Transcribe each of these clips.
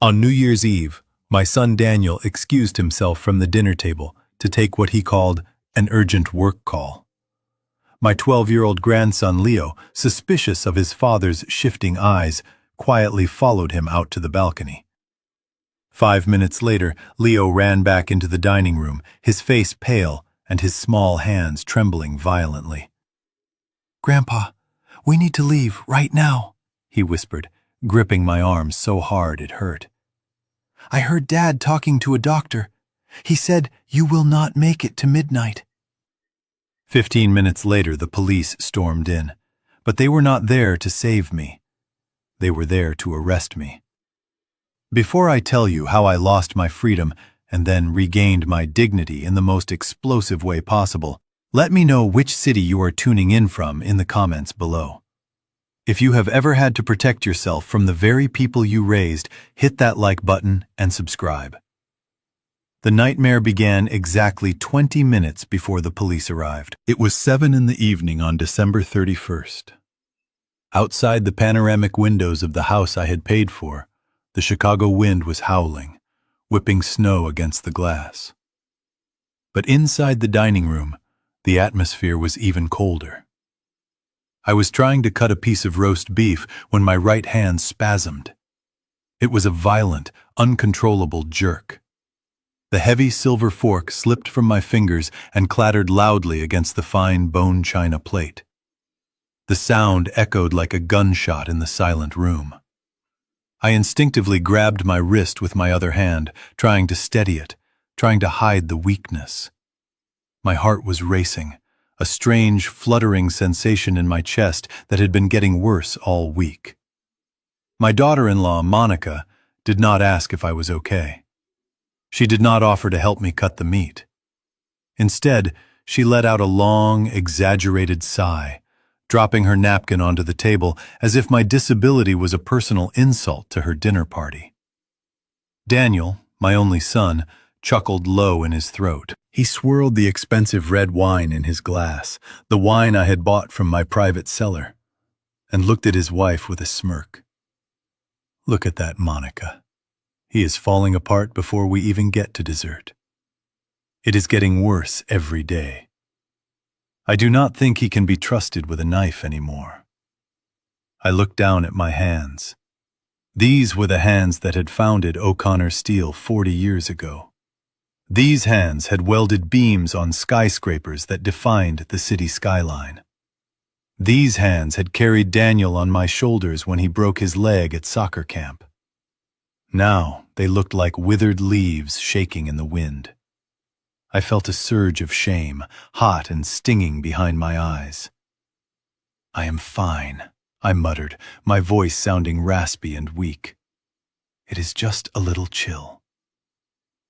On New Year's Eve, my son Daniel excused himself from the dinner table to take what he called an urgent work call. My 12-year-old grandson Leo, suspicious of his father's shifting eyes, quietly followed him out to the balcony. 5 minutes later, Leo ran back into the dining room, his face pale and his small hands trembling violently. "Grandpa, we need to leave right now," he whispered, gripping my arm so hard it hurt. "I heard Dad talking to a doctor. He said you will not make it to midnight." 15 minutes later, the police stormed in, but they were not there to save me. They were there to arrest me. Before I tell you how I lost my freedom and then regained my dignity in the most explosive way possible, let me know which city you are tuning in from in the comments below. If you have ever had to protect yourself from the very people you raised, hit that like button and subscribe. The nightmare began exactly 20 minutes before the police arrived. It was 7 in the evening on December 31st. Outside the panoramic windows of the house I had paid for, the Chicago wind was howling, whipping snow against the glass. But inside the dining room, the atmosphere was even colder. I was trying to cut a piece of roast beef when my right hand spasmed. It was a violent, uncontrollable jerk. The heavy silver fork slipped from my fingers and clattered loudly against the fine bone china plate. The sound echoed like a gunshot in the silent room. I instinctively grabbed my wrist with my other hand, trying to steady it, trying to hide the weakness. My heart was racing, a strange, fluttering sensation in my chest that had been getting worse all week. My daughter-in-law, Monica, did not ask if I was okay. She did not offer to help me cut the meat. Instead, she let out a long, exaggerated sigh, dropping her napkin onto the table as if my disability was a personal insult to her dinner party. Daniel, my only son, chuckled low in his throat. He swirled the expensive red wine in his glass, the wine I had bought from my private cellar, and looked at his wife with a smirk. "Look at that, Monica. He is falling apart before we even get to dessert. It is getting worse every day. I do not think he can be trusted with a knife anymore." I looked down at my hands. These were the hands that had founded O'Connor Steel 40 years ago. These hands had welded beams on skyscrapers that defined the city skyline. These hands had carried Daniel on my shoulders when he broke his leg at soccer camp. Now they looked like withered leaves shaking in the wind. I felt a surge of shame, hot and stinging behind my eyes. "I am fine," I muttered, my voice sounding raspy and weak. "It is just a little chill."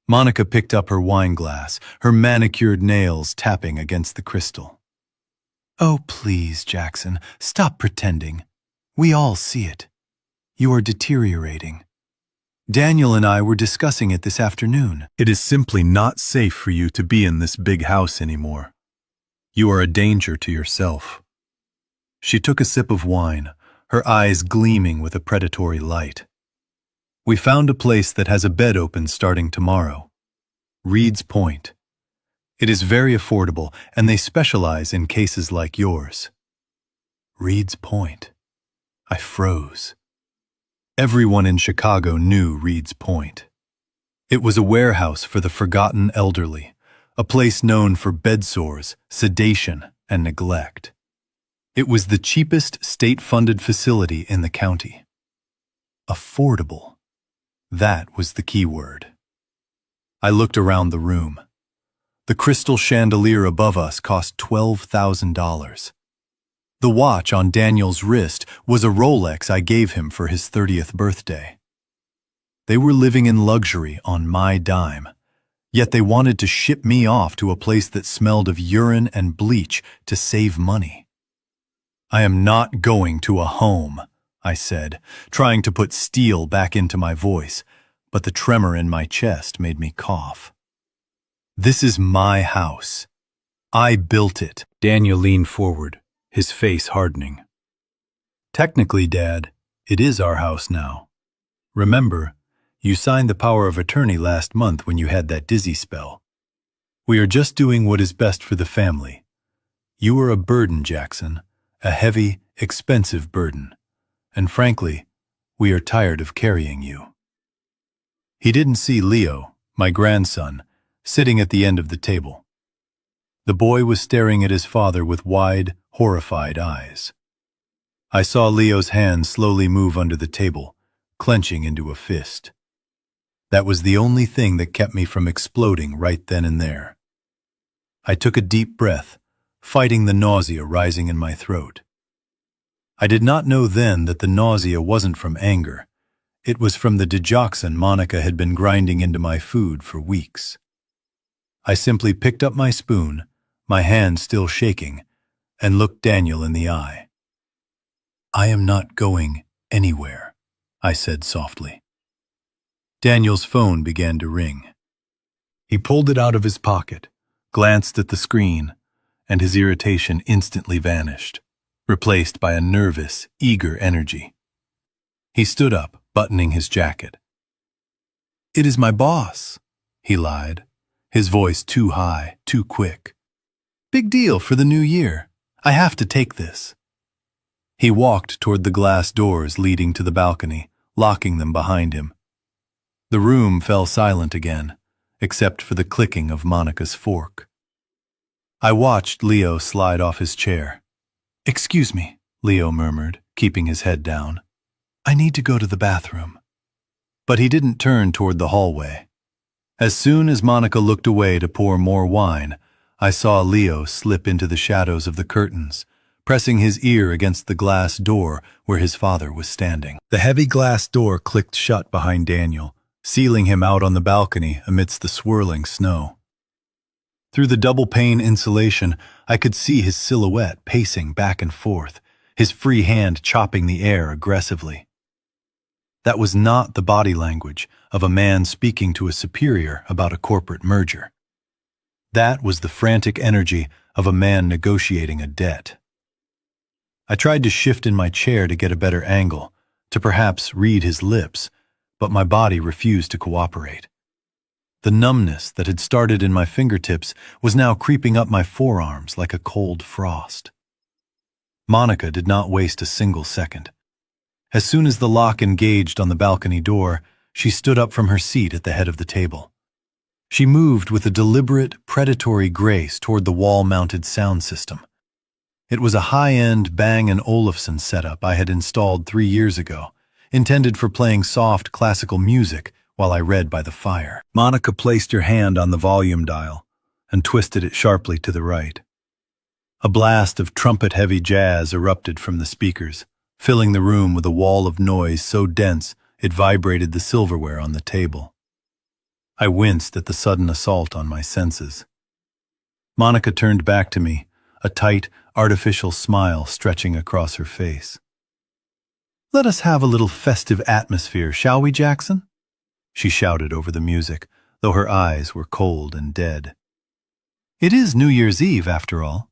Monica picked up her wine glass, her manicured nails tapping against the crystal. "Oh, please, Jackson, stop pretending. We all see it. You are deteriorating. Daniel and I were discussing it this afternoon. It is simply not safe for you to be in this big house anymore. You are a danger to yourself." She took a sip of wine, her eyes gleaming with a predatory light. "We found a place that has a bed open starting tomorrow. Reed's Point. It is very affordable, and they specialize in cases like yours." Reed's Point. I froze. Everyone in Chicago knew Reed's Point. It was a warehouse for the forgotten elderly, a place known for bedsores, sedation, and neglect. It was the cheapest state-funded facility in the county. Affordable. That was the key word. I looked around the room. The crystal chandelier above us cost $12,000. The watch on Daniel's wrist was a Rolex I gave him for his 30th birthday. They were living in luxury on my dime, yet they wanted to ship me off to a place that smelled of urine and bleach to save money. "I am not going to a home," I said, trying to put steel back into my voice, but the tremor in my chest made me cough. "This is my house. I built it." Daniel leaned forward, his face hardening. "Technically, Dad, it is our house now. Remember, You signed the power of attorney last month when you had that dizzy spell. We are just doing what is best for the family. You are a burden, Jackson, a heavy, expensive burden. And frankly, we are tired of carrying you." He didn't see Leo, my grandson, sitting at the end of the table. The boy was staring at his father with wide, horrified eyes. I saw Leo's hand slowly move under the table, clenching into a fist. That was the only thing that kept me from exploding right then and there. I took a deep breath, fighting the nausea rising in my throat. I did not know then that the nausea wasn't from anger. It was from the digoxin Monica had been grinding into my food for weeks. I simply picked up my spoon, my hand still shaking, and looked Daniel in the eye. "I am not going anywhere," I said softly. Daniel's phone began to ring. He pulled it out of his pocket, glanced at the screen, and his irritation instantly vanished, replaced by a nervous, eager energy. He stood up, buttoning his jacket. "It is my boss," he lied, his voice too high, too quick. "Big deal for the new year. I have to take this." He walked toward the glass doors leading to the balcony, locking them behind him. The room fell silent again, except for the clicking of Monica's fork. I watched Leo slide off his chair. "Excuse me," Leo murmured, keeping his head down. "I need to go to the bathroom." But he didn't turn toward the hallway. As soon as Monica looked away to pour more wine, I saw Leo slip into the shadows of the curtains, pressing his ear against the glass door where his father was standing. The heavy glass door clicked shut behind Daniel, sealing him out on the balcony amidst the swirling snow. Through the double-pane insulation, I could see his silhouette pacing back and forth, his free hand chopping the air aggressively. That was not the body language of a man speaking to a superior about a corporate merger. That was the frantic energy of a man negotiating a debt. I tried to shift in my chair to get a better angle, to perhaps read his lips, but my body refused to cooperate. The numbness that had started in my fingertips was now creeping up my forearms like a cold frost. Monica did not waste a single second. As soon as the lock engaged on the balcony door, she stood up from her seat at the head of the table. She moved with a deliberate, predatory grace toward the wall-mounted sound system. It was a high-end Bang & Olufsen setup I had installed 3 years ago, intended for playing soft classical music while I read by the fire. Monica placed her hand on the volume dial and twisted it sharply to the right. A blast of trumpet-heavy jazz erupted from the speakers, filling the room with a wall of noise so dense it vibrated the silverware on the table. I winced at the sudden assault on my senses. Monica turned back to me, a tight, artificial smile stretching across her face. "Let us have a little festive atmosphere, shall we, Jackson?" she shouted over the music, though her eyes were cold and dead. "It is New Year's Eve, after all.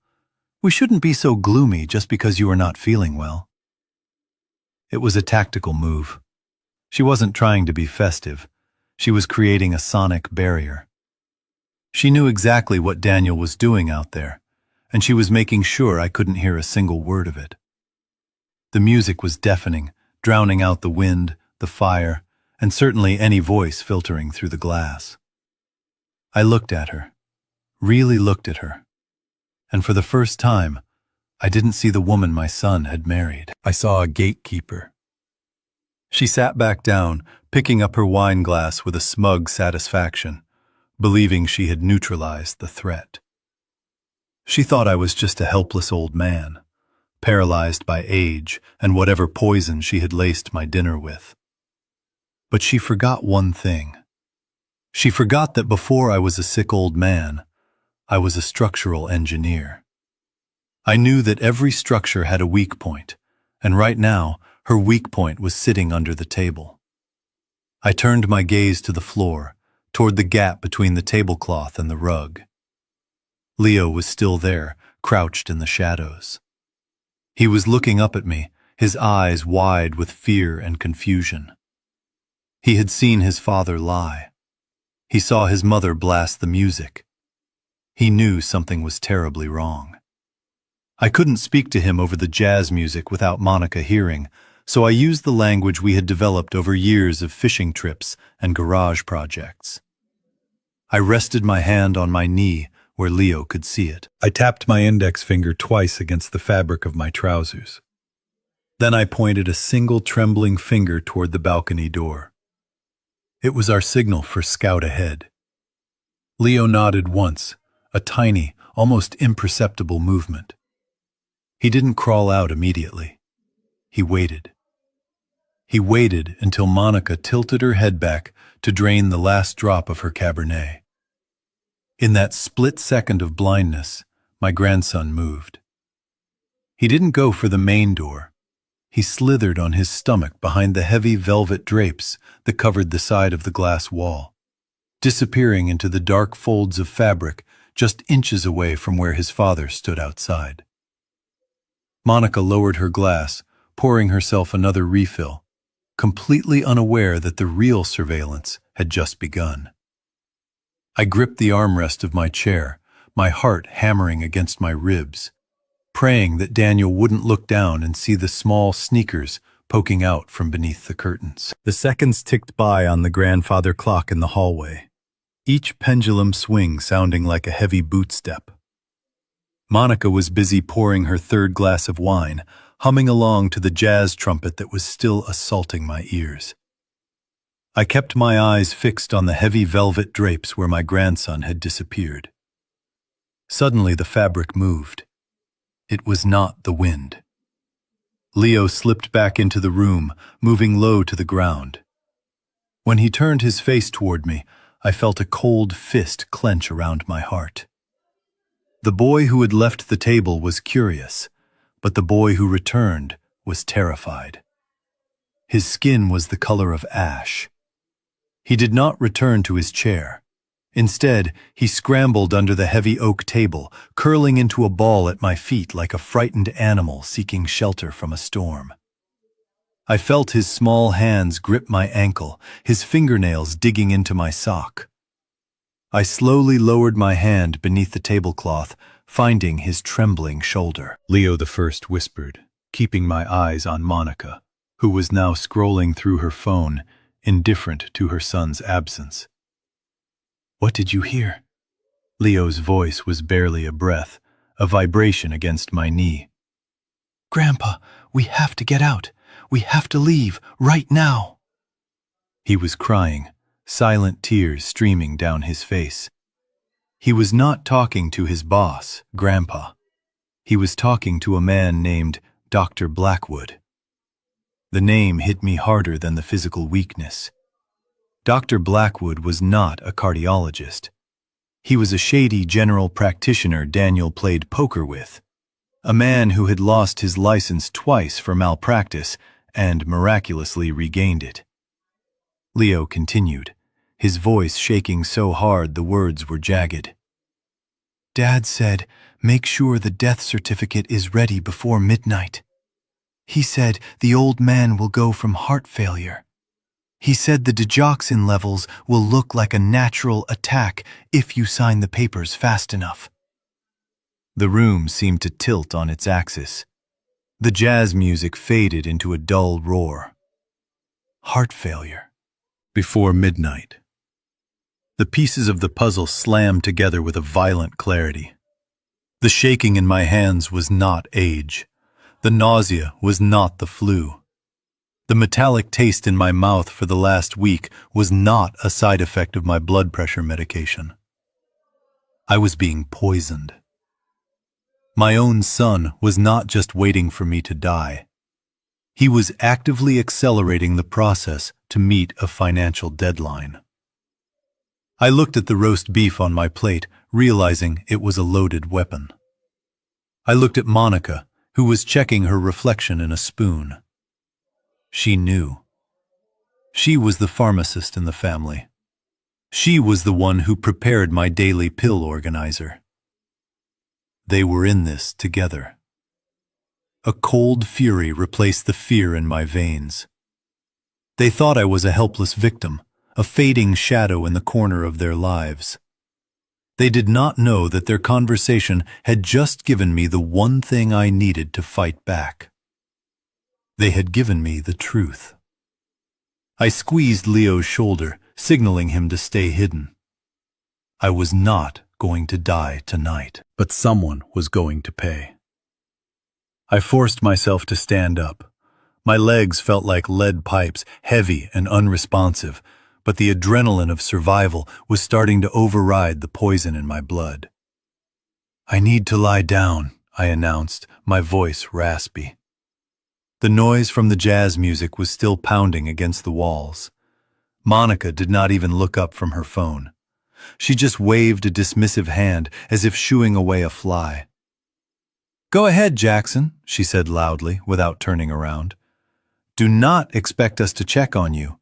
We shouldn't be so gloomy just because you are not feeling well." It was a tactical move. She wasn't trying to be festive. She was creating a sonic barrier. She knew exactly what Daniel was doing out there, and she was making sure I couldn't hear a single word of it. The music was deafening, drowning out the wind, the fire, and certainly any voice filtering through the glass. I looked at her, really looked at her, and for the first time, I didn't see the woman my son had married. I saw a gatekeeper. She sat back down, picking up her wine glass with a smug satisfaction, believing she had neutralized the threat. She thought I was just a helpless old man, paralyzed by age and whatever poison she had laced my dinner with. But she forgot one thing. She forgot that before I was a sick old man, I was a structural engineer. I knew that every structure had a weak point, and right now, her weak point was sitting under the table. I turned my gaze to the floor, toward the gap between the tablecloth and the rug. Leo was still there, crouched in the shadows. He was looking up at me, his eyes wide with fear and confusion. He had seen his father lie. He saw his mother blast the music. He knew something was terribly wrong. I couldn't speak to him over the jazz music without Monica hearing, so I used the language we had developed over years of fishing trips and garage projects. I rested my hand on my knee where Leo could see it. I tapped my index finger twice against the fabric of my trousers. Then I pointed a single trembling finger toward the balcony door. It was our signal for scout ahead. Leo nodded once, a tiny, almost imperceptible movement. He didn't crawl out immediately. He waited. He waited until Monica tilted her head back to drain the last drop of her Cabernet. In that split second of blindness, my grandson moved. He didn't go for the main door. He slithered on his stomach behind the heavy velvet drapes that covered the side of the glass wall, disappearing into the dark folds of fabric just inches away from where his father stood outside. Monica lowered her glass, pouring herself another refill, completely unaware that the real surveillance had just begun. I gripped the armrest of my chair, my heart hammering against my ribs, praying that Daniel wouldn't look down and see the small sneakers poking out from beneath the curtains. The seconds ticked by on the grandfather clock in the hallway, each pendulum swing sounding like a heavy boot step. Monica was busy pouring her third glass of wine, humming along to the jazz trumpet that was still assaulting my ears. I kept my eyes fixed on the heavy velvet drapes where my grandson had disappeared. Suddenly the fabric moved. It was not the wind. Leo slipped back into the room, moving low to the ground. When he turned his face toward me, I felt a cold fist clench around my heart. The boy who had left the table was curious, but the boy who returned was terrified. His skin was the color of ash. He did not return to his chair. Instead, he scrambled under the heavy oak table, curling into a ball at my feet like a frightened animal seeking shelter from a storm. I felt his small hands grip my ankle, his fingernails digging into my sock. I slowly lowered my hand beneath the tablecloth, finding his trembling shoulder. Leo the First whispered, keeping my eyes on Monica, who was now scrolling through her phone, indifferent to her son's absence. "What did you hear?" Leo's voice was barely a breath, a vibration against my knee. "Grandpa, we have to get out. We have to leave, right now." He was crying, silent tears streaming down his face. He was not talking to his boss, Grandpa. He was talking to a man named Dr. Blackwood. The name hit me harder than the physical weakness. Dr. Blackwood was not a cardiologist. He was a shady general practitioner Daniel played poker with, a man who had lost his license twice for malpractice and miraculously regained it. Leo continued, his voice shaking so hard the words were jagged. "Dad said, make sure the death certificate is ready before midnight. He said the old man will go from heart failure. He said the digoxin levels will look like a natural attack if you sign the papers fast enough." The room seemed to tilt on its axis. The jazz music faded into a dull roar. Heart failure. Before midnight. The pieces of the puzzle slammed together with a violent clarity. The shaking in my hands was not age. The nausea was not the flu. The metallic taste in my mouth for the last week was not a side effect of my blood pressure medication. I was being poisoned. My own son was not just waiting for me to die. He was actively accelerating the process to meet a financial deadline. I looked at the roast beef on my plate, realizing it was a loaded weapon. I looked at Monica, who was checking her reflection in a spoon. She knew. She was the pharmacist in the family. She was the one who prepared my daily pill organizer. They were in this together. A cold fury replaced the fear in my veins. They thought I was a helpless victim, a fading shadow in the corner of their lives. They did not know that their conversation had just given me the one thing I needed to fight back. They had given me the truth. I squeezed Leo's shoulder, signaling him to stay hidden. I was not going to die tonight, but someone was going to pay. I forced myself to stand up. My legs felt like lead pipes, heavy and unresponsive, but the adrenaline of survival was starting to override the poison in my blood. "I need to lie down," I announced, my voice raspy. The noise from the jazz music was still pounding against the walls. Monica did not even look up from her phone. She just waved a dismissive hand as if shooing away a fly. "Go ahead, Jackson," she said loudly, without turning around. "Do not expect us to check on you.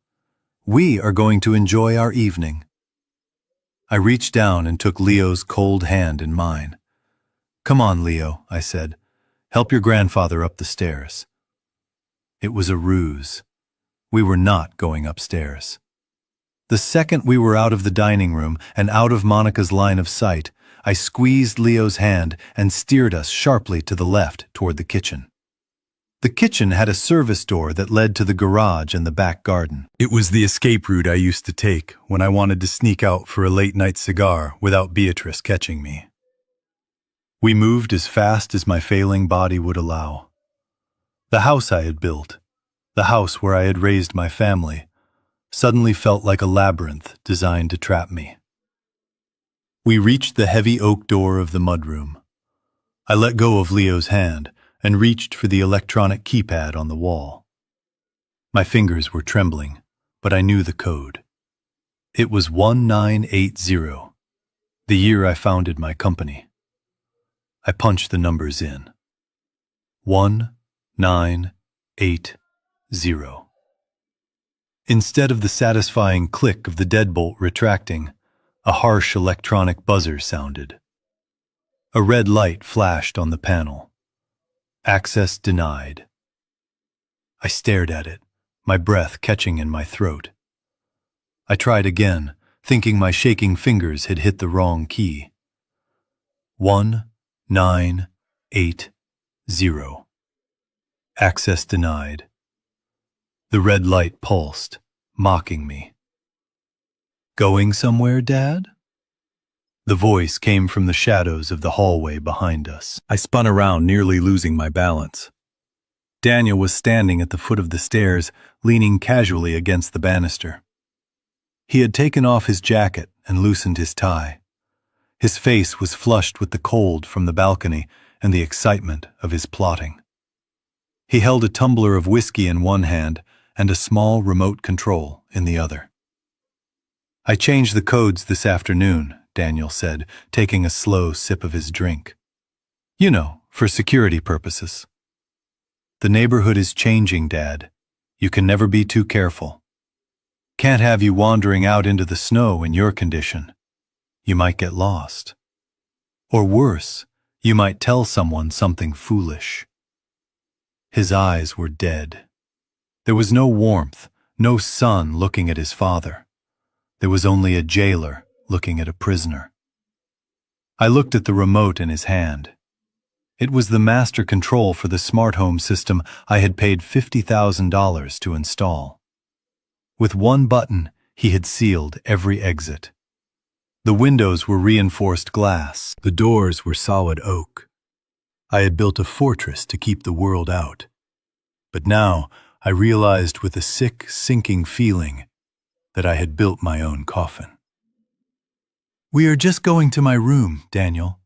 We are going to enjoy our evening." I reached down and took Leo's cold hand in mine. "Come on, Leo," I said. "Help your grandfather up the stairs." It was a ruse. We were not going upstairs. The second we were out of the dining room and out of Monica's line of sight, I squeezed Leo's hand and steered us sharply to the left toward the kitchen. The kitchen had a service door that led to the garage and the back garden. It was the escape route I used to take when I wanted to sneak out for a late-night cigar without Beatrice catching me. We moved as fast as my failing body would allow. The house I had built, the house where I had raised my family, suddenly felt like a labyrinth designed to trap me. We reached the heavy oak door of the mudroom. I let go of Leo's hand and reached for the electronic keypad on the wall. My fingers were trembling, but I knew the code. It was 1980, the year I founded my company. I punched the numbers in. 1980. Instead of the satisfying click of the deadbolt retracting, a harsh electronic buzzer sounded. A red light flashed on the panel. Access denied. I stared at it, my breath catching in my throat. I tried again, thinking my shaking fingers had hit the wrong key. 1980. Access denied. The red light pulsed, mocking me. "Going somewhere, Dad?" The voice came from the shadows of the hallway behind us. I spun around, nearly losing my balance. Daniel was standing at the foot of the stairs, leaning casually against the banister. He had taken off his jacket and loosened his tie. His face was flushed with the cold from the balcony and the excitement of his plotting. He held a tumbler of whiskey in one hand and a small remote control in the other. "I changed the codes this afternoon," Daniel said, taking a slow sip of his drink. "You know, for security purposes." "The neighborhood is changing, Dad. You can never be too careful. Can't have you wandering out into the snow in your condition. You might get lost. Or worse, you might tell someone something foolish." His eyes were dead. There was no warmth, no son looking at his father. There was only a jailer looking at a prisoner. I looked at the remote in his hand. It was the master control for the smart home system I had paid $50,000 to install. With one button, he had sealed every exit. The windows were reinforced glass. The doors were solid oak. I had built a fortress to keep the world out. But now I realized with a sick, sinking feeling that I had built my own coffin. "We are just going to my room, Daniel,"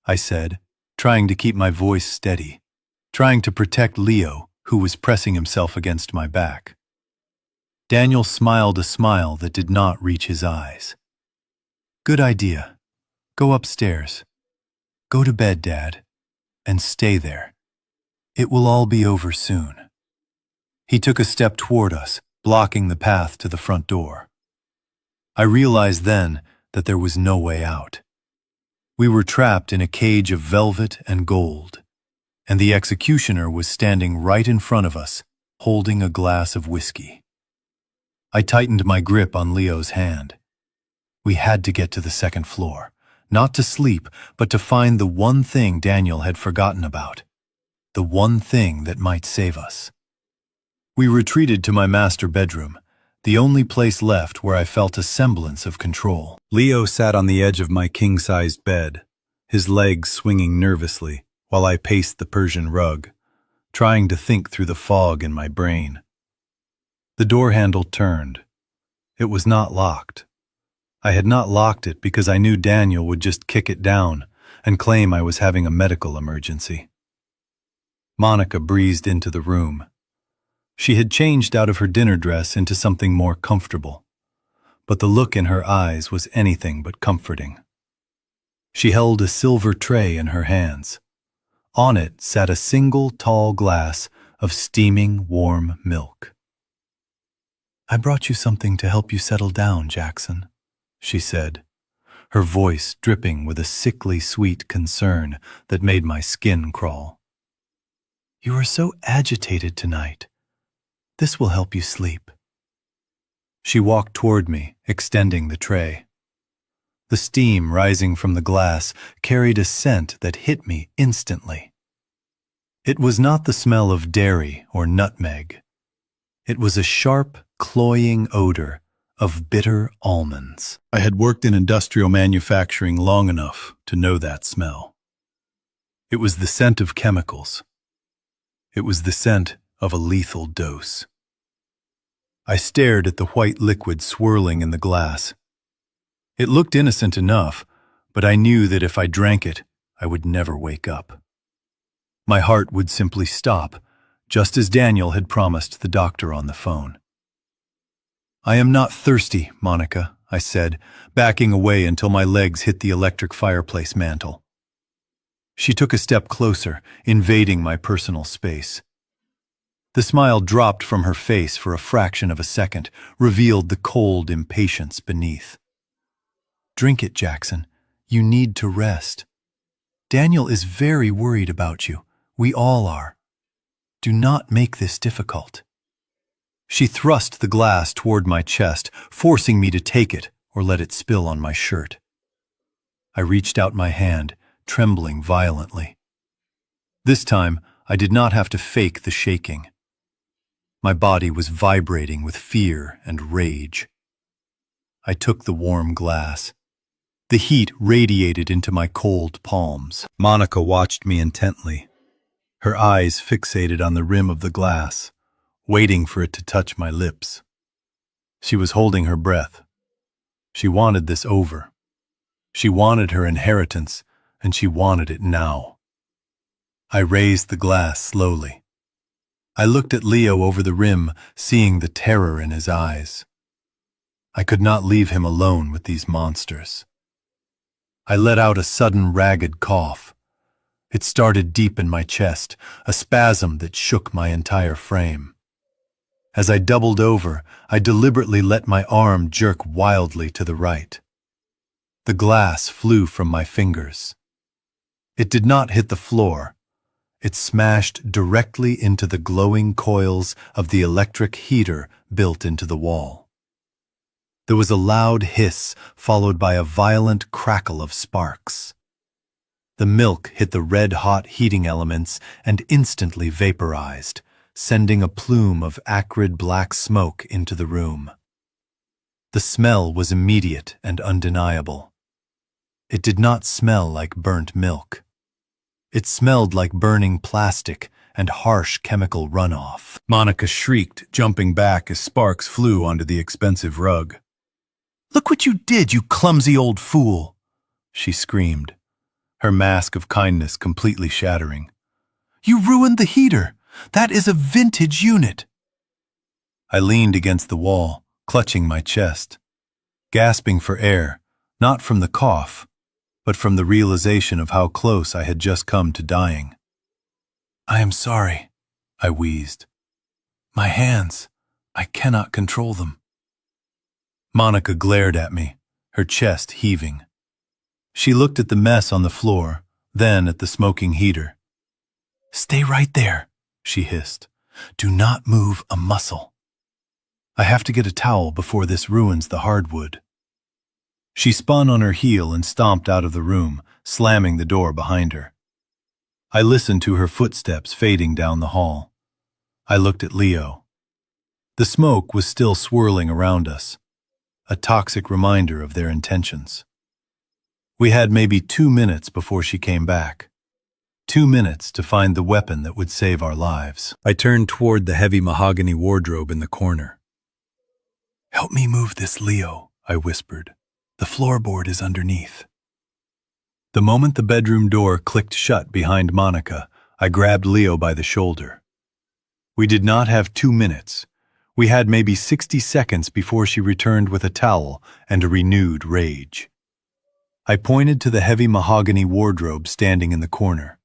I said, trying to keep my voice steady, trying to protect Leo, who was pressing himself against my back. Daniel smiled a smile that did not reach his eyes. "Good idea. Go upstairs. Go to bed, Dad, and stay there. It will all be over soon." He took a step toward us, blocking the path to the front door. I realized then that there was no way out. We were trapped in a cage of velvet and gold, and the executioner was standing right in front of us, holding a glass of whiskey. I tightened my grip on Leo's hand. We had to get to the second floor, not to sleep, but to find the one thing Daniel had forgotten about, the one thing that might save us. We retreated to my master bedroom, the only place left where I felt a semblance of control. Leo sat on the edge of my king-sized bed, his legs swinging nervously, while I paced the Persian rug, trying to think through the fog in my brain. The door handle turned. It was not locked. I had not locked it because I knew Daniel would just kick it down and claim I was having a medical emergency. Monica breezed into the room. She had changed out of her dinner dress into something more comfortable, but the look in her eyes was anything but comforting. She held a silver tray in her hands. On it sat a single tall glass of steaming warm milk. "I brought you something to help you settle down, Jackson," she said, her voice dripping with a sickly sweet concern that made my skin crawl. "You are so agitated tonight. This will help you sleep." She walked toward me, extending the tray. The steam rising from the glass carried a scent that hit me instantly. It was not the smell of dairy or nutmeg. It was a sharp, cloying odor of bitter almonds. I had worked in industrial manufacturing long enough to know that smell. It was the scent of chemicals. It was the scent of a lethal dose. I stared at the white liquid swirling in the glass. It looked innocent enough, but I knew that if I drank it, I would never wake up. My heart would simply stop, just as Daniel had promised the doctor on the phone. "I am not thirsty, Monica," I said, backing away until my legs hit the electric fireplace mantel. She took a step closer, invading my personal space. The smile dropped from her face for a fraction of a second, revealed the cold impatience beneath. "Drink it, Jackson. You need to rest. Daniel is very worried about you. We all are. Do not make this difficult." She thrust the glass toward my chest, forcing me to take it or let it spill on my shirt. I reached out my hand, trembling violently. This time, I did not have to fake the shaking. My body was vibrating with fear and rage. I took the warm glass. The heat radiated into my cold palms. Monica watched me intently, her eyes fixated on the rim of the glass, waiting for it to touch my lips. She was holding her breath. She wanted this over. She wanted her inheritance, and she wanted it now. I raised the glass slowly. I looked at Leo over the rim, seeing the terror in his eyes. I could not leave him alone with these monsters. I let out a sudden ragged cough. It started deep in my chest, a spasm that shook my entire frame. As I doubled over, I deliberately let my arm jerk wildly to the right. The glass flew from my fingers. It did not hit the floor. It smashed directly into the glowing coils of the electric heater built into the wall. There was a loud hiss, followed by a violent crackle of sparks. The milk hit the red-hot heating elements and instantly vaporized, sending a plume of acrid black smoke into the room. The smell was immediate and undeniable. It did not smell like burnt milk. It smelled like burning plastic and harsh chemical runoff. Monica shrieked, jumping back as sparks flew onto the expensive rug. "Look what you did, you clumsy old fool!" she screamed, her mask of kindness completely shattering. "You ruined the heater! That is a vintage unit!" I leaned against the wall, clutching my chest, gasping for air, not from the cough, but from the realization of how close I had just come to dying. "I am sorry," I wheezed. "My hands, I cannot control them." Monica glared at me, her chest heaving. She looked at the mess on the floor, then at the smoking heater. "Stay right there," she hissed. "Do not move a muscle." I have to get a towel before this ruins the hardwood. She spun on her heel and stomped out of the room, slamming the door behind her. I listened to her footsteps fading down the hall. I looked at Leo. The smoke was still swirling around us, a toxic reminder of their intentions. We had maybe 2 minutes before she came back. 2 minutes to find the weapon that would save our lives. I turned toward the heavy mahogany wardrobe in the corner. "Help me move this, Leo," I whispered. "The floorboard is underneath." The moment the bedroom door clicked shut behind Monica, I grabbed Leo by the shoulder. We did not have 2 minutes. We had maybe 60 seconds before she returned with a towel and a renewed rage. I pointed to the heavy mahogany wardrobe standing in the corner.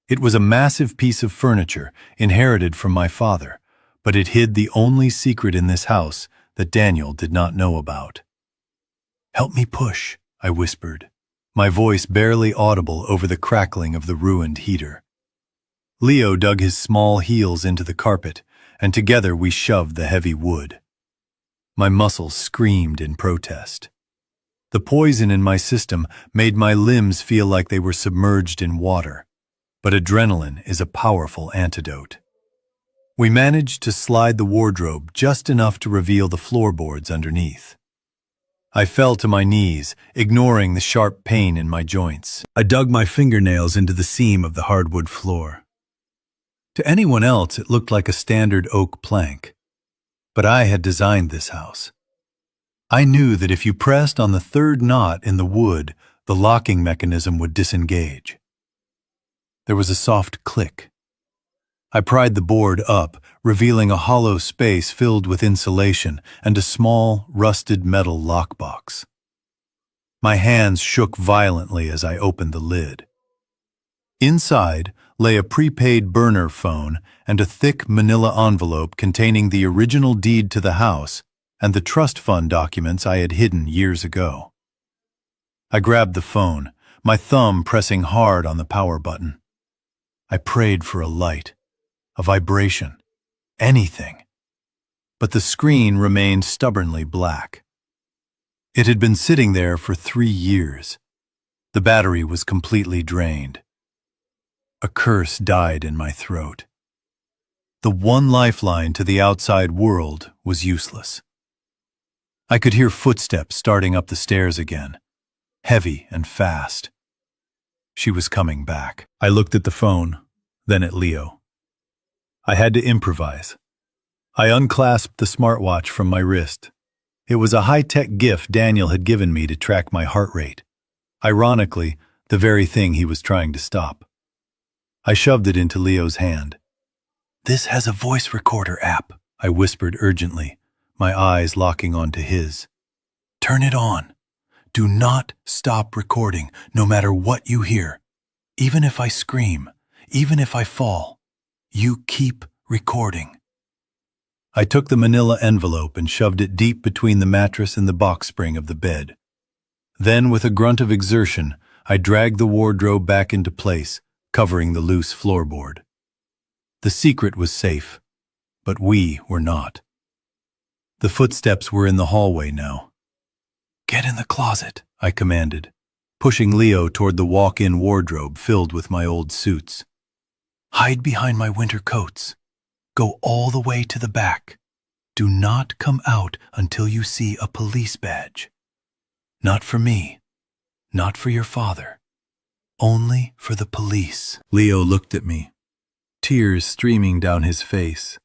It was a massive piece of furniture inherited from my father, but it hid the only secret in this house that Daniel did not know about. "Help me push," I whispered, my voice barely audible over the crackling of the ruined heater. Leo dug his small heels into the carpet, and together we shoved the heavy wood. My muscles screamed in protest. The poison in my system made my limbs feel like they were submerged in water, but adrenaline is a powerful antidote. We managed to slide the wardrobe just enough to reveal the floorboards underneath. I fell to my knees, ignoring the sharp pain in my joints. I dug my fingernails into the seam of the hardwood floor. To anyone else, it looked like a standard oak plank, but I had designed this house. I knew that if you pressed on the third knot in the wood, the locking mechanism would disengage. There was a soft click. I pried the board up, revealing a hollow space filled with insulation and a small, rusted metal lockbox. My hands shook violently as I opened the lid. Inside lay a prepaid burner phone and a thick manila envelope containing the original deed to the house and the trust fund documents I had hidden years ago. I grabbed the phone, my thumb pressing hard on the power button. I prayed for a light, a vibration, anything. But the screen remained stubbornly black. It had been sitting there for 3 years. The battery was completely drained. A curse died in my throat. The one lifeline to the outside world was useless. I could hear footsteps starting up the stairs again, heavy and fast. She was coming back. I looked at the phone, then at Leo. I had to improvise. I unclasped the smartwatch from my wrist. It was a high-tech gift Daniel had given me to track my heart rate. Ironically, the very thing he was trying to stop. I shoved it into Leo's hand. "This has a voice recorder app," I whispered urgently, my eyes locking onto his. "Turn it on. Do not stop recording, no matter what you hear. Even if I scream, even if I fall, you keep recording." I took the manila envelope and shoved it deep between the mattress and the box spring of the bed. Then, with a grunt of exertion, I dragged the wardrobe back into place, covering the loose floorboard. The secret was safe, but we were not. The footsteps were in the hallway now. "Get in the closet," I commanded, pushing Leo toward the walk-in wardrobe filled with my old suits. "Hide behind my winter coats. Go all the way to the back. Do not come out until you see a police badge. Not for me, not for your father. Only for the police." Leo looked at me, tears streaming down his face,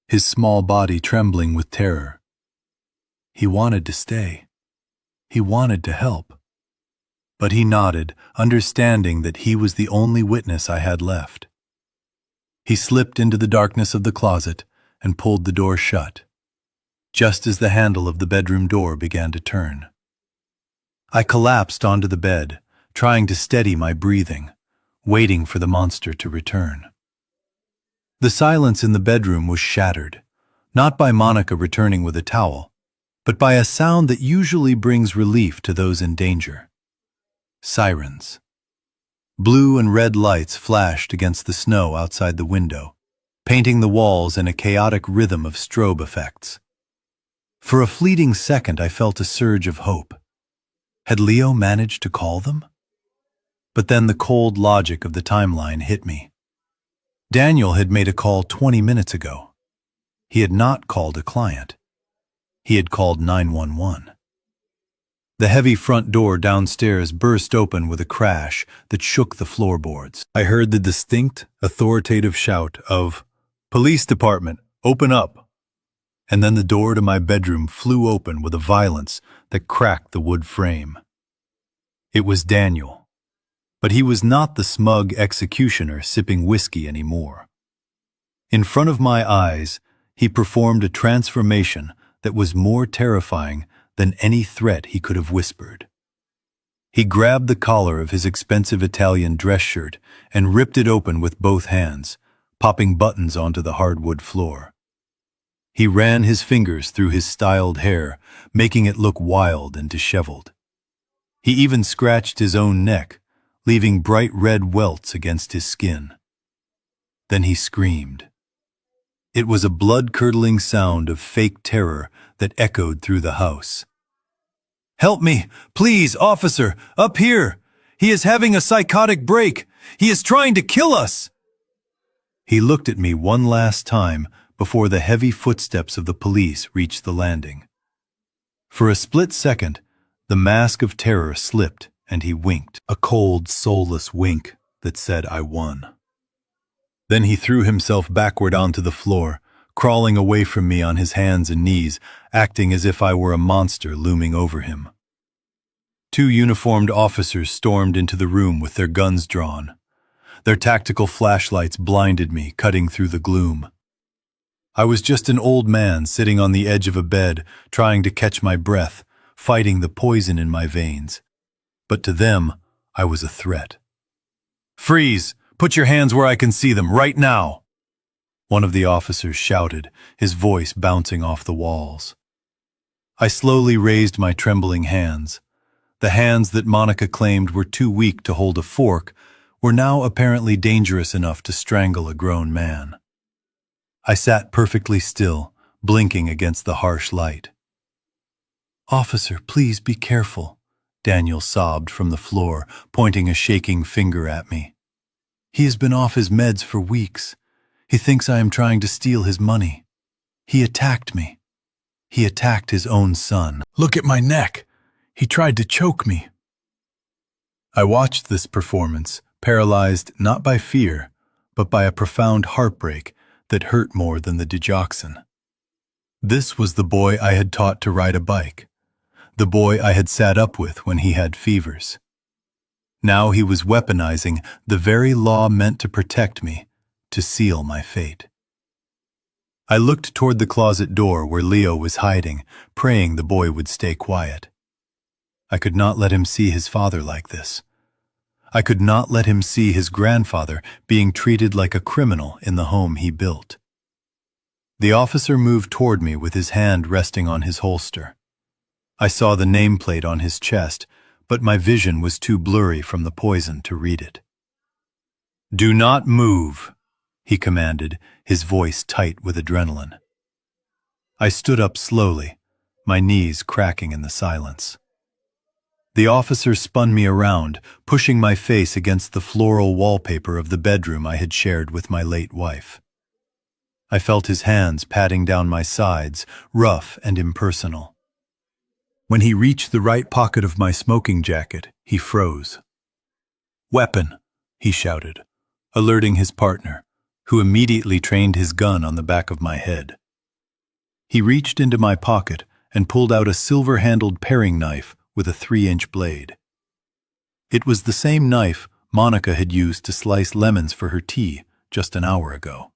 his small body trembling with terror. He wanted to stay. He wanted to help. But he nodded, understanding that he was the only witness I had left. He slipped into the darkness of the closet and pulled the door shut, just as the handle of the bedroom door began to turn. I collapsed onto the bed, trying to steady my breathing, waiting for the monster to return. The silence in the bedroom was shattered, not by Monica returning with a towel, but by a sound that usually brings relief to those in danger. Sirens. Blue and red lights flashed against the snow outside the window, painting the walls in a chaotic rhythm of strobe effects. For a fleeting second, I felt a surge of hope. Had Leo managed to call them? But then the cold logic of the timeline hit me. Daniel had made a call 20 minutes ago. He had not called a client. He had called 911. The heavy front door downstairs burst open with a crash that shook the floorboards. I heard the distinct, authoritative shout of, "Police department, open up!" And then the door to my bedroom flew open with a violence that cracked the wood frame. It was Daniel, but he was not the smug executioner sipping whiskey anymore. In front of my eyes, he performed a transformation that was more terrifying than any threat he could have whispered. He grabbed the collar of his expensive Italian dress shirt and ripped it open with both hands, popping buttons onto the hardwood floor. He ran his fingers through his styled hair, making it look wild and disheveled. He even scratched his own neck, leaving bright red welts against his skin. Then he screamed. It was a blood-curdling sound of fake terror that echoed through the house. "Help me, please, officer, up here! He is having a psychotic break! He is trying to kill us!" He looked at me one last time before the heavy footsteps of the police reached the landing. For a split second, the mask of terror slipped and he winked, a cold, soulless wink that said I won. Then he threw himself backward onto the floor, crawling away from me on his hands and knees, acting as if I were a monster looming over him. Two uniformed officers stormed into the room with their guns drawn. Their tactical flashlights blinded me, cutting through the gloom. I was just an old man sitting on the edge of a bed, trying to catch my breath, fighting the poison in my veins. But to them, I was a threat. "Freeze! Put your hands where I can see them, right now!" One of the officers shouted, his voice bouncing off the walls. I slowly raised my trembling hands. The hands that Monica claimed were too weak to hold a fork were now apparently dangerous enough to strangle a grown man. I sat perfectly still, blinking against the harsh light. "Officer, please be careful," Daniel sobbed from the floor, pointing a shaking finger at me. "He has been off his meds for weeks. He thinks I am trying to steal his money. He attacked me. He attacked his own son. Look at my neck. He tried to choke me." I watched this performance, paralyzed not by fear, but by a profound heartbreak that hurt more than the digoxin. This was the boy I had taught to ride a bike, the boy I had sat up with when he had fevers. Now he was weaponizing the very law meant to protect me, to seal my fate. I looked toward the closet door where Leo was hiding, praying the boy would stay quiet. I could not let him see his father like this. I could not let him see his grandfather being treated like a criminal in the home he built. The officer moved toward me with his hand resting on his holster. I saw the nameplate on his chest, but my vision was too blurry from the poison to read it. "Do not move," he commanded, his voice tight with adrenaline. I stood up slowly, my knees cracking in the silence. The officer spun me around, pushing my face against the floral wallpaper of the bedroom I had shared with my late wife. I felt his hands patting down my sides, rough and impersonal. When he reached the right pocket of my smoking jacket, he froze. "Weapon," he shouted, alerting his partner, who immediately trained his gun on the back of my head. He reached into my pocket and pulled out a silver-handled paring knife with a 3-inch blade. It was the same knife Monica had used to slice lemons for her tea just an hour ago.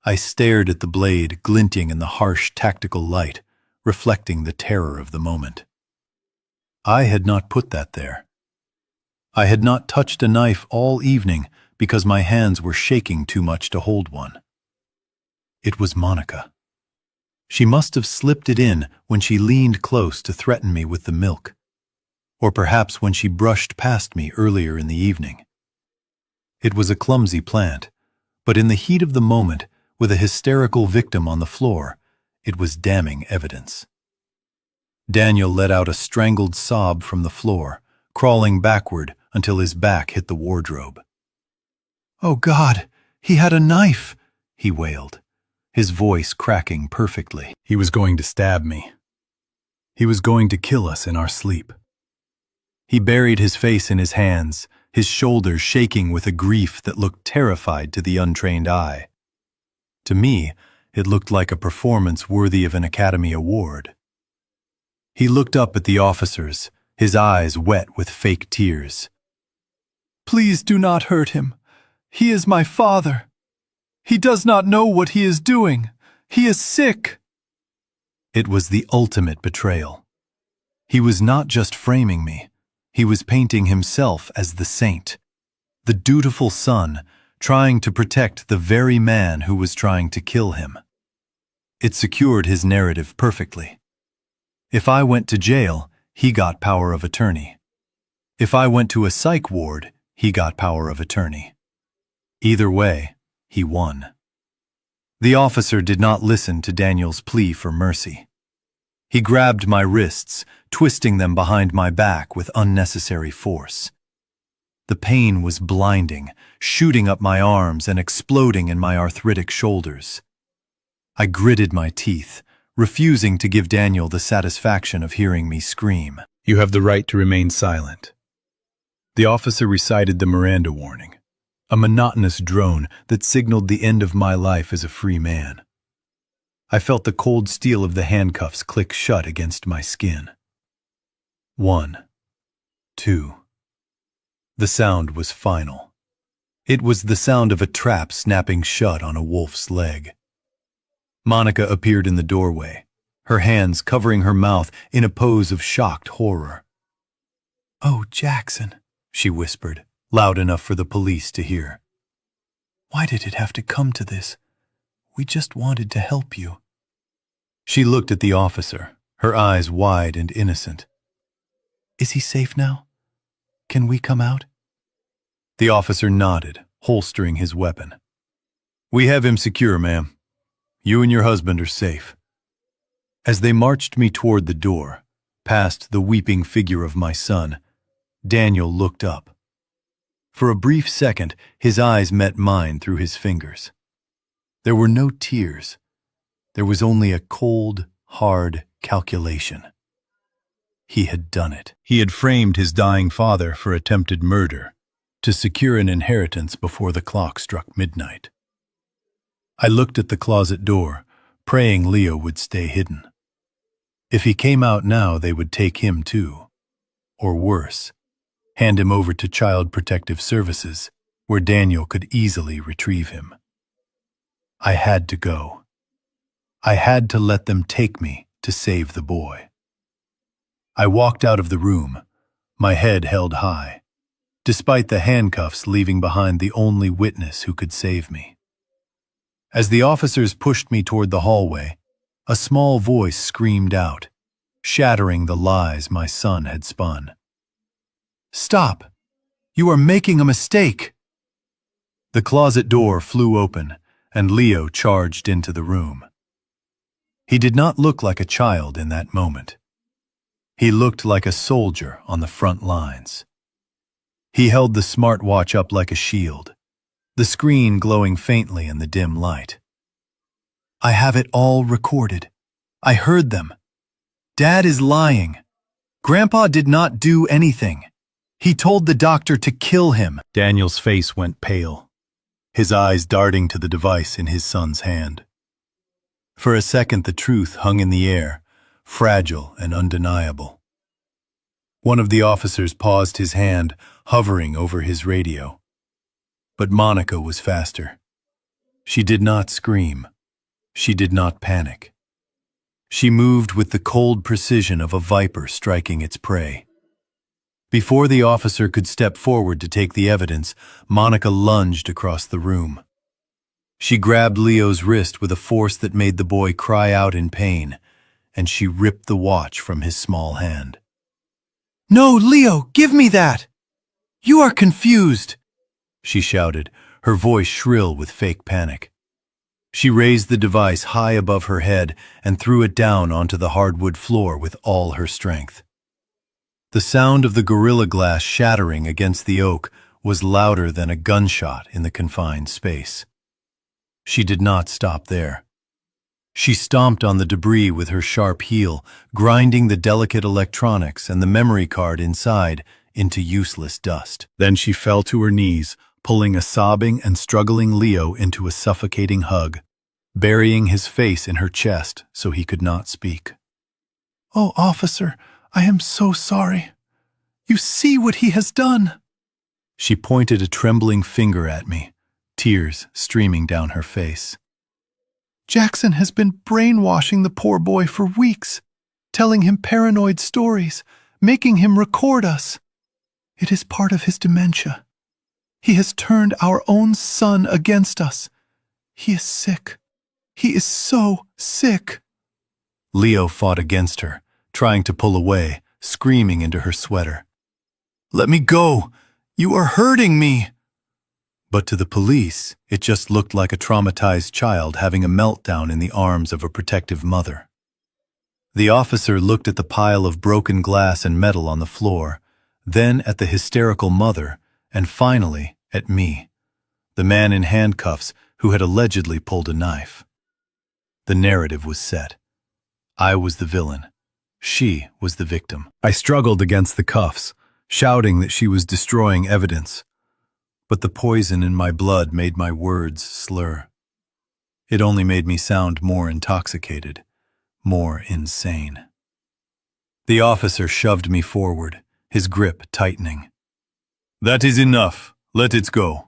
I stared at the blade glinting in the harsh tactical light, reflecting the terror of the moment. I had not put that there. I had not touched a knife all evening because my hands were shaking too much to hold one. It was Monica. She must have slipped it in when she leaned close to threaten me with the milk, or perhaps when she brushed past me earlier in the evening. It was a clumsy plant, but in the heat of the moment, with a hysterical victim on the floor, It was damning evidence. Daniel let out a strangled sob from the floor, crawling backward until his back hit the wardrobe. "Oh God, he had a knife," he wailed, his voice cracking perfectly. He was going to stab me. He was going to kill us in our sleep. He buried his face in his hands, his shoulders shaking with a grief that looked terrified to the untrained eye. To me, it looked like a performance worthy of an Academy Award. He looked up at the officers, his eyes wet with fake tears. "Please do not hurt him. He is my father. He does not know what he is doing. He is sick." It was the ultimate betrayal. He was not just framing me. He was painting himself as the saint, the dutiful son, trying to protect the very man who was trying to kill him. It secured his narrative perfectly. If I went to jail, he got power of attorney. If I went to a psych ward, he got power of attorney. Either way, he won. The officer did not listen to Daniel's plea for mercy. He grabbed my wrists, twisting them behind my back with unnecessary force. The pain was blinding, shooting up my arms and exploding in my arthritic shoulders. I gritted my teeth, refusing to give Daniel the satisfaction of hearing me scream. "You have the right to remain silent." The officer recited the Miranda warning, a monotonous drone that signaled the end of my life as a free man. I felt the cold steel of the handcuffs click shut against my skin. 1, 2. The sound was final. It was the sound of a trap snapping shut on a wolf's leg. Monica appeared in the doorway, her hands covering her mouth in a pose of shocked horror. "Oh, Jackson," she whispered, loud enough for the police to hear. "Why did it have to come to this? We just wanted to help you." She looked at the officer, her eyes wide and innocent. "Is he safe now? Can we come out?" The officer nodded, holstering his weapon. "We have him secure, ma'am. You and your husband are safe." As they marched me toward the door, past the weeping figure of my son, Daniel looked up. For a brief second, his eyes met mine through his fingers. There were no tears. There was only a cold, hard calculation. He had done it. He had framed his dying father for attempted murder to secure an inheritance before the clock struck midnight. I looked at the closet door, praying Leo would stay hidden. If he came out now, they would take him too. Or worse, hand him over to Child Protective Services, where Daniel could easily retrieve him. I had to go. I had to let them take me to save the boy. I walked out of the room, my head held high, despite the handcuffs leaving behind the only witness who could save me. As the officers pushed me toward the hallway, a small voice screamed out, shattering the lies my son had spun. "Stop! You are making a mistake!" The closet door flew open, and Leo charged into the room. He did not look like a child in that moment. He looked like a soldier on the front lines. He held the smartwatch up like a shield, the screen glowing faintly in the dim light. "I have it all recorded. I heard them. Dad is lying. Grandpa did not do anything. He told the doctor to kill him." Daniel's face went pale, his eyes darting to the device in his son's hand. For a second, the truth hung in the air, fragile and undeniable. One of the officers paused his hand, hovering over his radio. But Monica was faster. She did not scream. She did not panic. She moved with the cold precision of a viper striking its prey. Before the officer could step forward to take the evidence, Monica lunged across the room. She grabbed Leo's wrist with a force that made the boy cry out in pain, and she ripped the watch from his small hand. "No, Leo, give me that! You are confused!" she shouted, her voice shrill with fake panic. She raised the device high above her head and threw it down onto the hardwood floor with all her strength. The sound of the Gorilla Glass shattering against the oak was louder than a gunshot in the confined space. She did not stop there. She stomped on the debris with her sharp heel, grinding the delicate electronics and the memory card inside into useless dust. Then she fell to her knees, pulling a sobbing and struggling Leo into a suffocating hug, burying his face in her chest so he could not speak. "Oh, officer, I am so sorry. You see what he has done." She pointed a trembling finger at me, tears streaming down her face. "Jackson has been brainwashing the poor boy for weeks, telling him paranoid stories, making him record us. It is part of his dementia. He has turned our own son against us. He is sick. He is so sick." Leo fought against her, trying to pull away, screaming into her sweater. "Let me go! You are hurting me!" But to the police, it just looked like a traumatized child having a meltdown in the arms of a protective mother. The officer looked at the pile of broken glass and metal on the floor, then at the hysterical mother, and finally at me, the man in handcuffs who had allegedly pulled a knife. The narrative was set. I was the villain. She was the victim. I struggled against the cuffs, shouting that she was destroying evidence. But the poison in my blood made my words slur. It only made me sound more intoxicated, more insane. The officer shoved me forward, his grip tightening. "That is enough. Let it go."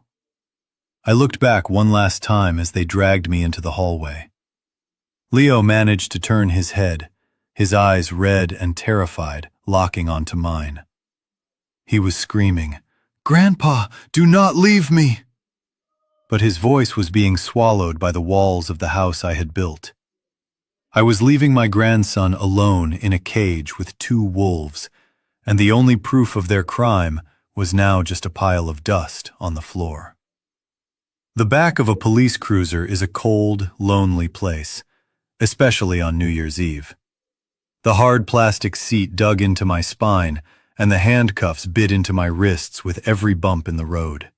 I looked back one last time as they dragged me into the hallway. Leo managed to turn his head, his eyes red and terrified, locking onto mine. He was screaming, "Grandpa, do not leave me!" But his voice was being swallowed by the walls of the house I had built. I was leaving my grandson alone in a cage with 2 wolves, and the only proof of their crime was now just a pile of dust on the floor. The back of a police cruiser is a cold, lonely place, especially on New Year's Eve. The hard plastic seat dug into my spine, and the handcuffs bit into my wrists with every bump in the road.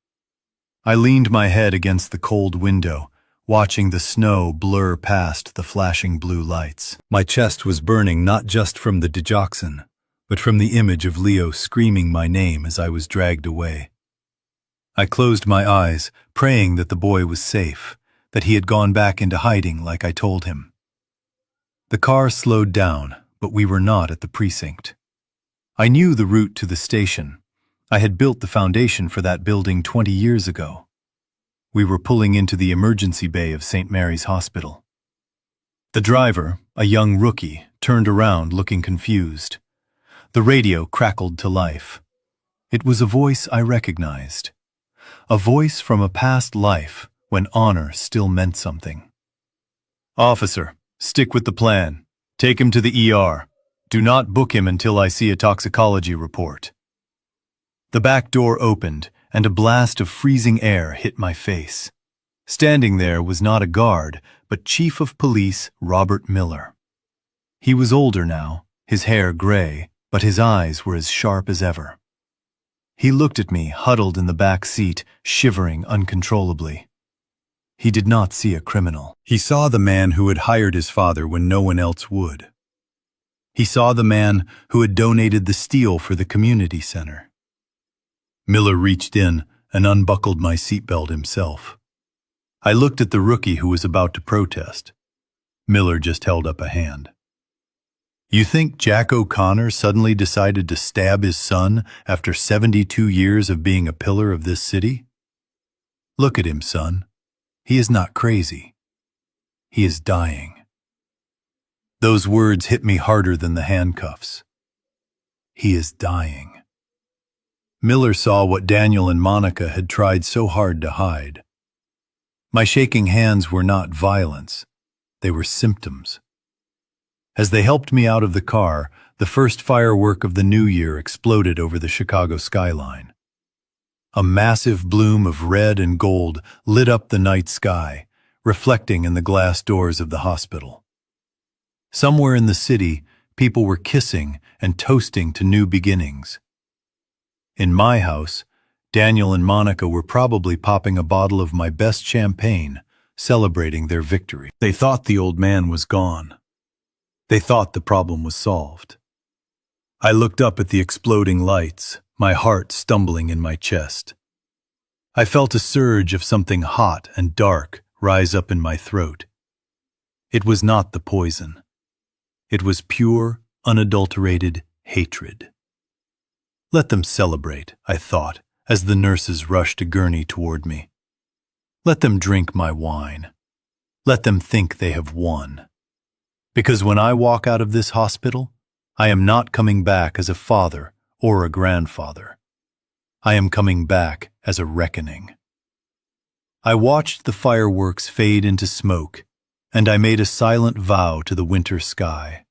I leaned my head against the cold window, watching the snow blur past the flashing blue lights. My chest was burning not just from the digoxin, but from the image of Leo screaming my name as I was dragged away. I closed my eyes, praying that the boy was safe, that he had gone back into hiding like I told him. The car slowed down, but we were not at the precinct. I knew the route to the station. I had built the foundation for that building 20 years ago. We were pulling into the emergency bay of St. Mary's Hospital. The driver, a young rookie, turned around looking confused. The radio crackled to life. It was a voice I recognized. A voice from a past life when honor still meant something. "Officer, stick with the plan. Take him to the ER. Do not book him until I see a toxicology report." The back door opened, and a blast of freezing air hit my face. Standing there was not a guard, but Chief of Police Robert Miller. He was older now, his hair gray, but his eyes were as sharp as ever. He looked at me, huddled in the back seat, shivering uncontrollably. He did not see a criminal. He saw the man who had hired his father when no one else would. He saw the man who had donated the steel for the community center. Miller reached in and unbuckled my seatbelt himself. I looked at the rookie who was about to protest. Miller just held up a hand. "You think Jack O'Connor suddenly decided to stab his son after 72 years of being a pillar of this city? Look at him, son. He is not crazy. He is dying." Those words hit me harder than the handcuffs. He is dying. Miller saw what Daniel and Monica had tried so hard to hide. My shaking hands were not violence. They were symptoms. As they helped me out of the car, the first firework of the new year exploded over the Chicago skyline. A massive bloom of red and gold lit up the night sky, reflecting in the glass doors of the hospital. Somewhere in the city, people were kissing and toasting to new beginnings. In my house, Daniel and Monica were probably popping a bottle of my best champagne, celebrating their victory. They thought the old man was gone. They thought the problem was solved. I looked up at the exploding lights, my heart stumbling in my chest. I felt a surge of something hot and dark rise up in my throat. It was not the poison. It was pure, unadulterated hatred. Let them celebrate, I thought, as the nurses rushed a gurney toward me. Let them drink my wine. Let them think they have won. Because when I walk out of this hospital, I am not coming back as a father or a grandfather. I am coming back as a reckoning. I watched the fireworks fade into smoke, and I made a silent vow to the winter sky.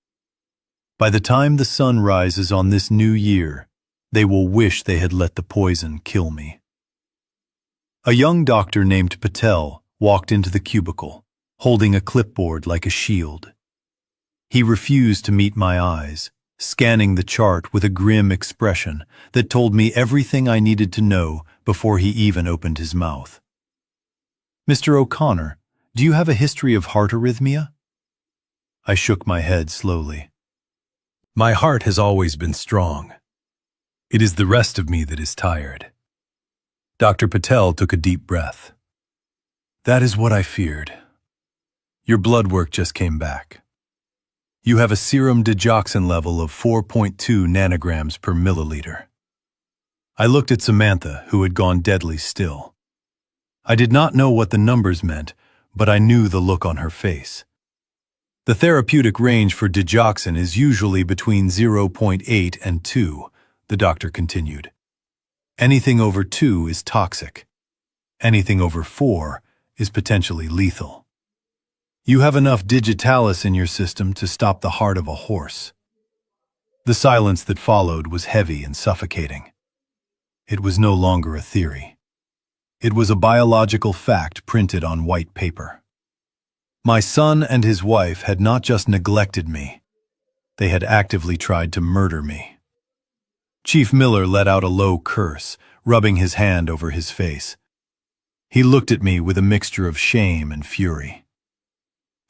By the time the sun rises on this new year, they will wish they had let the poison kill me. A young doctor named Patel walked into the cubicle, holding a clipboard like a shield. He refused to meet my eyes, scanning the chart with a grim expression that told me everything I needed to know before he even opened his mouth. "Mr. O'Connor, do you have a history of heart arrhythmia?" I shook my head slowly. My heart has always been strong. It is the rest of me that is tired. Dr. Patel took a deep breath. "That is what I feared. Your blood work just came back. You have a serum digoxin level of 4.2 nanograms per milliliter." I looked at Samantha, who had gone deadly still. I did not know what the numbers meant, but I knew the look on her face. The therapeutic range for digoxin is usually between 0.8 and 2, the doctor continued. Anything over 2 is toxic. Anything over 4 is potentially lethal. You have enough digitalis in your system to stop the heart of a horse. The silence that followed was heavy and suffocating. It was no longer a theory. It was a biological fact printed on white paper. My son and his wife had not just neglected me, they had actively tried to murder me. Chief Miller let out a low curse, rubbing his hand over his face. He looked at me with a mixture of shame and fury.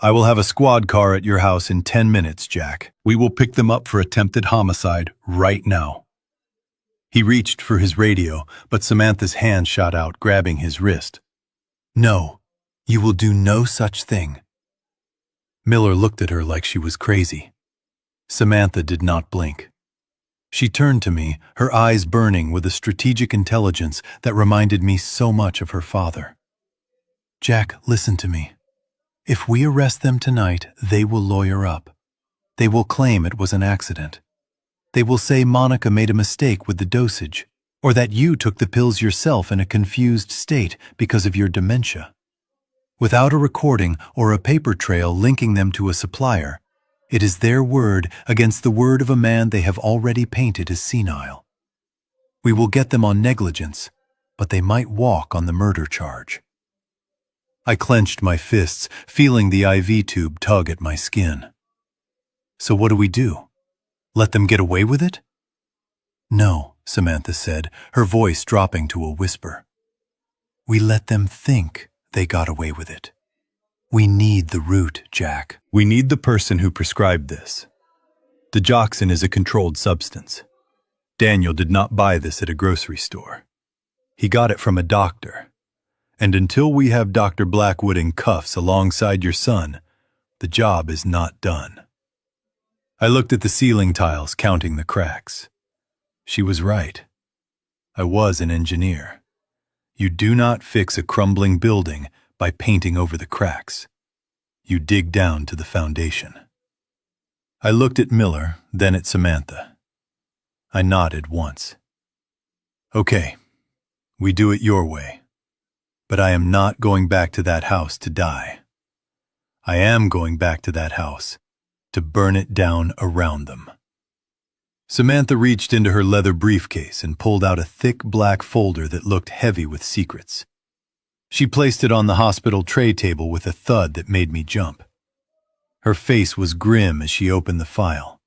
"I will have a squad car at your house in 10 minutes, Jack. We will pick them up for attempted homicide right now." He reached for his radio, but Samantha's hand shot out, grabbing his wrist. "No, you will do no such thing." Miller looked at her like she was crazy. Samantha did not blink. She turned to me, her eyes burning with a strategic intelligence that reminded me so much of her father. "Jack, listen to me. If we arrest them tonight, they will lawyer up. They will claim it was an accident. They will say Monica made a mistake with the dosage, or that you took the pills yourself in a confused state because of your dementia. Without a recording or a paper trail linking them to a supplier, it is their word against the word of a man they have already painted as senile. We will get them on negligence, but they might walk on the murder charge." I clenched my fists, feeling the IV tube tug at my skin. "So what do we do? Let them get away with it?" "No," Samantha said, her voice dropping to a whisper. "We let them think they got away with it. We need the root, Jack. We need the person who prescribed this. Digoxin is a controlled substance. Daniel did not buy this at a grocery store. He got it from a doctor. And until we have Dr. Blackwood in cuffs alongside your son, the job is not done." I looked at the ceiling tiles, counting the cracks. She was right. I was an engineer. You do not fix a crumbling building by painting over the cracks. You dig down to the foundation. I looked at Miller, then at Samantha. I nodded once. "Okay, we do it your way. But I am not going back to that house to die. I am going back to that house to burn it down around them." Samantha reached into her leather briefcase and pulled out a thick black folder that looked heavy with secrets. She placed it on the hospital tray table with a thud that made me jump. Her face was grim as she opened the file,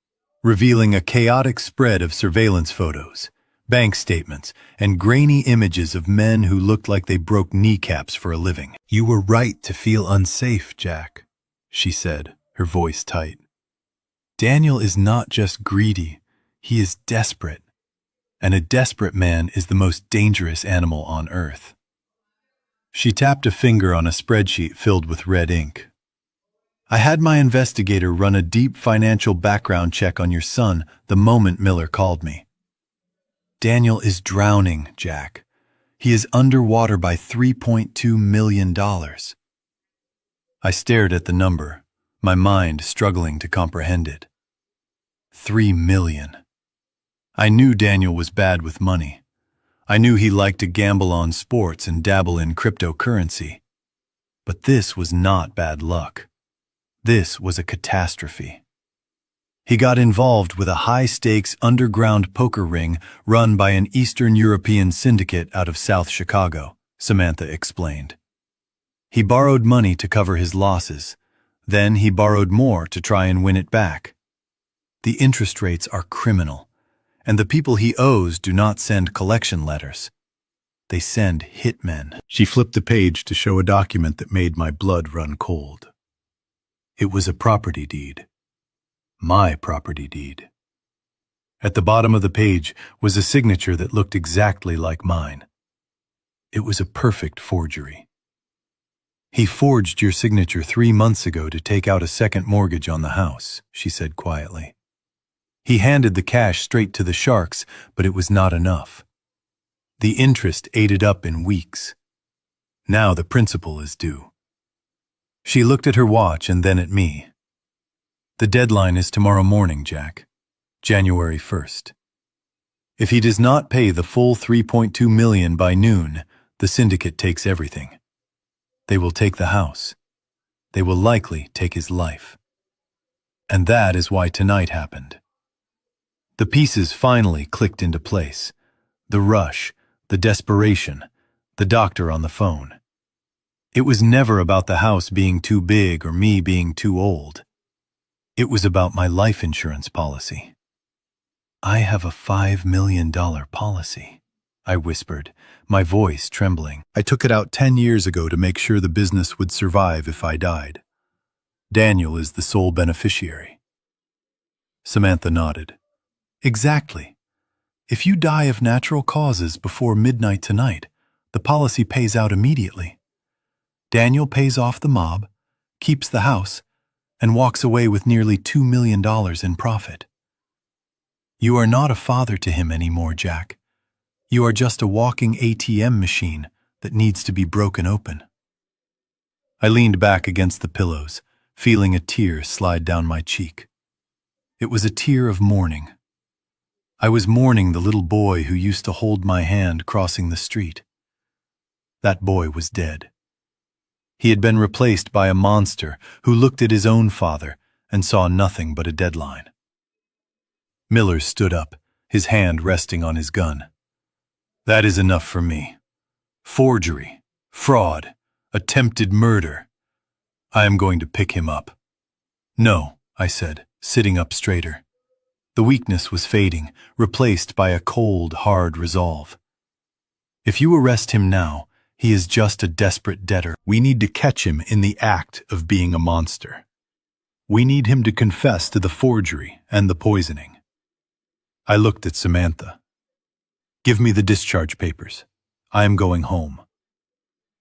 revealing a chaotic spread of surveillance photos, bank statements, and grainy images of men who looked like they broke kneecaps for a living. "You were right to feel unsafe, Jack," she said, her voice tight. "Daniel is not just greedy, he is desperate. And a desperate man is the most dangerous animal on earth." She tapped a finger on a spreadsheet filled with red ink. "I had my investigator run a deep financial background check on your son the moment Miller called me. Daniel is drowning, Jack. He is underwater by $3.2 million. I stared at the number, my mind struggling to comprehend it. 3 million. I knew Daniel was bad with money. I knew he liked to gamble on sports and dabble in cryptocurrency. But this was not bad luck. This was a catastrophe. He got involved with a high-stakes underground poker ring run by an Eastern European syndicate out of South Chicago, Samantha explained. He borrowed money to cover his losses. Then he borrowed more to try and win it back. The interest rates are criminal, and the people he owes do not send collection letters. They send hitmen. She flipped the page to show a document that made my blood run cold. It was a property deed. My property deed. At the bottom of the page was a signature that looked exactly like mine. It was a perfect forgery. "He forged your signature 3 months ago to take out a second mortgage on the house," she said quietly. "He handed the cash straight to the sharks, but it was not enough. The interest ate it up in weeks. Now the principal is due." She looked at her watch and then at me. "The deadline is tomorrow morning, Jack, January 1st. If he does not pay the full $3.2 million by noon, the syndicate takes everything. They will take the house. They will likely take his life. And that is why tonight happened." The pieces finally clicked into place. The rush, the desperation, the doctor on the phone. It was never about the house being too big or me being too old. It was about my life insurance policy. "I have a $5 million policy," I whispered, my voice trembling. "I took it out 10 years ago to make sure the business would survive if I died. Daniel is the sole beneficiary." Samantha nodded. "Exactly. If you die of natural causes before midnight tonight, the policy pays out immediately. Daniel pays off the mob, keeps the house, and walks away with nearly $2 million in profit. You are not a father to him anymore, Jack. You are just a walking ATM machine that needs to be broken open." I leaned back against the pillows, feeling a tear slide down my cheek. It was a tear of mourning. I was mourning the little boy who used to hold my hand crossing the street. That boy was dead. He had been replaced by a monster who looked at his own father and saw nothing but a deadline. Miller stood up, his hand resting on his gun. "That is enough for me. Forgery, fraud, attempted murder. I am going to pick him up." "No," I said, sitting up straighter. The weakness was fading, replaced by a cold, hard resolve. "If you arrest him now, he is just a desperate debtor. We need to catch him in the act of being a monster. We need him to confess to the forgery and the poisoning." I looked at Samantha. "Give me the discharge papers. I am going home.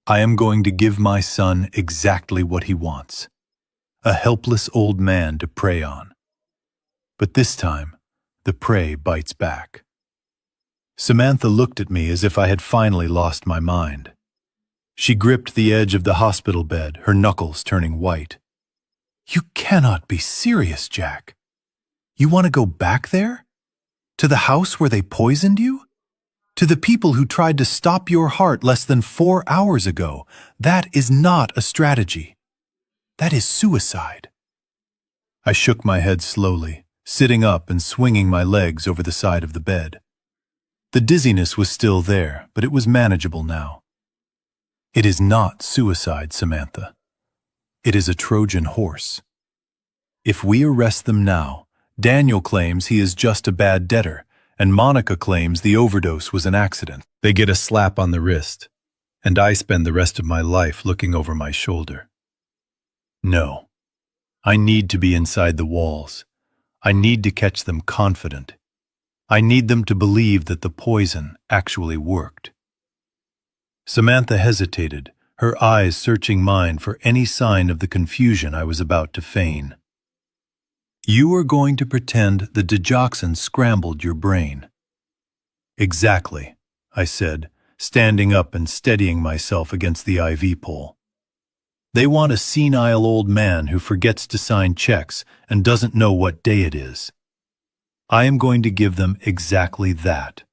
I am going to give my son exactly what he wants. A helpless old man to prey on. But this time, the prey bites back." Samantha looked at me as if I had finally lost my mind. She gripped the edge of the hospital bed, her knuckles turning white. "You cannot be serious, Jack. You want to go back there? To the house where they poisoned you? To the people who tried to stop your heart less than 4 hours ago? That is not a strategy. That is suicide." I shook my head slowly, sitting up and swinging my legs over the side of the bed. The dizziness was still there, but it was manageable now. It is not suicide, Samantha. It is a Trojan horse. If we arrest them now, Daniel claims he is just a bad debtor, and Monica claims the overdose was an accident. They get a slap on the wrist, and I spend the rest of my life looking over my shoulder. No. I need to be inside the walls. I need to catch them confident. I need them to believe that the poison actually worked. Samantha hesitated, her eyes searching mine for any sign of the confusion I was about to feign. You are going to pretend the digoxin scrambled your brain. Exactly, I said, standing up and steadying myself against the IV pole. They want a senile old man who forgets to sign checks and doesn't know what day it is. I am going to give them exactly that.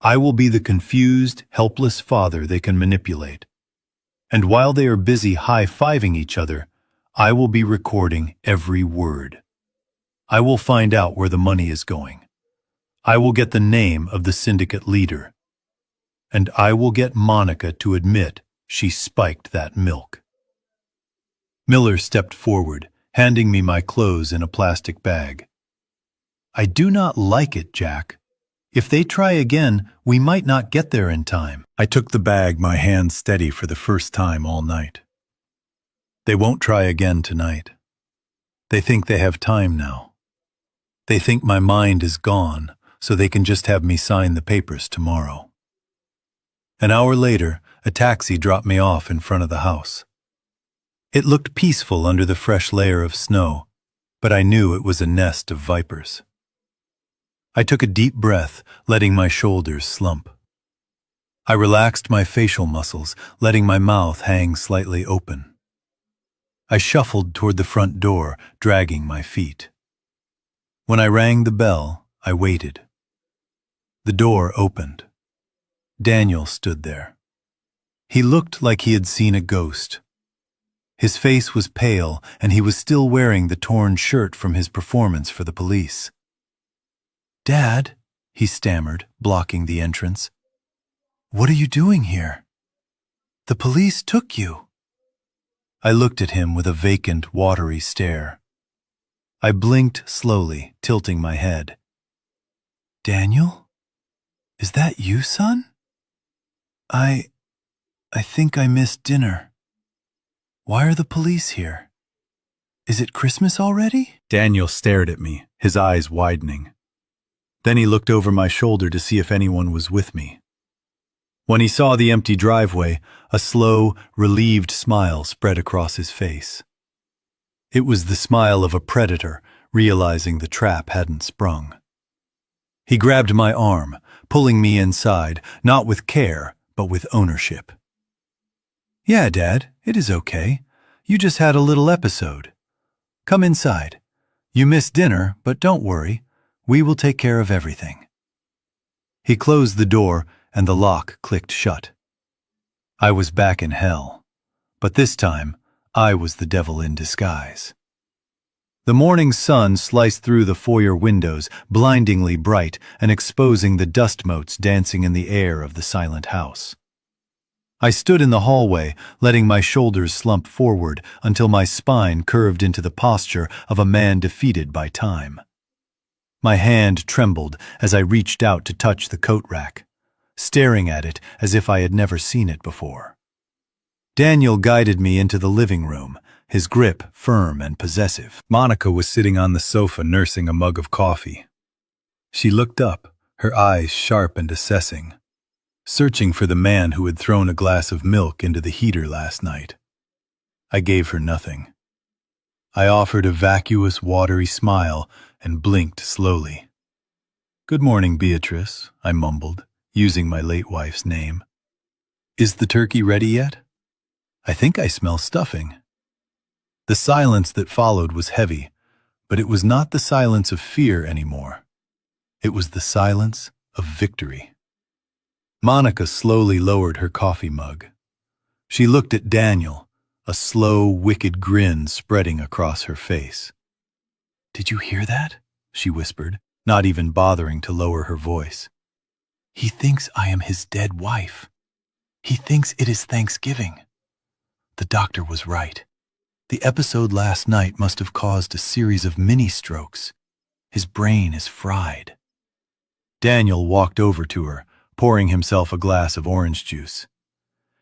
I will be the confused, helpless father they can manipulate. And while they are busy high-fiving each other, I will be recording every word. I will find out where the money is going. I will get the name of the syndicate leader. And I will get Monica to admit she spiked that milk. Miller stepped forward, handing me my clothes in a plastic bag. I do not like it, Jack. If they try again, we might not get there in time. I took the bag, my hands steady for the first time all night. They won't try again tonight. They think they have time now. They think my mind is gone, so they can just have me sign the papers tomorrow. An hour later, a taxi dropped me off in front of the house. It looked peaceful under the fresh layer of snow, but I knew it was a nest of vipers. I took a deep breath, letting my shoulders slump. I relaxed my facial muscles, letting my mouth hang slightly open. I shuffled toward the front door, dragging my feet. When I rang the bell, I waited. The door opened. Daniel stood there. He looked like he had seen a ghost. His face was pale, and he was still wearing the torn shirt from his performance for the police. "Dad," he stammered, blocking the entrance. "What are you doing here? The police took you." I looked at him with a vacant, watery stare. I blinked slowly, tilting my head. "Daniel? Is that you, son?" I think I missed dinner. Why are the police here? Is it Christmas already?" Daniel stared at me, his eyes widening. Then he looked over my shoulder to see if anyone was with me. When he saw the empty driveway, a slow, relieved smile spread across his face. It was the smile of a predator, realizing the trap hadn't sprung. He grabbed my arm, pulling me inside, not with care, but with ownership. "Yeah, Dad, it is okay. You just had a little episode. Come inside. You missed dinner, but don't worry. We will take care of everything." He closed the door, and the lock clicked shut. I was back in hell, but this time I was the devil in disguise. The morning sun sliced through the foyer windows, blindingly bright and exposing the dust motes dancing in the air of the silent house. I stood in the hallway, letting my shoulders slump forward until my spine curved into the posture of a man defeated by time. My hand trembled as I reached out to touch the coat rack, staring at it as if I had never seen it before. Daniel guided me into the living room, his grip firm and possessive. Monica was sitting on the sofa nursing a mug of coffee. She looked up, her eyes sharp and assessing, searching for the man who had thrown a glass of milk into the heater last night. I gave her nothing. I offered a vacuous, watery smile and blinked slowly. "Good morning, Beatrice," I mumbled, using my late wife's name. "Is the turkey ready yet? I think I smell stuffing." The silence that followed was heavy, but it was not the silence of fear anymore. It was the silence of victory. Monica slowly lowered her coffee mug. She looked at Daniel, a slow, wicked grin spreading across her face. "Did you hear that?" she whispered, not even bothering to lower her voice. "He thinks I am his dead wife. He thinks it is Thanksgiving. The doctor was right. The episode last night must have caused a series of mini-strokes. His brain is fried. Daniel walked over to her, pouring himself a glass of orange juice.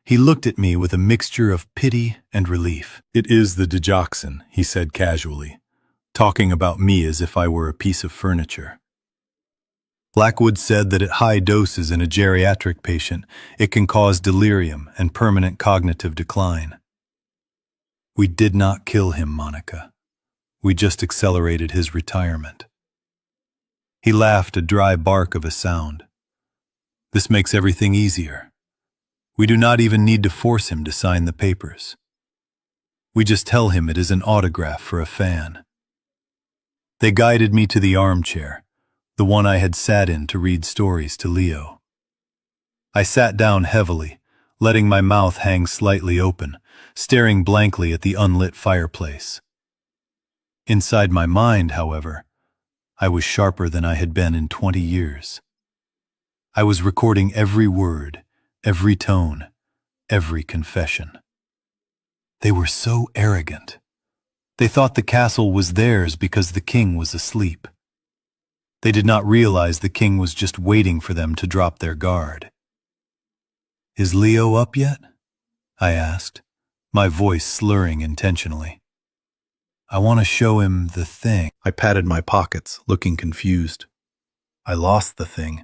He looked at me with a mixture of pity and relief. "It is the digoxin," he said casually, talking about me as if I were a piece of furniture. Blackwood said that at high doses in a geriatric patient, it can cause delirium and permanent cognitive decline. We did not kill him, Monica. We just accelerated his retirement. He laughed, a dry bark of a sound. This makes everything easier. We do not even need to force him to sign the papers. We just tell him it is an autograph for a fan. They guided me to the armchair, the one I had sat in to read stories to Leo. I sat down heavily, letting my mouth hang slightly open, staring blankly at the unlit fireplace. Inside my mind, however, I was sharper than I had been in 20 years. I was recording every word, every tone, every confession. They were so arrogant. They thought the castle was theirs because the king was asleep. They did not realize the king was just waiting for them to drop their guard. "Is Leo up yet?" I asked, my voice slurring intentionally. "I want to show him the thing." I patted my pockets, looking confused. "I lost the thing."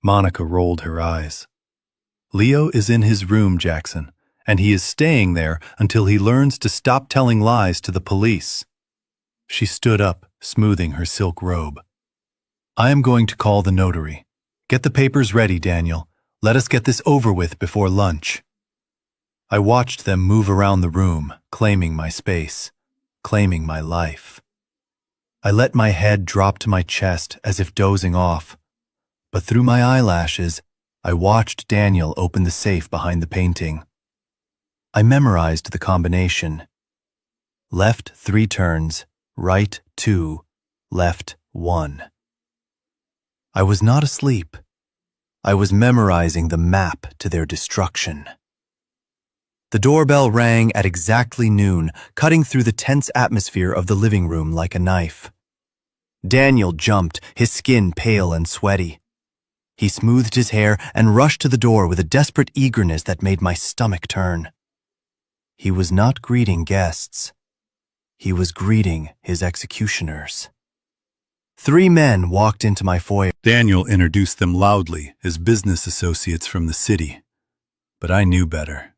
Monica rolled her eyes. "Leo is in his room, Jackson, and he is staying there until he learns to stop telling lies to the police." She stood up, smoothing her silk robe. "I am going to call the notary. Get the papers ready, Daniel. Let us get this over with before lunch." I watched them move around the room, claiming my space, claiming my life. I let my head drop to my chest as if dozing off, but through my eyelashes, I watched Daniel open the safe behind the painting. I memorized the combination. Left 3 turns, right 2, left 1. I was not asleep. I was memorizing the map to their destruction. The doorbell rang at exactly noon, cutting through the tense atmosphere of the living room like a knife. Daniel jumped, his skin pale and sweaty. He smoothed his hair and rushed to the door with a desperate eagerness that made my stomach turn. He was not greeting guests. He was greeting his executioners. 3 men walked into my foyer. Daniel introduced them loudly as business associates from the city, but I knew better.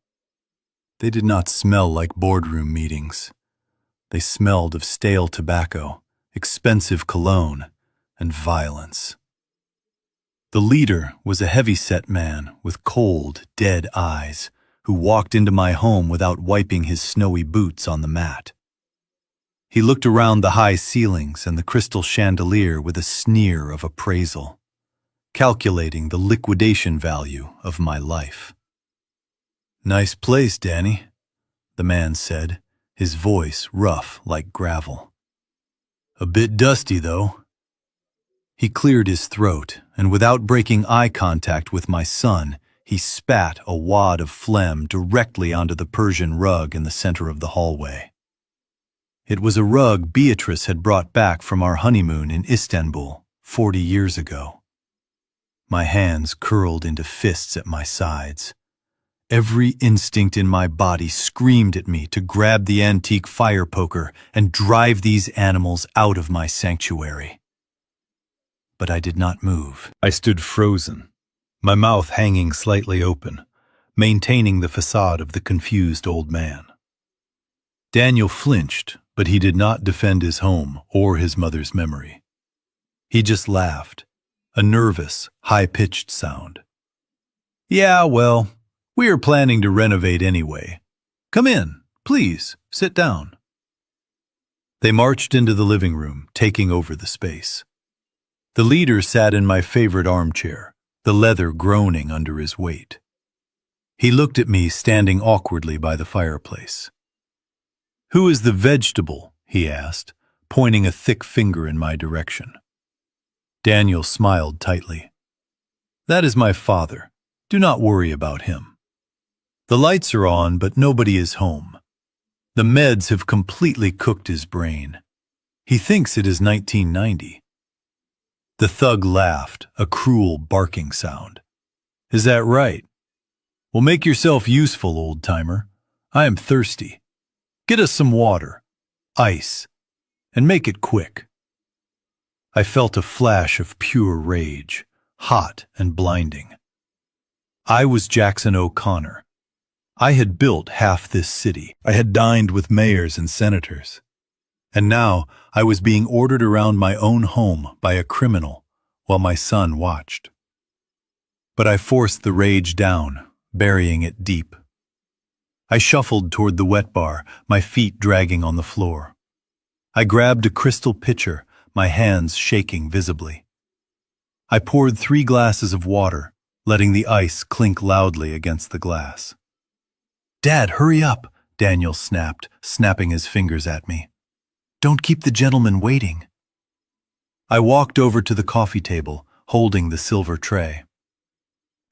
They did not smell like boardroom meetings. They smelled of stale tobacco, expensive cologne, and violence. The leader was a heavy-set man with cold, dead eyes who walked into my home without wiping his snowy boots on the mat. He looked around the high ceilings and the crystal chandelier with a sneer of appraisal, calculating the liquidation value of my life. "Nice place, Danny," the man said, his voice rough like gravel. "A bit dusty, though." He cleared his throat, and without breaking eye contact with my son, he spat a wad of phlegm directly onto the Persian rug in the center of the hallway. It was a rug Beatrice had brought back from our honeymoon in Istanbul 40 years ago. My hands curled into fists at my sides. Every instinct in my body screamed at me to grab the antique fire poker and drive these animals out of my sanctuary. But I did not move. I stood frozen, my mouth hanging slightly open, maintaining the facade of the confused old man. Daniel flinched, but he did not defend his home or his mother's memory. He just laughed, a nervous, high-pitched sound. "Yeah, well, we are planning to renovate anyway. Come in, please, sit down." They marched into the living room, taking over the space. The leader sat in my favorite armchair, the leather groaning under his weight. He looked at me standing awkwardly by the fireplace. "Who is the vegetable?" he asked, pointing a thick finger in my direction. Daniel smiled tightly. "That is my father. Do not worry about him." The lights are on, but nobody is home. The meds have completely cooked his brain. He thinks it is 1990. The thug laughed, a cruel barking sound. Is that right? Well, make yourself useful, old-timer. I am thirsty. Get us some water, ice, and make it quick. I felt a flash of pure rage, hot and blinding. I was Jackson O'Connor. I had built half this city. I had dined with mayors and senators. And now I was being ordered around my own home by a criminal while my son watched. But I forced the rage down, burying it deep. I shuffled toward the wet bar, my feet dragging on the floor. I grabbed a crystal pitcher, my hands shaking visibly. I poured 3 glasses of water, letting the ice clink loudly against the glass. "Dad, hurry up," Daniel snapped, snapping his fingers at me. "Don't keep the gentleman waiting." I walked over to the coffee table, holding the silver tray.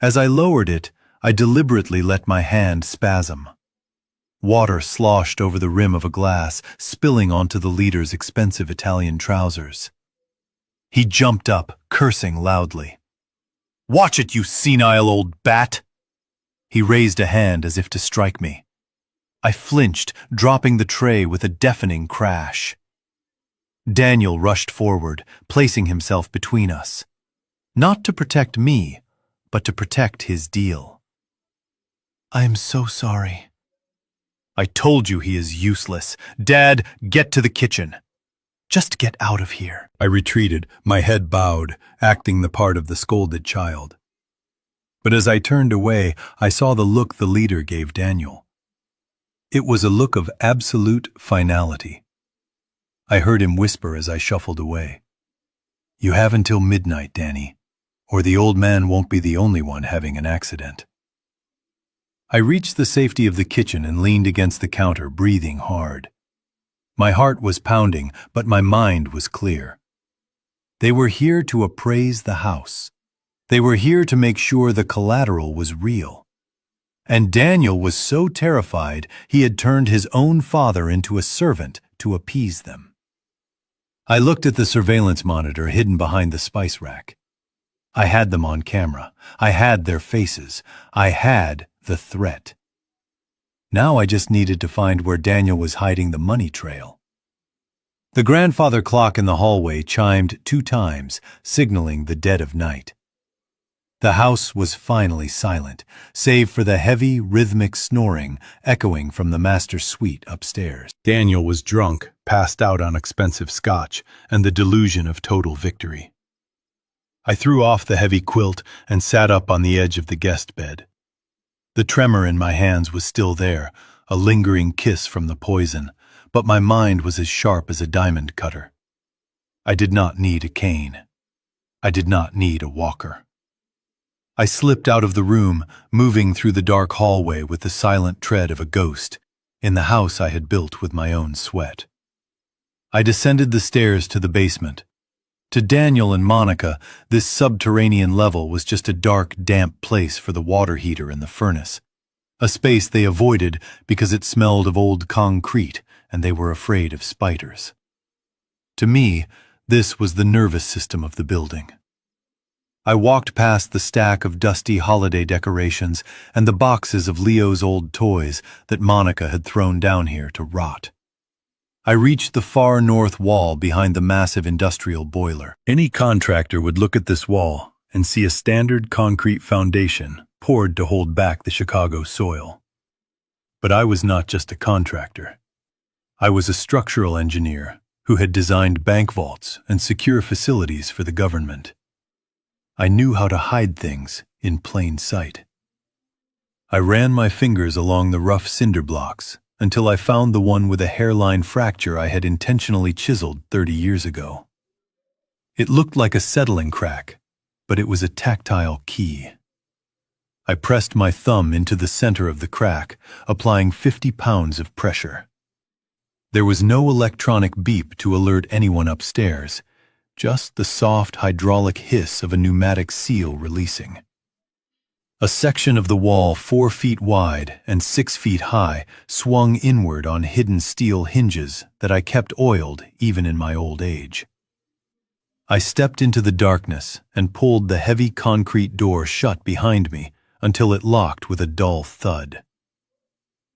As I lowered it, I deliberately let my hand spasm. Water sloshed over the rim of a glass, spilling onto the leader's expensive Italian trousers. He jumped up, cursing loudly. "Watch it, you senile old bat!" He raised a hand as if to strike me. I flinched, dropping the tray with a deafening crash. Daniel rushed forward, placing himself between us. Not to protect me, but to protect his deal. "I am so sorry." "I told you he is useless. Dad, get to the kitchen." "Just get out of here." I retreated, my head bowed, acting the part of the scolded child. But as I turned away, I saw the look the leader gave Daniel. It was a look of absolute finality. I heard him whisper as I shuffled away. "You have until midnight, Danny, or the old man won't be the only one having an accident." I reached the safety of the kitchen and leaned against the counter, breathing hard. My heart was pounding, but my mind was clear. They were here to appraise the house. They were here to make sure the collateral was real. And Daniel was so terrified he had turned his own father into a servant to appease them. I looked at the surveillance monitor hidden behind the spice rack. I had them on camera. I had their faces. I had the threat. Now I just needed to find where Daniel was hiding the money trail. The grandfather clock in the hallway chimed 2 times, signaling the dead of night. The house was finally silent, save for the heavy, rhythmic snoring echoing from the master suite upstairs. Daniel was drunk, passed out on expensive scotch, and the delusion of total victory. I threw off the heavy quilt and sat up on the edge of the guest bed. The tremor in my hands was still there, a lingering kiss from the poison, but my mind was as sharp as a diamond cutter. I did not need a cane. I did not need a walker. I slipped out of the room, moving through the dark hallway with the silent tread of a ghost, in the house I had built with my own sweat. I descended the stairs to the basement. To Daniel and Monica, this subterranean level was just a dark, damp place for the water heater and the furnace, a space they avoided because it smelled of old concrete and they were afraid of spiders. To me, this was the nervous system of the building. I walked past the stack of dusty holiday decorations and the boxes of Leo's old toys that Monica had thrown down here to rot. I reached the far north wall behind the massive industrial boiler. Any contractor would look at this wall and see a standard concrete foundation poured to hold back the Chicago soil. But I was not just a contractor. I was a structural engineer who had designed bank vaults and secure facilities for the government. I knew how to hide things in plain sight. I ran my fingers along the rough cinder blocks until I found the one with a hairline fracture I had intentionally chiseled 30 years ago. It looked like a settling crack, but it was a tactile key. I pressed my thumb into the center of the crack, applying 50 pounds of pressure. There was no electronic beep to alert anyone upstairs, just the soft hydraulic hiss of a pneumatic seal releasing. A section of the wall 4 feet wide and 6 feet high swung inward on hidden steel hinges that I kept oiled even in my old age. I stepped into the darkness and pulled the heavy concrete door shut behind me until it locked with a dull thud.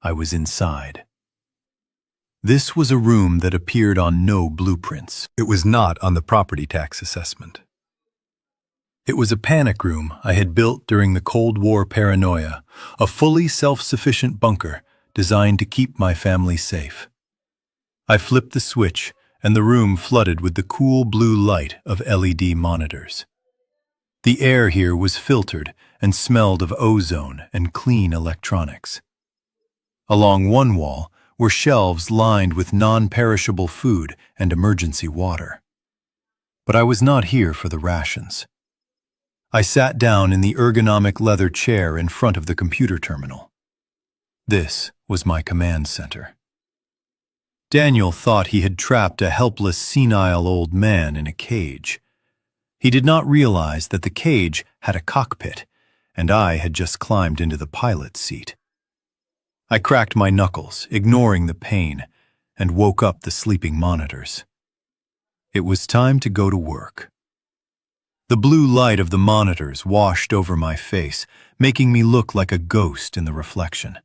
I was inside. This was a room that appeared on no blueprints. It was not on the property tax assessment. It was a panic room I had built during the Cold War paranoia, a fully self-sufficient bunker designed to keep my family safe. I flipped the switch, and the room flooded with the cool blue light of LED monitors. The air here was filtered and smelled of ozone and clean electronics. Along one wall were shelves lined with non-perishable food and emergency water. But I was not here for the rations. I sat down in the ergonomic leather chair in front of the computer terminal. This was my command center. Daniel thought he had trapped a helpless, senile old man in a cage. He did not realize that the cage had a cockpit, and I had just climbed into the pilot's seat. I cracked my knuckles, ignoring the pain, and woke up the sleeping monitors. It was time to go to work. The blue light of the monitors washed over my face, making me look like a ghost in the reflection.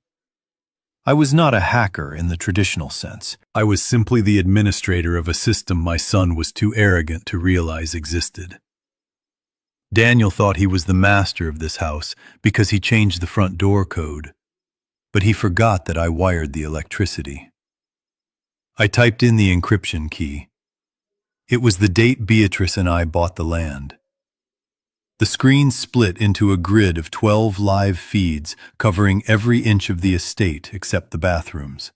I was not a hacker in the traditional sense. I was simply the administrator of a system my son was too arrogant to realize existed. Daniel thought he was the master of this house because he changed the front door code, but he forgot that I wired the electricity. I typed in the encryption key. It was the date Beatrice and I bought the land. The screen split into a grid of 12 live feeds covering every inch of the estate except the bathrooms.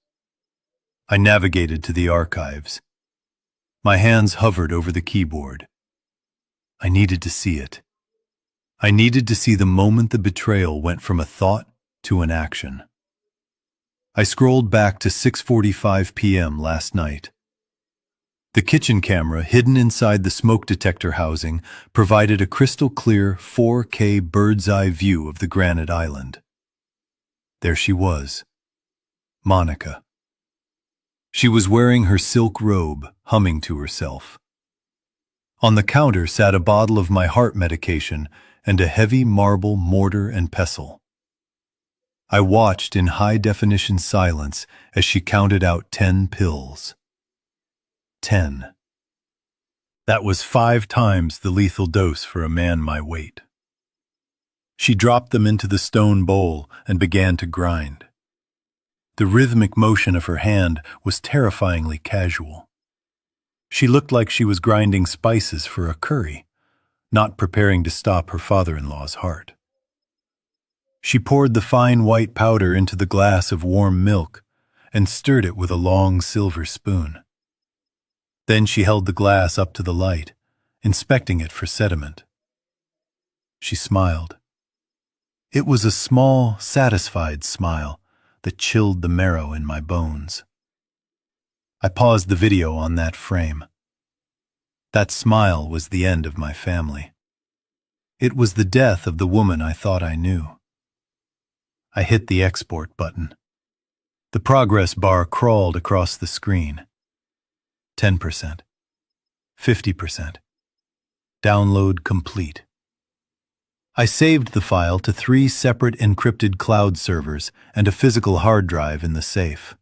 I navigated to the archives. My hands hovered over the keyboard. I needed to see it. I needed to see the moment the betrayal went from a thought to an action. I scrolled back to 6:45 p.m. last night. The kitchen camera, hidden inside the smoke detector housing, provided a crystal-clear 4K bird's-eye view of the granite island. There she was, Monica. She was wearing her silk robe, humming to herself. On the counter sat a bottle of my heart medication and a heavy marble mortar and pestle. I watched in high-definition silence as she counted out 10 pills. 10. That was 5 times the lethal dose for a man my weight. She dropped them into the stone bowl and began to grind. The rhythmic motion of her hand was terrifyingly casual. She looked like she was grinding spices for a curry, not preparing to stop her father-in-law's heart. She poured the fine white powder into the glass of warm milk and stirred it with a long silver spoon. Then she held the glass up to the light, inspecting it for sediment. She smiled. It was a small, satisfied smile that chilled the marrow in my bones. I paused the video on that frame. That smile was the end of my family. It was the death of the woman I thought I knew. I hit the export button. The progress bar crawled across the screen. 10%. 50%. Download complete. I saved the file to 3 separate encrypted cloud servers and a physical hard drive in the safe.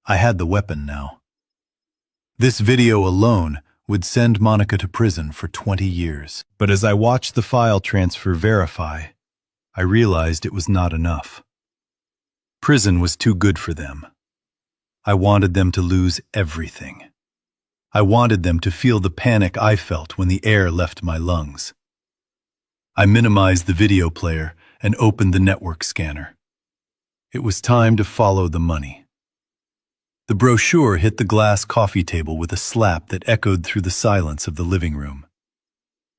I had the weapon now. This video alone would send Monica to prison for 20 years. But as I watched the file transfer verify, I realized it was not enough. Prison was too good for them. I wanted them to lose everything. I wanted them to feel the panic I felt when the air left my lungs. I minimized the video player and opened the network scanner. It was time to follow the money. The brochure hit the glass coffee table with a slap that echoed through the silence of the living room.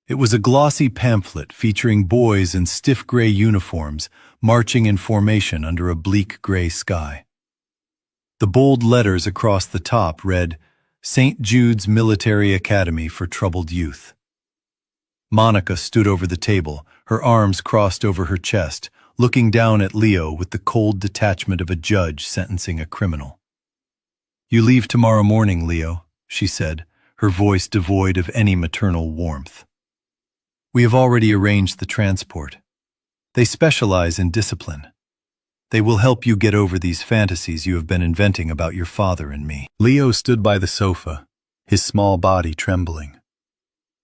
It was a glossy pamphlet featuring boys in stiff gray uniforms marching in formation under a bleak gray sky. The bold letters across the top read, St. Jude's Military Academy for Troubled Youth. Monica stood over the table, her arms crossed over her chest, looking down at Leo with the cold detachment of a judge sentencing a criminal. "You leave tomorrow morning, Leo," she said, her voice devoid of any maternal warmth. "We have already arranged the transport. They specialize in discipline. They will help you get over these fantasies you have been inventing about your father and me." Leo stood by the sofa, his small body trembling.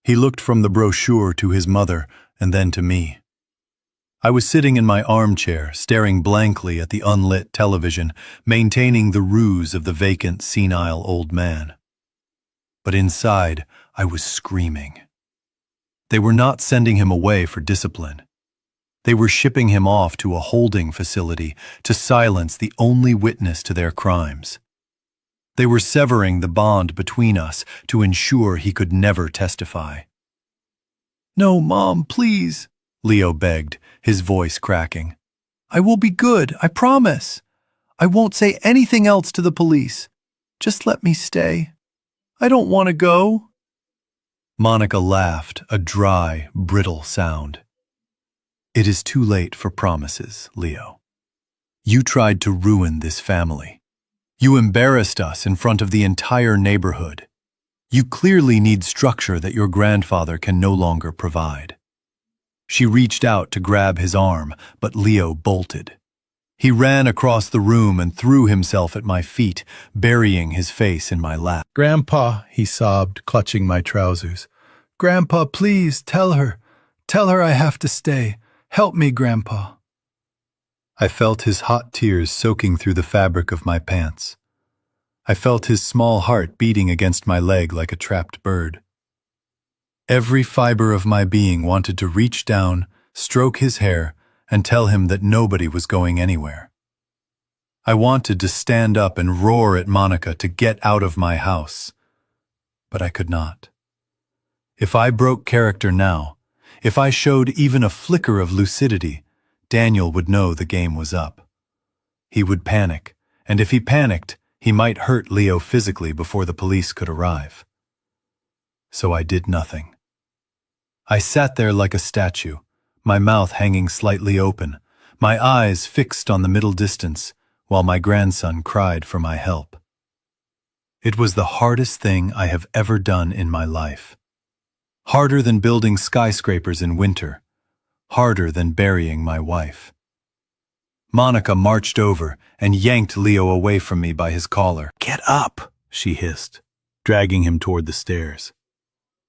He looked from the brochure to his mother and then to me. I was sitting in my armchair, staring blankly at the unlit television, maintaining the ruse of the vacant, senile old man. But inside, I was screaming. They were not sending him away for discipline. They were shipping him off to a holding facility to silence the only witness to their crimes. They were severing the bond between us to ensure he could never testify. "No, Mom, please," Leo begged, his voice cracking. "I will be good, I promise. I won't say anything else to the police. Just let me stay. I don't want to go." Monica laughed, a dry, brittle sound. "It is too late for promises, Leo. You tried to ruin this family. You embarrassed us in front of the entire neighborhood. You clearly need structure that your grandfather can no longer provide." She reached out to grab his arm, but Leo bolted. He ran across the room and threw himself at my feet, burying his face in my lap. "Grandpa," he sobbed, clutching my trousers. "Grandpa, please, tell her. Tell her I have to stay. Help me, Grandpa." I felt his hot tears soaking through the fabric of my pants. I felt his small heart beating against my leg like a trapped bird. Every fiber of my being wanted to reach down, stroke his hair, and tell him that nobody was going anywhere. I wanted to stand up and roar at Monica to get out of my house, but I could not. If I broke character now, if I showed even a flicker of lucidity, Daniel would know the game was up. He would panic, and if he panicked, he might hurt Leo physically before the police could arrive. So I did nothing. I sat there like a statue, my mouth hanging slightly open, my eyes fixed on the middle distance, while my grandson cried for my help. It was the hardest thing I have ever done in my life. Harder than building skyscrapers in winter. Harder than burying my wife. Monica marched over and yanked Leo away from me by his collar. "Get up," she hissed, dragging him toward the stairs.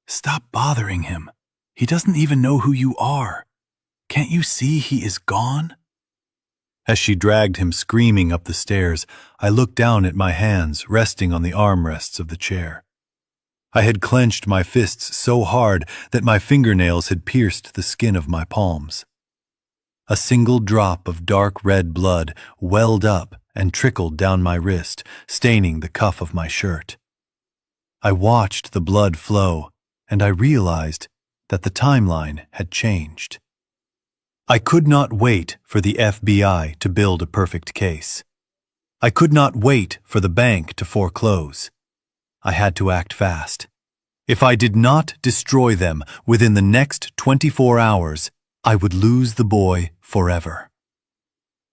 "Stop bothering him. He doesn't even know who you are. Can't you see he is gone?" As she dragged him screaming up the stairs, I looked down at my hands resting on the armrests of the chair. I had clenched my fists so hard that my fingernails had pierced the skin of my palms. A single drop of dark red blood welled up and trickled down my wrist, staining the cuff of my shirt. I watched the blood flow, and I realized that the timeline had changed. I could not wait for the FBI to build a perfect case. I could not wait for the bank to foreclose. I had to act fast. If I did not destroy them within the next 24 hours, I would lose the boy forever.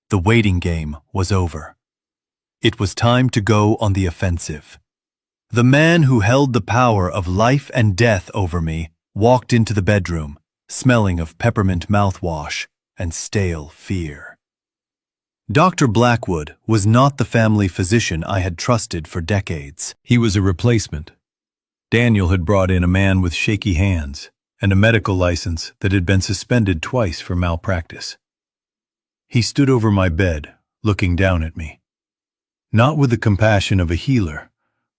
The waiting game was over. It was time to go on the offensive. The man who held the power of life and death over me walked into the bedroom, smelling of peppermint mouthwash and stale fear. Dr. Blackwood was not the family physician I had trusted for decades. He was a replacement. Daniel had brought in a man with shaky hands and a medical license that had been suspended twice for malpractice. He stood over my bed, looking down at me. Not with the compassion of a healer,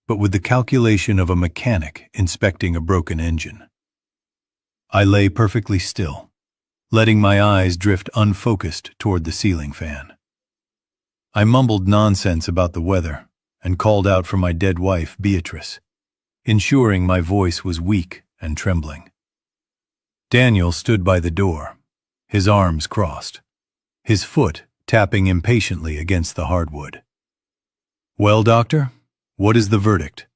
but with the calculation of a mechanic inspecting a broken engine. I lay perfectly still, letting my eyes drift unfocused toward the ceiling fan. I mumbled nonsense about the weather and called out for my dead wife, Beatrice, ensuring my voice was weak and trembling. Daniel stood by the door, his arms crossed, his foot tapping impatiently against the hardwood. "Well, doctor, what is the verdict?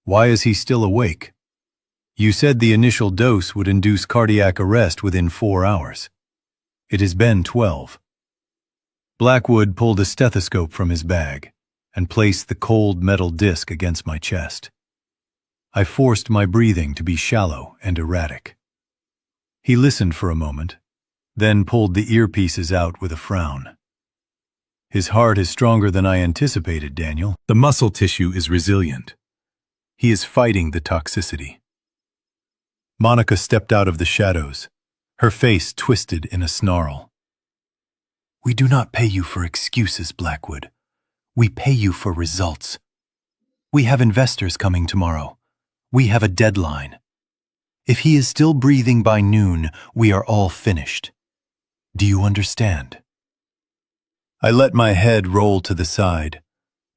Why is he still awake?" You said the initial dose would induce cardiac arrest within 4 hours. It has been 12. Blackwood pulled a stethoscope from his bag and placed the cold metal disc against my chest. I forced my breathing to be shallow and erratic. He listened for a moment, then pulled the earpieces out with a frown. His heart is stronger than I anticipated, Daniel. The muscle tissue is resilient. He is fighting the toxicity. Monica stepped out of the shadows, her face twisted in a snarl. We do not pay you for excuses, Blackwood. We pay you for results. We have investors coming tomorrow. We have a deadline. If he is still breathing by noon, we are all finished. Do you understand? I let my head roll to the side,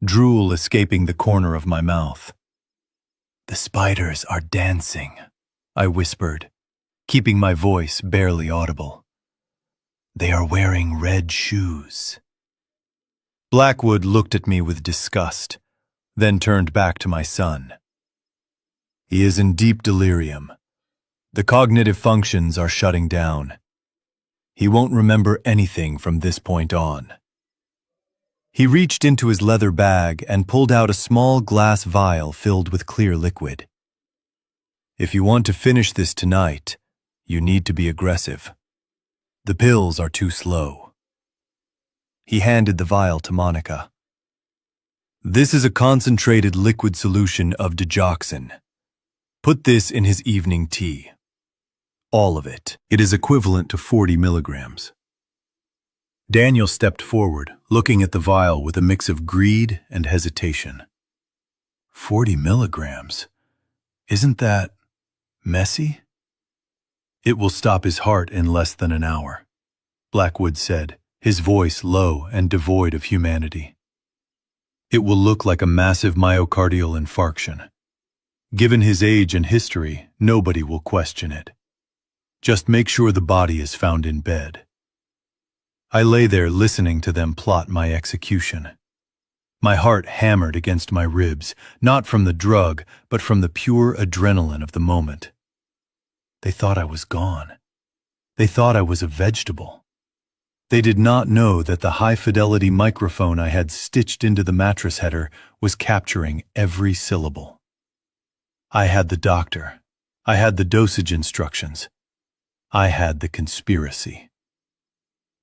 drool escaping the corner of my mouth. The spiders are dancing, I whispered, keeping my voice barely audible. They are wearing red shoes. Blackwood looked at me with disgust, then turned back to my son. He is in deep delirium. The cognitive functions are shutting down. He won't remember anything from this point on. He reached into his leather bag and pulled out a small glass vial filled with clear liquid. If you want to finish this tonight, you need to be aggressive. The pills are too slow. He handed the vial to Monica. This is a concentrated liquid solution of digoxin. Put this in his evening tea. All of it. It is equivalent to 40 milligrams. Daniel stepped forward, looking at the vial with a mix of greed and hesitation. 40 milligrams? Isn't that messy? It will stop his heart in less than an hour, Blackwood said, his voice low and devoid of humanity. It will look like a massive myocardial infarction. Given his age and history, nobody will question it. Just make sure the body is found in bed. I lay there listening to them plot my execution. My heart hammered against my ribs, not from the drug, but from the pure adrenaline of the moment. They thought I was gone. They thought I was a vegetable. They did not know that the high-fidelity microphone I had stitched into the mattress header was capturing every syllable. I had the doctor. I had the dosage instructions. I had the conspiracy.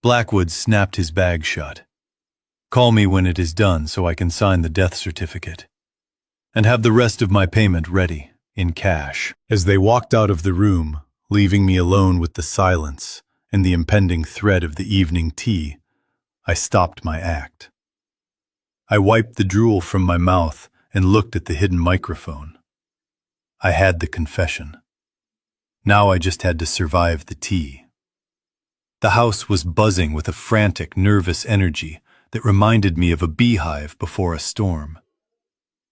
Blackwood snapped his bag shut. Call me when it is done so I can sign the death certificate. And have the rest of my payment ready, in cash. As they walked out of the room, leaving me alone with the silence and the impending threat of the evening tea, I stopped my act. I wiped the drool from my mouth and looked at the hidden microphone. I had the confession. Now I just had to survive the tea. The house was buzzing with a frantic, nervous energy that reminded me of a beehive before a storm.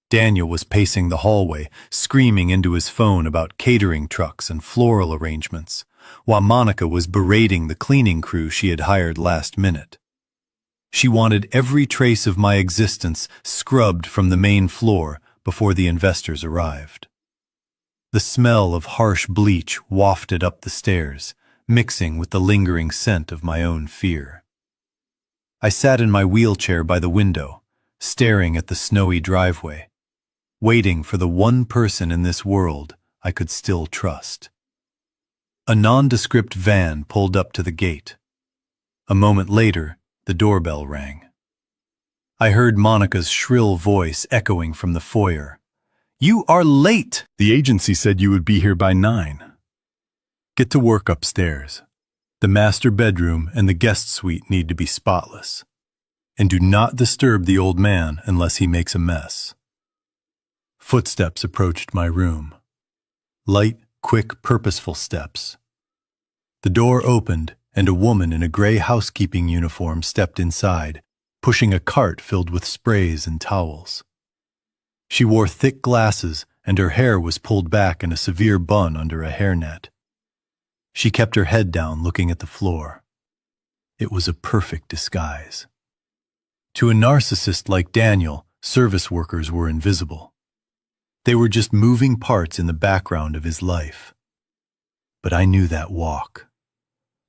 Daniel was pacing the hallway, screaming into his phone about catering trucks and floral arrangements, while Monica was berating the cleaning crew she had hired last minute. She wanted every trace of my existence scrubbed from the main floor before the investors arrived. The smell of harsh bleach wafted up the stairs, mixing with the lingering scent of my own fear. I sat in my wheelchair by the window, staring at the snowy driveway, waiting for the one person in this world I could still trust. A nondescript van pulled up to the gate. A moment later, the doorbell rang. I heard Monica's shrill voice echoing from the foyer. "You are late! The agency said you would be here by 9. Get to work upstairs. The master bedroom and the guest suite need to be spotless. And do not disturb the old man unless he makes a mess." Footsteps approached my room. Light, quick, purposeful steps. The door opened, and a woman in a gray housekeeping uniform stepped inside, pushing a cart filled with sprays and towels. She wore thick glasses, and her hair was pulled back in a severe bun under a hairnet. She kept her head down, looking at the floor. It was a perfect disguise. To a narcissist like Daniel, service workers were invisible. They were just moving parts in the background of his life. But I knew that walk.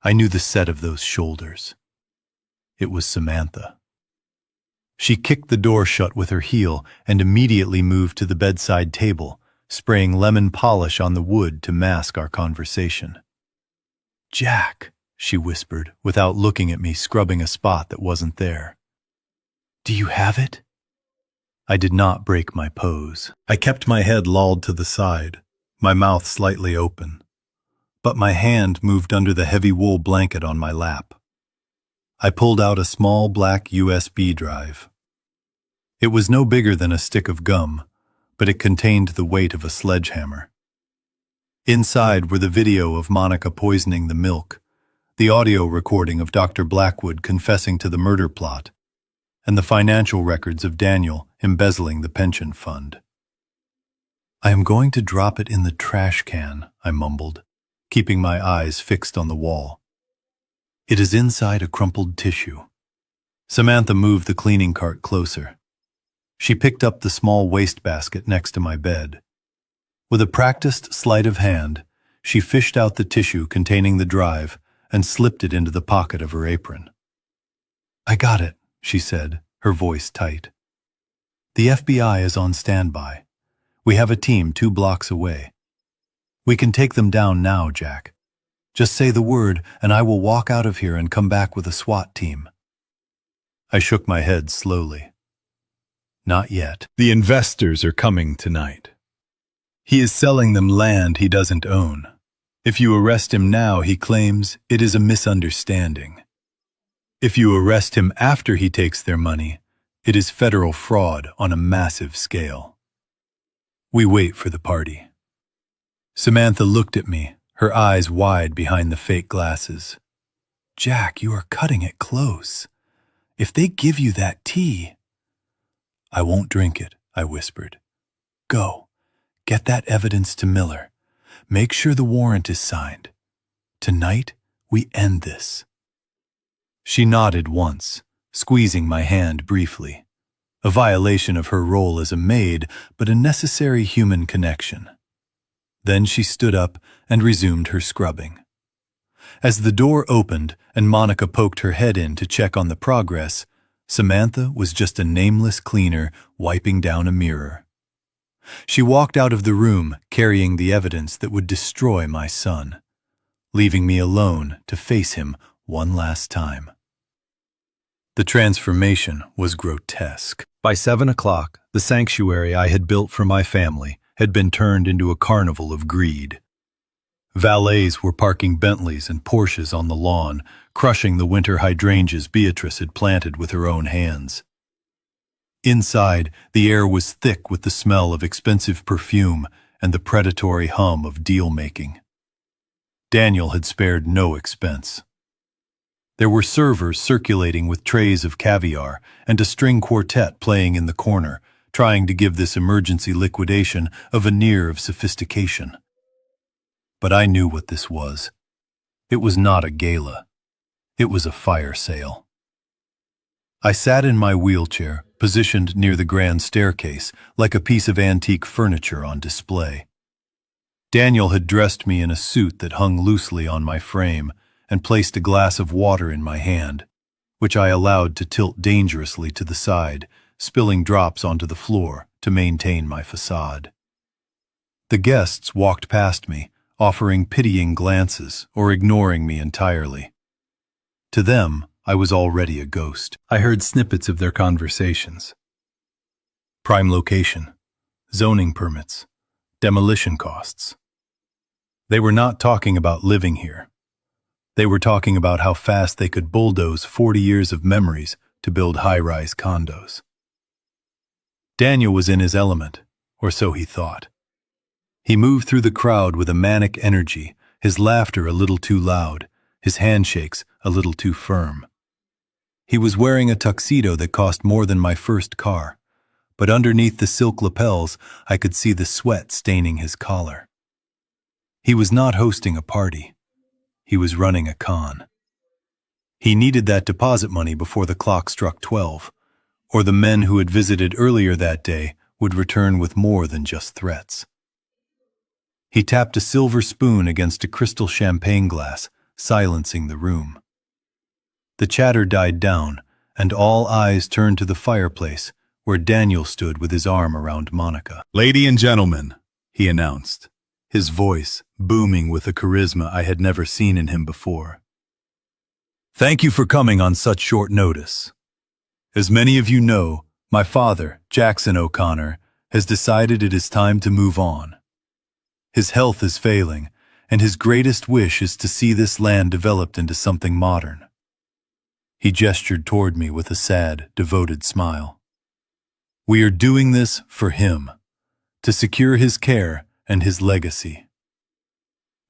I knew the set of those shoulders. It was Samantha. She kicked the door shut with her heel and immediately moved to the bedside table, spraying lemon polish on the wood to mask our conversation. "Jack," she whispered, without looking at me, scrubbing a spot that wasn't there. "Do you have it?" I did not break my pose. I kept my head lolled to the side, my mouth slightly open. But my hand moved under the heavy wool blanket on my lap. I pulled out a small black USB drive. It was no bigger than a stick of gum, but it contained the weight of a sledgehammer. Inside were the video of Monica poisoning the milk, the audio recording of Dr. Blackwood confessing to the murder plot, and the financial records of Daniel embezzling the pension fund. "I am going to drop it in the trash can," I mumbled, keeping my eyes fixed on the wall. "It is inside a crumpled tissue." Samantha moved the cleaning cart closer. She picked up the small wastebasket next to my bed. With a practiced sleight of hand, she fished out the tissue containing the drive and slipped it into the pocket of her apron. "I got it," she said, her voice tight. "The FBI is on standby. We have a team 2 blocks away. We can take them down now, Jack. Just say the word and I will walk out of here and come back with a SWAT team." I shook my head slowly. "Not yet. The investors are coming tonight. He is selling them land he doesn't own. If you arrest him now, he claims it is a misunderstanding. If you arrest him after he takes their money, it is federal fraud on a massive scale. We wait for the party." Samantha looked at me, her eyes wide behind the fake glasses. "Jack, you are cutting it close. If they give you that tea—" "I won't drink it," I whispered. "Go. Get that evidence to Miller. Make sure the warrant is signed. Tonight, we end this." She nodded once, squeezing my hand briefly. A violation of her role as a maid, but a necessary human connection. Then she stood up and resumed her scrubbing. As the door opened and Monica poked her head in to check on the progress, Samantha was just a nameless cleaner wiping down a mirror. She walked out of the room carrying the evidence that would destroy my son, leaving me alone to face him one last time. The transformation was grotesque. By 7 o'clock, the sanctuary I had built for my family had been turned into a carnival of greed. Valets were parking Bentleys and Porsches on the lawn, crushing the winter hydrangeas Beatrice had planted with her own hands. Inside, the air was thick with the smell of expensive perfume and the predatory hum of deal-making. Daniel had spared no expense. There were servers circulating with trays of caviar and a string quartet playing in the corner, trying to give this emergency liquidation a veneer of sophistication. But I knew what this was. It was not a gala. It was a fire sale. I sat in my wheelchair, positioned near the grand staircase, like a piece of antique furniture on display. Daniel had dressed me in a suit that hung loosely on my frame and placed a glass of water in my hand, which I allowed to tilt dangerously to the side, spilling drops onto the floor to maintain my facade. The guests walked past me, offering pitying glances or ignoring me entirely. To them, I was already a ghost. I heard snippets of their conversations. Prime location, zoning permits, demolition costs. They were not talking about living here. They were talking about how fast they could bulldoze 40 years of memories to build high-rise condos. Daniel was in his element, or so he thought. He moved through the crowd with a manic energy, his laughter a little too loud, his handshakes a little too firm. He was wearing a tuxedo that cost more than my first car, but underneath the silk lapels I could see the sweat staining his collar. He was not hosting a party. He was running a con. He needed that deposit money before the clock struck 12, or the men who had visited earlier that day would return with more than just threats. He tapped a silver spoon against a crystal champagne glass, silencing the room. The chatter died down, and all eyes turned to the fireplace, where Daniel stood with his arm around Monica. "Lady and gentlemen," he announced, his voice booming with a charisma I had never seen in him before. "Thank you for coming on such short notice. As many of you know, my father, Jackson O'Connor, has decided it is time to move on. His health is failing, and his greatest wish is to see this land developed into something modern." He gestured toward me with a sad, devoted smile. "We are doing this for him, to secure his care and his legacy."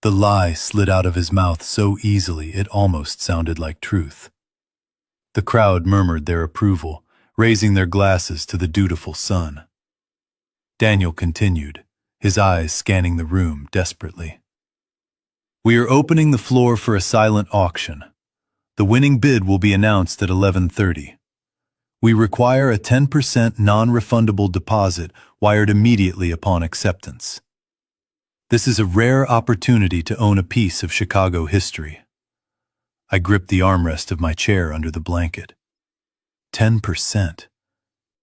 The lie slid out of his mouth so easily it almost sounded like truth. The crowd murmured their approval, raising their glasses to the dutiful son. Daniel continued, his eyes scanning the room desperately. "We are opening the floor for a silent auction. The winning bid will be announced at 11:30. We require a 10% non-refundable deposit wired immediately upon acceptance. This is a rare opportunity to own a piece of Chicago history." I gripped the armrest of my chair under the blanket. 10%.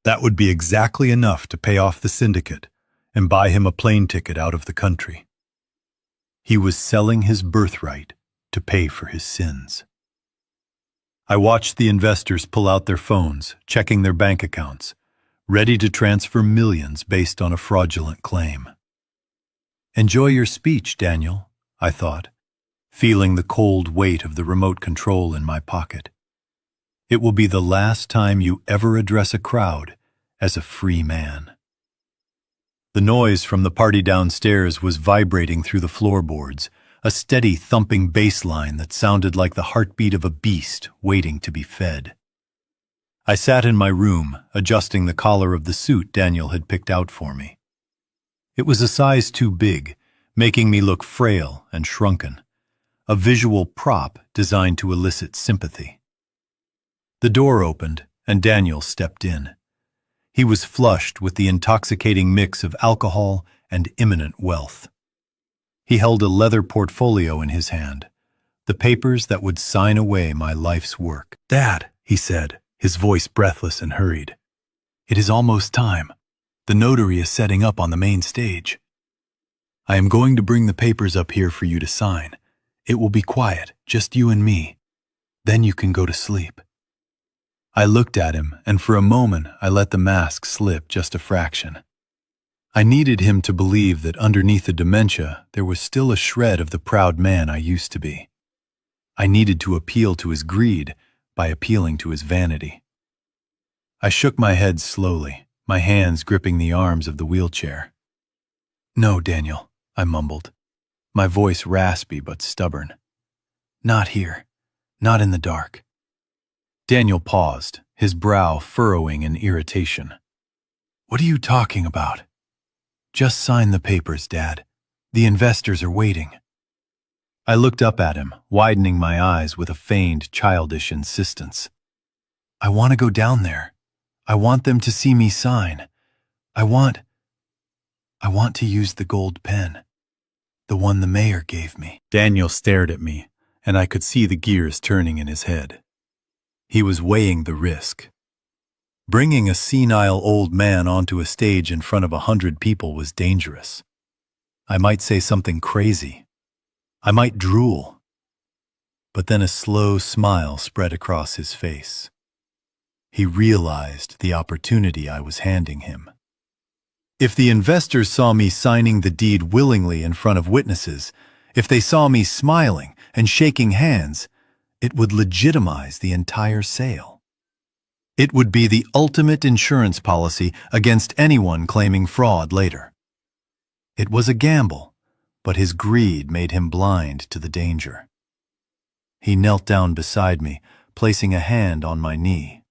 That would be exactly enough to pay off the syndicate and buy him a plane ticket out of the country. He was selling his birthright to pay for his sins. I watched the investors pull out their phones, checking their bank accounts, ready to transfer millions based on a fraudulent claim. "Enjoy your speech, Daniel," I thought, feeling the cold weight of the remote control in my pocket. "It will be the last time you ever address a crowd as a free man." The noise from the party downstairs was vibrating through the floorboards, a steady thumping bass line that sounded like the heartbeat of a beast waiting to be fed. I sat in my room, adjusting the collar of the suit Daniel had picked out for me. It was a size too big, making me look frail and shrunken, a visual prop designed to elicit sympathy. The door opened, and Daniel stepped in. He was flushed with the intoxicating mix of alcohol and imminent wealth. He held a leather portfolio in his hand, the papers that would sign away my life's work. "Dad," he said, his voice breathless and hurried. "It is almost time. The notary is setting up on the main stage. I am going to bring the papers up here for you to sign. It will be quiet, just you and me. Then you can go to sleep." I looked at him, and for a moment I let the mask slip just a fraction. I needed him to believe that underneath the dementia there was still a shred of the proud man I used to be. I needed to appeal to his greed by appealing to his vanity. I shook my head slowly, my hands gripping the arms of the wheelchair. "No, Daniel," I mumbled, my voice raspy but stubborn. "Not here. Not in the dark." Daniel paused, his brow furrowing in irritation. "What are you talking about?" "Just sign the papers, Dad. The investors are waiting." I looked up at him, widening my eyes with a feigned, childish insistence. "I want to go down there. I want them to see me sign. I want to use the gold pen. The one the mayor gave me." Daniel stared at me, and I could see the gears turning in his head. He was weighing the risk. Bringing a senile old man onto a stage in front of 100 people was dangerous. I might say something crazy. I might drool. But then a slow smile spread across his face. He realized the opportunity I was handing him. If the investors saw me signing the deed willingly in front of witnesses, if they saw me smiling and shaking hands, it would legitimize the entire sale. It would be the ultimate insurance policy against anyone claiming fraud later. It was a gamble, but his greed made him blind to the danger. He knelt down beside me, placing a hand on my knee.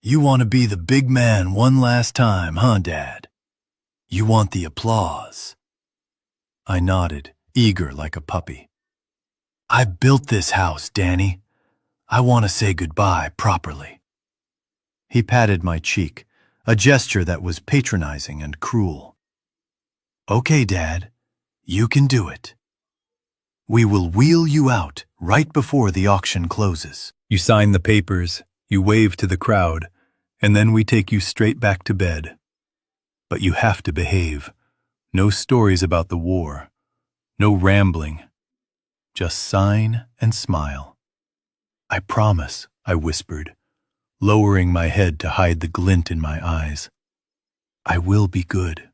"You want to be the big man one last time, huh, Dad? You want the applause?" I nodded, eager like a puppy. "I built this house, Danny. I want to say goodbye properly." He patted my cheek, a gesture that was patronizing and cruel. "Okay, Dad, you can do it. We will wheel you out right before the auction closes." You sign the papers, you wave to the crowd, and then we take you straight back to bed. But you have to behave. No stories about the war. No rambling. Just sign and smile. "I promise," I whispered, lowering my head to hide the glint in my eyes. "I will be good."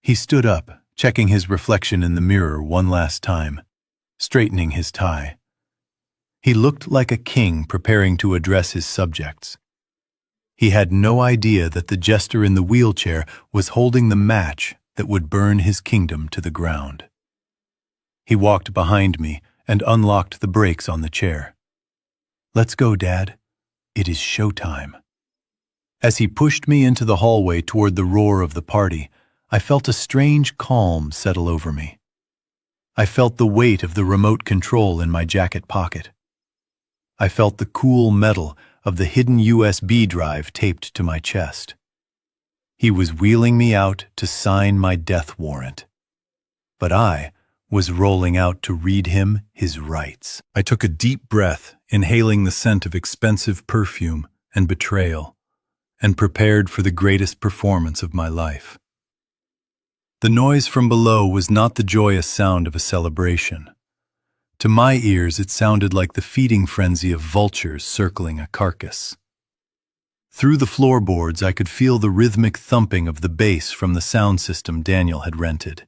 He stood up, checking his reflection in the mirror one last time, straightening his tie. He looked like a king preparing to address his subjects. He had no idea that the jester in the wheelchair was holding the match that would burn his kingdom to the ground. He walked behind me and unlocked the brakes on the chair. "Let's go, Dad. It is showtime." As he pushed me into the hallway toward the roar of the party, I felt a strange calm settle over me. I felt the weight of the remote control in my jacket pocket. I felt the cool metal of the hidden USB drive taped to my chest. He was wheeling me out to sign my death warrant. But I was rolling out to read him his rights. I took a deep breath, inhaling the scent of expensive perfume and betrayal, and prepared for the greatest performance of my life. The noise from below was not the joyous sound of a celebration. To my ears, it sounded like the feeding frenzy of vultures circling a carcass. Through the floorboards, I could feel the rhythmic thumping of the bass from the sound system Daniel had rented.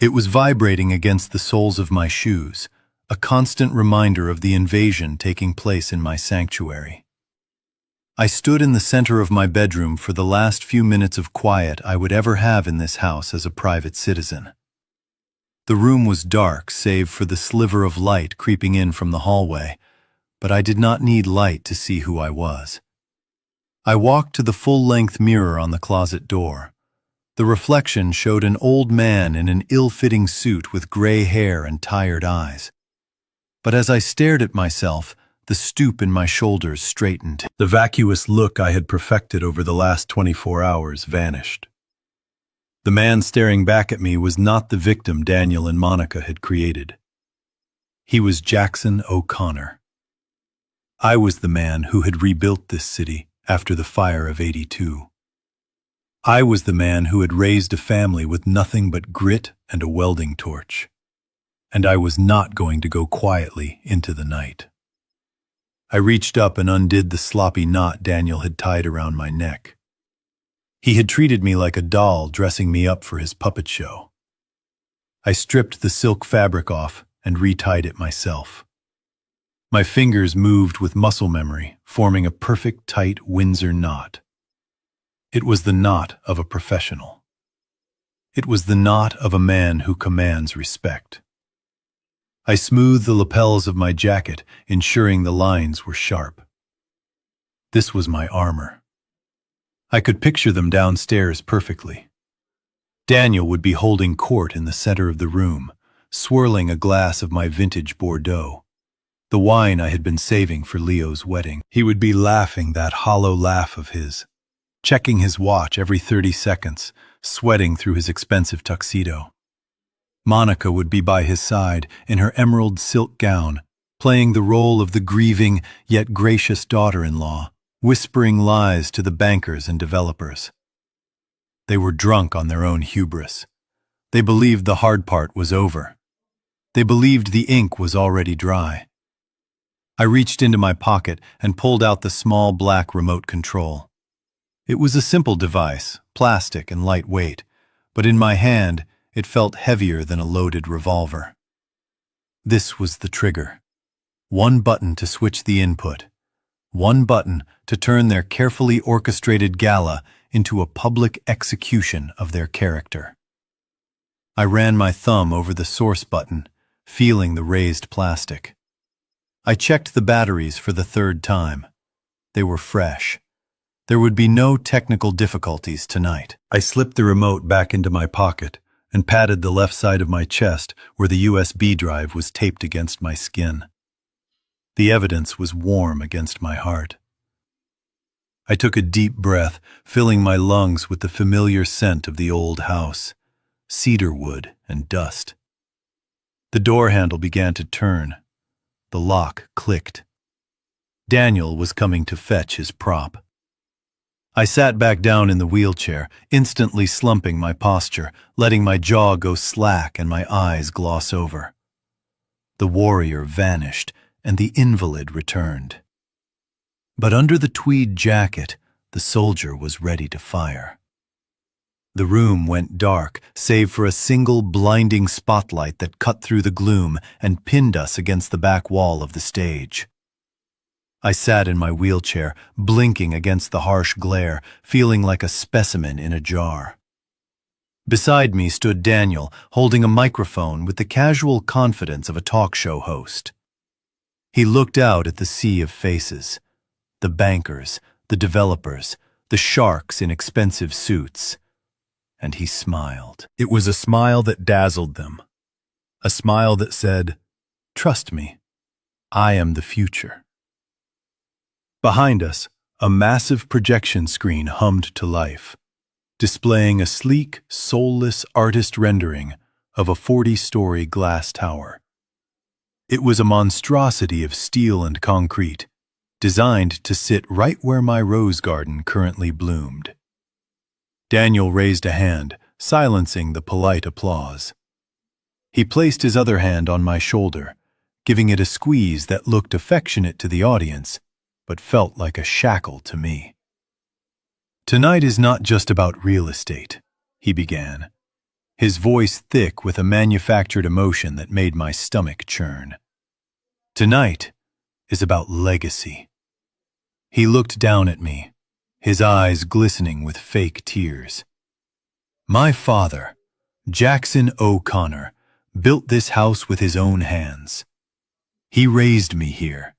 It was vibrating against the soles of my shoes, a constant reminder of the invasion taking place in my sanctuary. I stood in the center of my bedroom for the last few minutes of quiet I would ever have in this house as a private citizen. The room was dark save for the sliver of light creeping in from the hallway, but I did not need light to see who I was. I walked to the full-length mirror on the closet door. The reflection showed an old man in an ill-fitting suit with gray hair and tired eyes. But as I stared at myself, the stoop in my shoulders straightened. The vacuous look I had perfected over the last 24 hours vanished. The man staring back at me was not the victim Daniel and Monica had created. He was Jackson O'Connor. I was the man who had rebuilt this city after the fire of '82. I was the man who had raised a family with nothing but grit and a welding torch. And I was not going to go quietly into the night. I reached up and undid the sloppy knot Daniel had tied around my neck. He had treated me like a doll, dressing me up for his puppet show. I stripped the silk fabric off and retied it myself. My fingers moved with muscle memory, forming a perfect tight Windsor knot. It was the knot of a professional. It was the knot of a man who commands respect. I smoothed the lapels of my jacket, ensuring the lines were sharp. This was my armor. I could picture them downstairs perfectly. Daniel would be holding court in the center of the room, swirling a glass of my vintage Bordeaux, the wine I had been saving for Leo's wedding. He would be laughing that hollow laugh of his, checking his watch every 30 seconds, sweating through his expensive tuxedo. Monica would be by his side in her emerald silk gown, playing the role of the grieving yet gracious daughter-in-law, whispering lies to the bankers and developers. They were drunk on their own hubris. They believed the hard part was over. They believed the ink was already dry. I reached into my pocket and pulled out the small black remote control. It was a simple device, plastic and lightweight, but in my hand it felt heavier than a loaded revolver. This was the trigger. One button to switch the input. One button to turn their carefully orchestrated gala into a public execution of their character. I ran my thumb over the source button, feeling the raised plastic. I checked the batteries for the third time. They were fresh. There would be no technical difficulties tonight. I slipped the remote back into my pocket and patted the left side of my chest where the USB drive was taped against my skin. The evidence was warm against my heart. I took a deep breath, filling my lungs with the familiar scent of the old house, cedar wood and dust. The door handle began to turn. The lock clicked. Daniel was coming to fetch his prop. I sat back down in the wheelchair, instantly slumping my posture, letting my jaw go slack and my eyes gloss over. The warrior vanished, and the invalid returned. But under the tweed jacket, the soldier was ready to fire. The room went dark, save for a single blinding spotlight that cut through the gloom and pinned us against the back wall of the stage. I sat in my wheelchair, blinking against the harsh glare, feeling like a specimen in a jar. Beside me stood Daniel, holding a microphone with the casual confidence of a talk show host. He looked out at the sea of faces, the bankers, the developers, the sharks in expensive suits, and he smiled. It was a smile that dazzled them, a smile that said, "Trust me, I am the future." Behind us, a massive projection screen hummed to life, displaying a sleek, soulless artist rendering of a 40-story glass tower. It was a monstrosity of steel and concrete, designed to sit right where my rose garden currently bloomed. Daniel raised a hand, silencing the polite applause. He placed his other hand on my shoulder, giving it a squeeze that looked affectionate to the audience, but felt like a shackle to me. "Tonight is not just about real estate," he began, his voice thick with a manufactured emotion that made my stomach churn. "Tonight is about legacy." He looked down at me, his eyes glistening with fake tears. "My father, Jackson O'Connor, built this house with his own hands. He raised me here.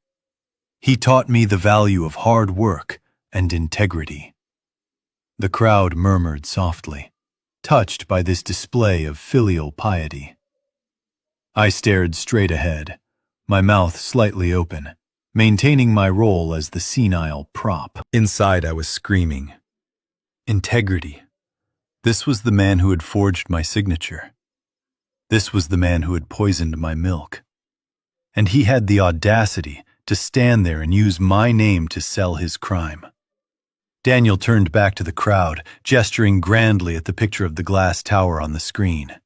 He taught me the value of hard work and integrity." The crowd murmured softly, touched by this display of filial piety. I stared straight ahead, my mouth slightly open, maintaining my role as the senile prop. Inside I was screaming. Integrity. This was the man who had forged my signature. This was the man who had poisoned my milk. And he had the audacity to stand there and use my name to sell his crime. Daniel turned back to the crowd, gesturing grandly at the picture of the glass tower on the screen.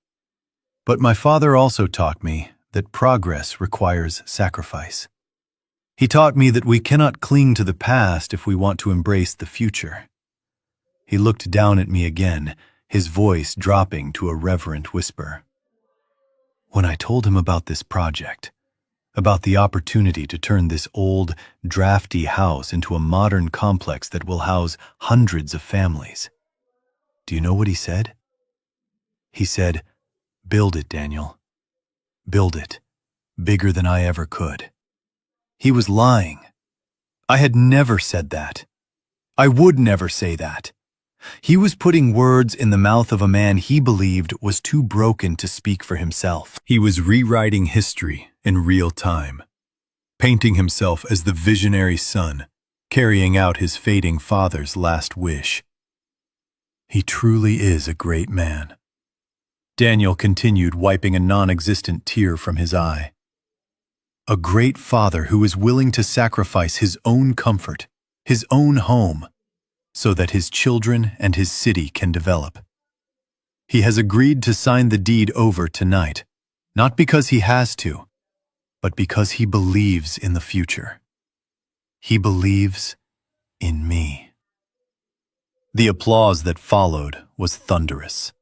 But my father also taught me that progress requires sacrifice. He taught me that we cannot cling to the past if we want to embrace the future. He looked down at me again, his voice dropping to a reverent whisper. When I told him about this project, about the opportunity to turn this old, drafty house into a modern complex that will house hundreds of families, do you know what he said? He said, "Build it, Daniel. Build it, bigger than I ever could." He was lying. I had never said that. I would never say that. He was putting words in the mouth of a man he believed was too broken to speak for himself. He was rewriting history in real time, painting himself as the visionary son, carrying out his fading father's last wish. He truly is a great man. Daniel continued, wiping a non-existent tear from his eye. A great father who is willing to sacrifice his own comfort, his own home, so that his children and his city can develop. He has agreed to sign the deed over tonight, not because he has to, but because he believes in the future. He believes in me. The applause that followed was thunderous.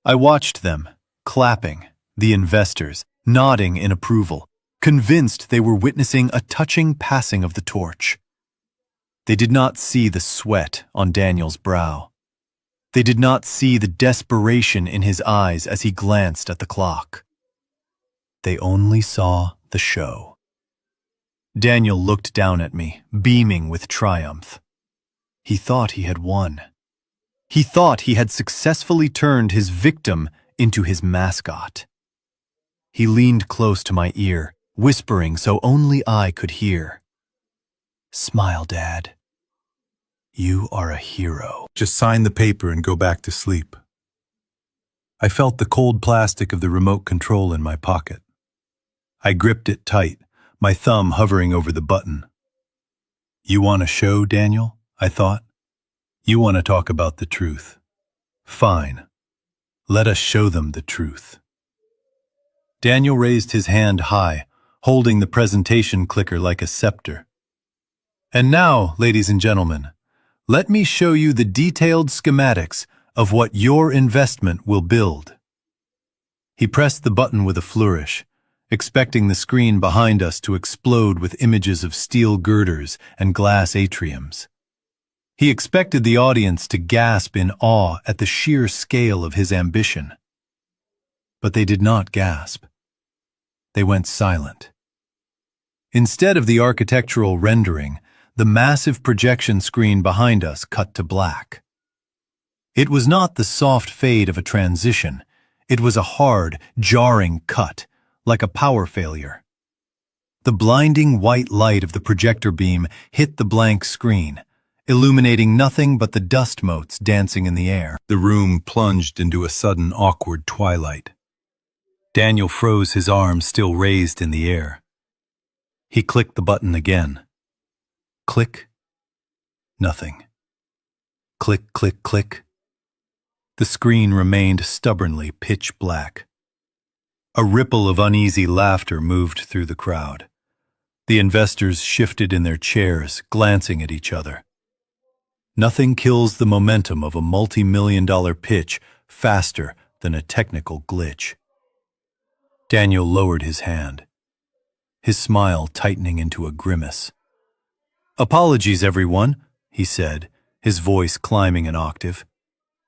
I watched them, clapping, the investors, nodding in approval, convinced they were witnessing a touching passing of the torch. They did not see the sweat on Daniel's brow. They did not see the desperation in his eyes as he glanced at the clock. They only saw the show. Daniel looked down at me, beaming with triumph. He thought he had won. He thought he had successfully turned his victim into his mascot. He leaned close to my ear, whispering so only I could hear. "Smile, Dad. You are a hero. Just sign the paper and go back to sleep. I felt the cold plastic of the remote control in my pocket. I gripped it tight, my thumb hovering over the button. You want a show, Daniel? I thought. You want to talk about the truth. Fine. Let us show them the truth. Daniel raised his hand high, holding the presentation clicker like a scepter. And now, ladies and gentlemen, let me show you the detailed schematics of what your investment will build. He pressed the button with a flourish, expecting the screen behind us to explode with images of steel girders and glass atriums. He expected the audience to gasp in awe at the sheer scale of his ambition. But they did not gasp. They went silent. Instead of the architectural rendering, the massive projection screen behind us cut to black. It was not the soft fade of a transition. It was a hard, jarring cut, like a power failure. The blinding white light of the projector beam hit the blank screen, illuminating nothing but the dust motes dancing in the air. The room plunged into a sudden awkward twilight. Daniel froze, his arms still raised in the air. He clicked the button again. Click. Nothing. Click, click, click. The screen remained stubbornly pitch black. A ripple of uneasy laughter moved through the crowd. The investors shifted in their chairs, glancing at each other. Nothing kills the momentum of a multi-million-dollar pitch faster than a technical glitch. Daniel lowered his hand, his smile tightening into a grimace. "Apologies, everyone," he said, his voice climbing an octave.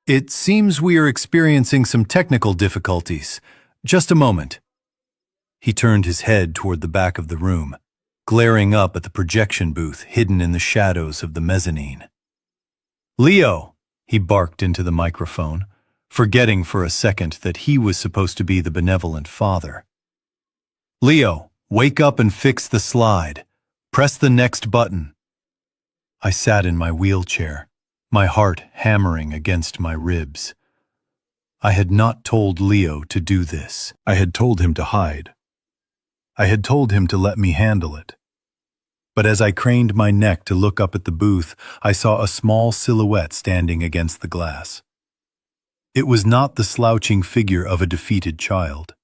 "It seems we are experiencing some technical difficulties. Just a moment." He turned his head toward the back of the room, glaring up at the projection booth hidden in the shadows of the mezzanine. "Leo," he barked into the microphone, forgetting for a second that he was supposed to be the benevolent father. "Leo, wake up and fix the slide. Press the next button." I sat in my wheelchair, my heart hammering against my ribs. I had not told Leo to do this. I had told him to hide. I had told him to let me handle it. But as I craned my neck to look up at the booth, I saw a small silhouette standing against the glass. It was not the slouching figure of a defeated child.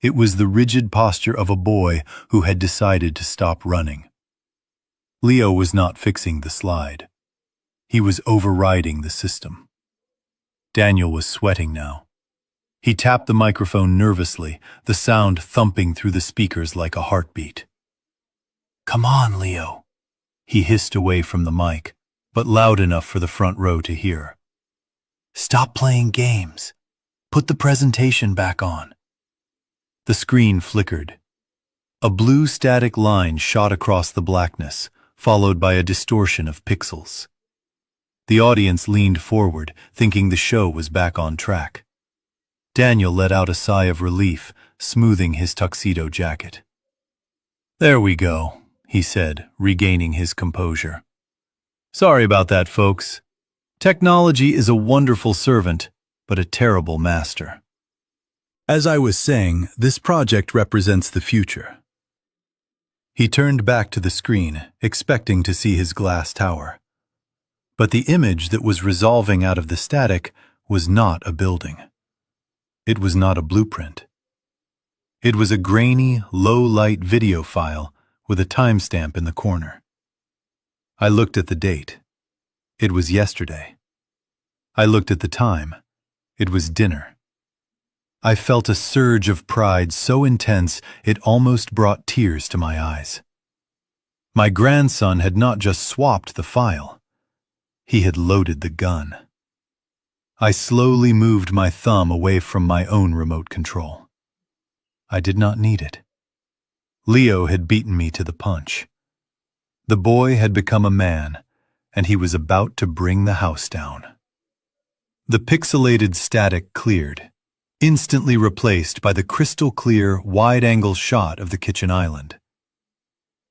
It was the rigid posture of a boy who had decided to stop running. Leo was not fixing the slide. He was overriding the system. Daniel was sweating now. He tapped the microphone nervously, the sound thumping through the speakers like a heartbeat. "Come on, Leo," he hissed away from the mic, but loud enough for the front row to hear. "Stop playing games. Put the presentation back on." The screen flickered. A blue static line shot across the blackness, followed by a distortion of pixels. The audience leaned forward, thinking the show was back on track. Daniel let out a sigh of relief, smoothing his tuxedo jacket. "There we go," he said, regaining his composure. "Sorry about that, folks. Technology is a wonderful servant, but a terrible master." As I was saying, this project represents the future. He turned back to the screen, expecting to see his glass tower. But the image that was resolving out of the static was not a building. It was not a blueprint. It was a grainy, low-light video file with a timestamp in the corner. I looked at the date. It was yesterday. I looked at the time. It was dinner. I felt a surge of pride so intense it almost brought tears to my eyes. My grandson had not just swapped the file. He had loaded the gun. I slowly moved my thumb away from my own remote control. I did not need it. Leo had beaten me to the punch. The boy had become a man, and he was about to bring the house down. The pixelated static cleared, instantly replaced by the crystal-clear, wide-angle shot of the kitchen island.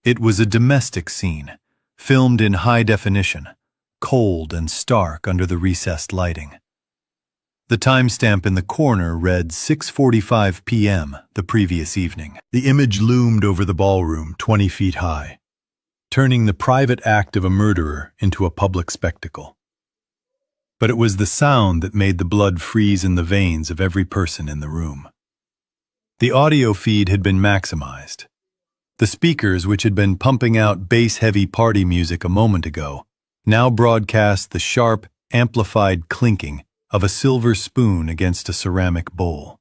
It was a domestic scene, filmed in high definition, cold and stark under the recessed lighting. The timestamp in the corner read 6:45 p.m. the previous evening. The image loomed over the ballroom 20 feet high, turning the private act of a murderer into a public spectacle. But it was the sound that made the blood freeze in the veins of every person in the room. The audio feed had been maximized. The speakers, which had been pumping out bass-heavy party music a moment ago, now broadcast the sharp, amplified clinking of a silver spoon against a ceramic bowl.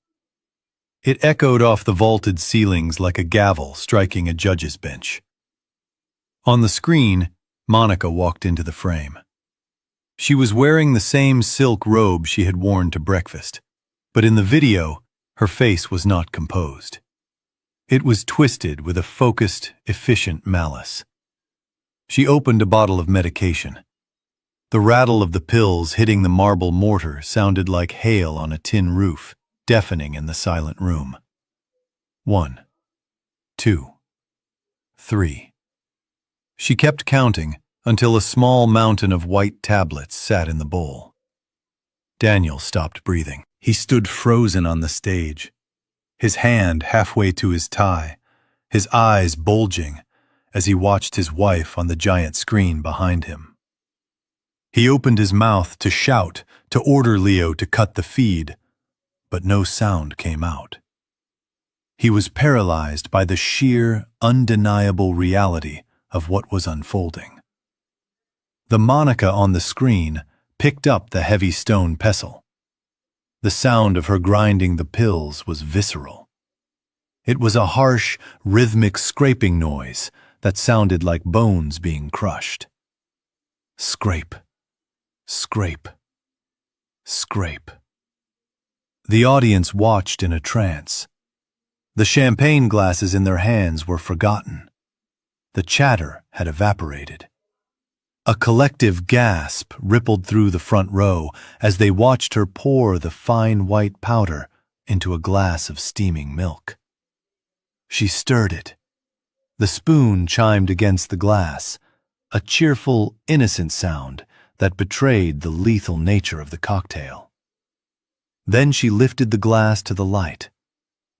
It echoed off the vaulted ceilings like a gavel striking a judge's bench. On the screen, Monica walked into the frame. She was wearing the same silk robe she had worn to breakfast, but in the video, her face was not composed. It was twisted with a focused, efficient malice. She opened a bottle of medication. The rattle of the pills hitting the marble mortar sounded like hail on a tin roof, deafening in the silent room. 1, 2, 3. She kept counting until a small mountain of white tablets sat in the bowl. Daniel stopped breathing. He stood frozen on the stage, his hand halfway to his tie, his eyes bulging as he watched his wife on the giant screen behind him. He opened his mouth to shout, to order Leo to cut the feed, but no sound came out. He was paralyzed by the sheer, undeniable reality of what was unfolding. The Monica on the screen picked up the heavy stone pestle. The sound of her grinding the pills was visceral. It was a harsh, rhythmic scraping noise that sounded like bones being crushed. Scrape, scrape, scrape. The audience watched in a trance. The champagne glasses in their hands were forgotten. The chatter had evaporated. A collective gasp rippled through the front row as they watched her pour the fine white powder into a glass of steaming milk. She stirred it. The spoon chimed against the glass, a cheerful, innocent sound that betrayed the lethal nature of the cocktail. Then she lifted the glass to the light,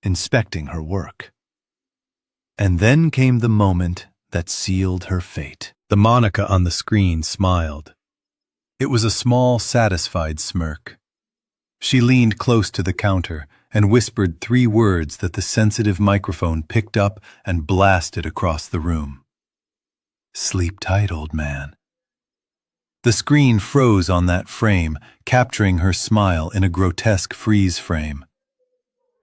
inspecting her work. And then came the moment that sealed her fate. The Monica on the screen smiled. It was a small, satisfied smirk. She leaned close to the counter and whispered 3 words that the sensitive microphone picked up and blasted across the room. "Sleep tight, old man." The screen froze on that frame, capturing her smile in a grotesque freeze frame.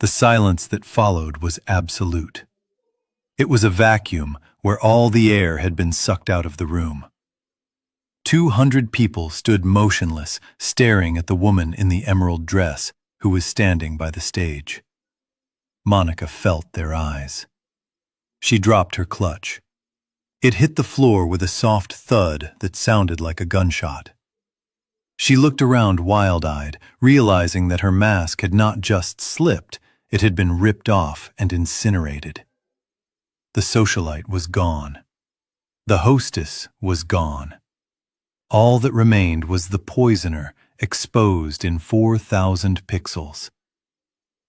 The silence that followed was absolute. It was a vacuum where all the air had been sucked out of the room. 200 people stood motionless, staring at the woman in the emerald dress who was standing by the stage. Monica felt their eyes. She dropped her clutch. It hit the floor with a soft thud that sounded like a gunshot. She looked around wild-eyed, realizing that her mask had not just slipped, it had been ripped off and incinerated. The socialite was gone. The hostess was gone. All that remained was the poisoner exposed in 4,000 pixels.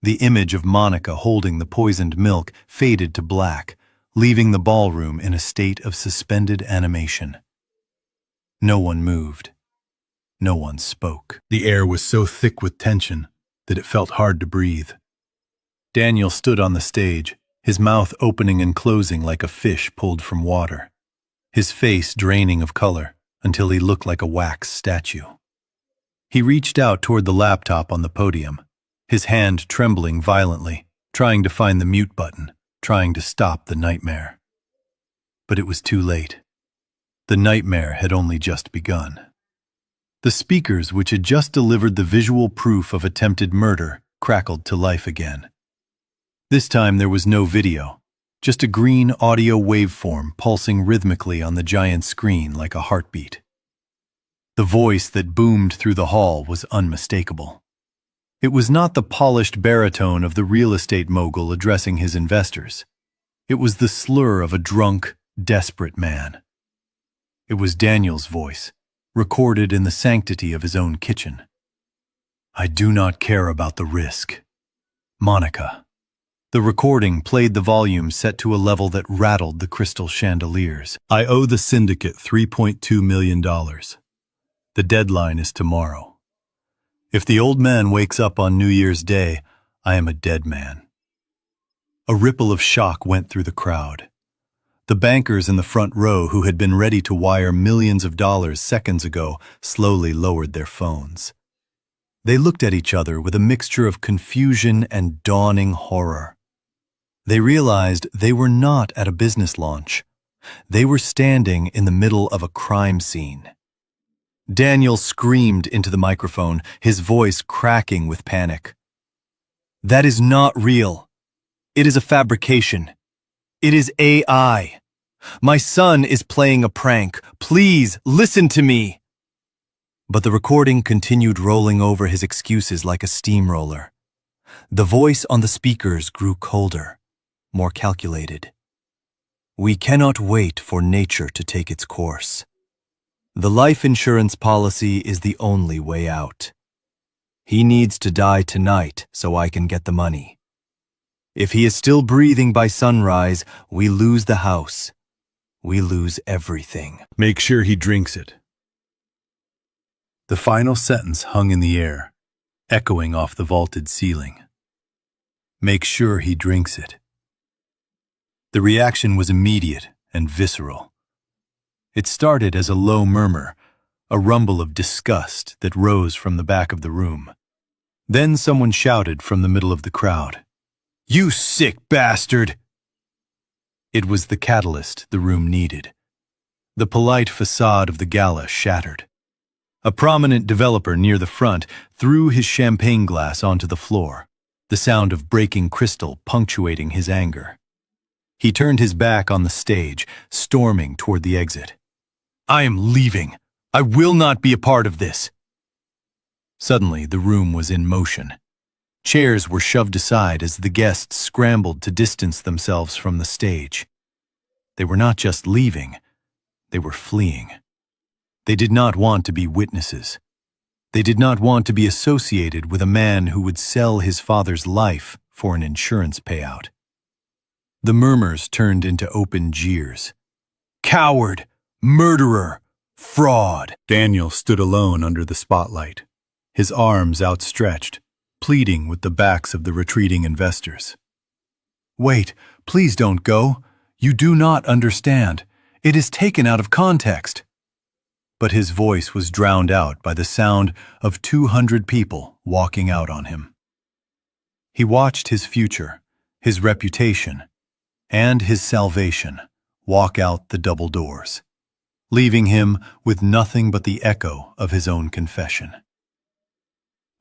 The image of Monica holding the poisoned milk faded to black, leaving the ballroom in a state of suspended animation. No one moved. No one spoke. The air was so thick with tension that it felt hard to breathe. Daniel stood on the stage, his mouth opening and closing like a fish pulled from water, his face draining of color until he looked like a wax statue. He reached out toward the laptop on the podium, his hand trembling violently, trying to find the mute button, trying to stop the nightmare. But it was too late. The nightmare had only just begun. The speakers, which had just delivered the visual proof of attempted murder, crackled to life again. This time there was no video, just a green audio waveform pulsing rhythmically on the giant screen like a heartbeat. The voice that boomed through the hall was unmistakable. It was not the polished baritone of the real estate mogul addressing his investors. It was the slur of a drunk, desperate man. It was Daniel's voice, recorded in the sanctity of his own kitchen. I do not care about the risk. Monica. The recording played the volume set to a level that rattled the crystal chandeliers. I owe the syndicate $3.2 million. The deadline is tomorrow. If the old man wakes up on New Year's Day, I am a dead man. A ripple of shock went through the crowd. The bankers in the front row who had been ready to wire millions of dollars seconds ago slowly lowered their phones. They looked at each other with a mixture of confusion and dawning horror. They realized they were not at a business launch. They were standing in the middle of a crime scene. Daniel screamed into the microphone, his voice cracking with panic. That is not real. It is a fabrication. It is AI. My son is playing a prank. Please listen to me. But the recording continued rolling over his excuses like a steamroller. The voice on the speakers grew colder, more calculated. We cannot wait for nature to take its course. The life insurance policy is the only way out. He needs to die tonight so I can get the money. If he is still breathing by sunrise, we lose the house. We lose everything. Make sure he drinks it. The final sentence hung in the air, echoing off the vaulted ceiling. Make sure he drinks it. The reaction was immediate and visceral. It started as a low murmur, a rumble of disgust that rose from the back of the room. Then someone shouted from the middle of the crowd, "You sick bastard!" It was the catalyst the room needed. The polite facade of the gala shattered. A prominent developer near the front threw his champagne glass onto the floor, the sound of breaking crystal punctuating his anger. He turned his back on the stage, storming toward the exit. I am leaving. I will not be a part of this. Suddenly, the room was in motion. Chairs were shoved aside as the guests scrambled to distance themselves from the stage. They were not just leaving, they were fleeing. They did not want to be witnesses. They did not want to be associated with a man who would sell his father's life for an insurance payout. The murmurs turned into open jeers. Coward! Murderer! Fraud! Daniel stood alone under the spotlight, his arms outstretched, pleading with the backs of the retreating investors. Wait, please don't go. You do not understand. It is taken out of context. But his voice was drowned out by the sound of 200 people walking out on him. He watched his future, his reputation, and his salvation walk out the double doors, leaving him with nothing but the echo of his own confession.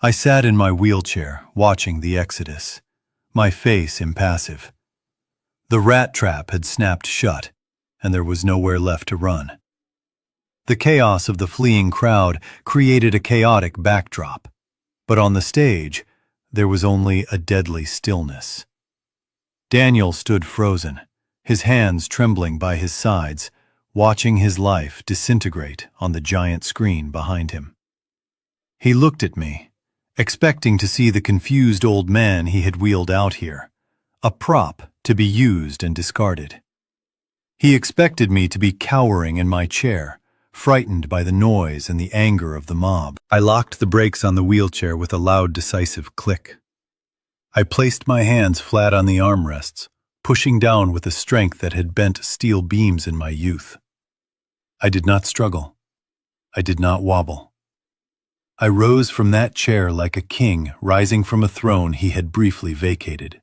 I sat in my wheelchair, watching the exodus, my face impassive. The rat trap had snapped shut, and there was nowhere left to run. The chaos of the fleeing crowd created a chaotic backdrop, but on the stage, there was only a deadly stillness. Daniel stood frozen, his hands trembling by his sides, watching his life disintegrate on the giant screen behind him. He looked at me, expecting to see the confused old man he had wheeled out here, a prop to be used and discarded. He expected me to be cowering in my chair, frightened by the noise and the anger of the mob. I locked the brakes on the wheelchair with a loud, decisive click. I placed my hands flat on the armrests, pushing down with a strength that had bent steel beams in my youth. I did not struggle. I did not wobble. I rose from that chair like a king rising from a throne he had briefly vacated.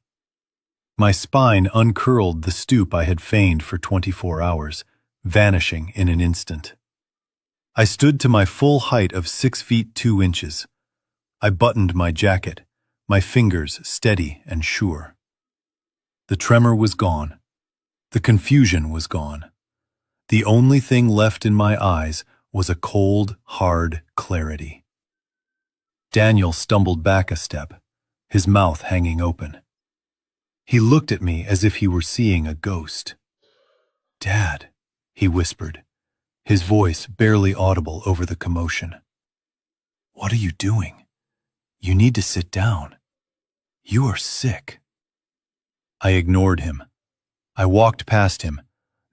My spine uncurled the stoop I had feigned for 24 hours, vanishing in an instant. I stood to my full height of 6 feet 2 inches. I buttoned my jacket, my fingers steady and sure. The tremor was gone. The confusion was gone. The only thing left in my eyes was a cold, hard clarity. Daniel stumbled back a step, his mouth hanging open. He looked at me as if he were seeing a ghost. "Dad," he whispered, his voice barely audible over the commotion. "What are you doing? You need to sit down. You are sick." I ignored him. I walked past him,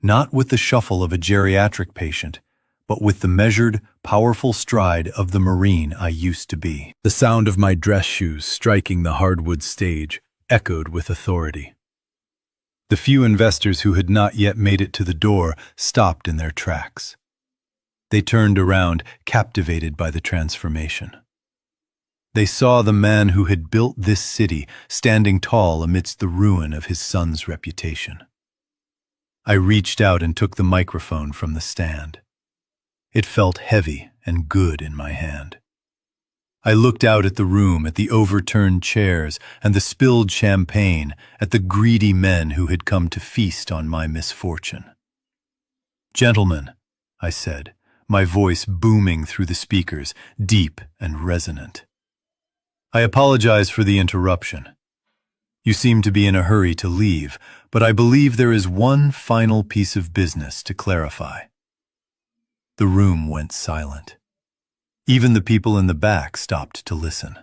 not with the shuffle of a geriatric patient, but with the measured, powerful stride of the Marine I used to be. The sound of my dress shoes striking the hardwood stage echoed with authority. The few investors who had not yet made it to the door stopped in their tracks. They turned around, captivated by the transformation. They saw the man who had built this city standing tall amidst the ruin of his son's reputation. I reached out and took the microphone from the stand. It felt heavy and good in my hand. I looked out at the room, at the overturned chairs and the spilled champagne, at the greedy men who had come to feast on my misfortune. "Gentlemen," I said, my voice booming through the speakers, deep and resonant. "I apologize for the interruption. You seem to be in a hurry to leave, but I believe there is one final piece of business to clarify." The room went silent. Even the people in the back stopped to listen.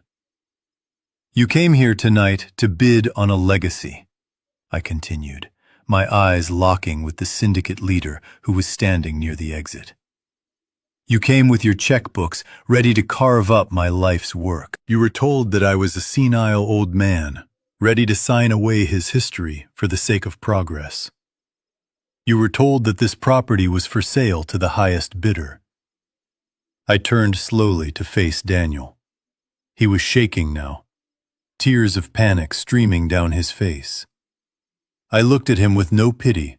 "You came here tonight to bid on a legacy," I continued, my eyes locking with the syndicate leader who was standing near the exit. "You came with your checkbooks, ready to carve up my life's work. You were told that I was a senile old man, ready to sign away his history for the sake of progress. You were told that this property was for sale to the highest bidder." I turned slowly to face Daniel. He was shaking now, tears of panic streaming down his face. I looked at him with no pity,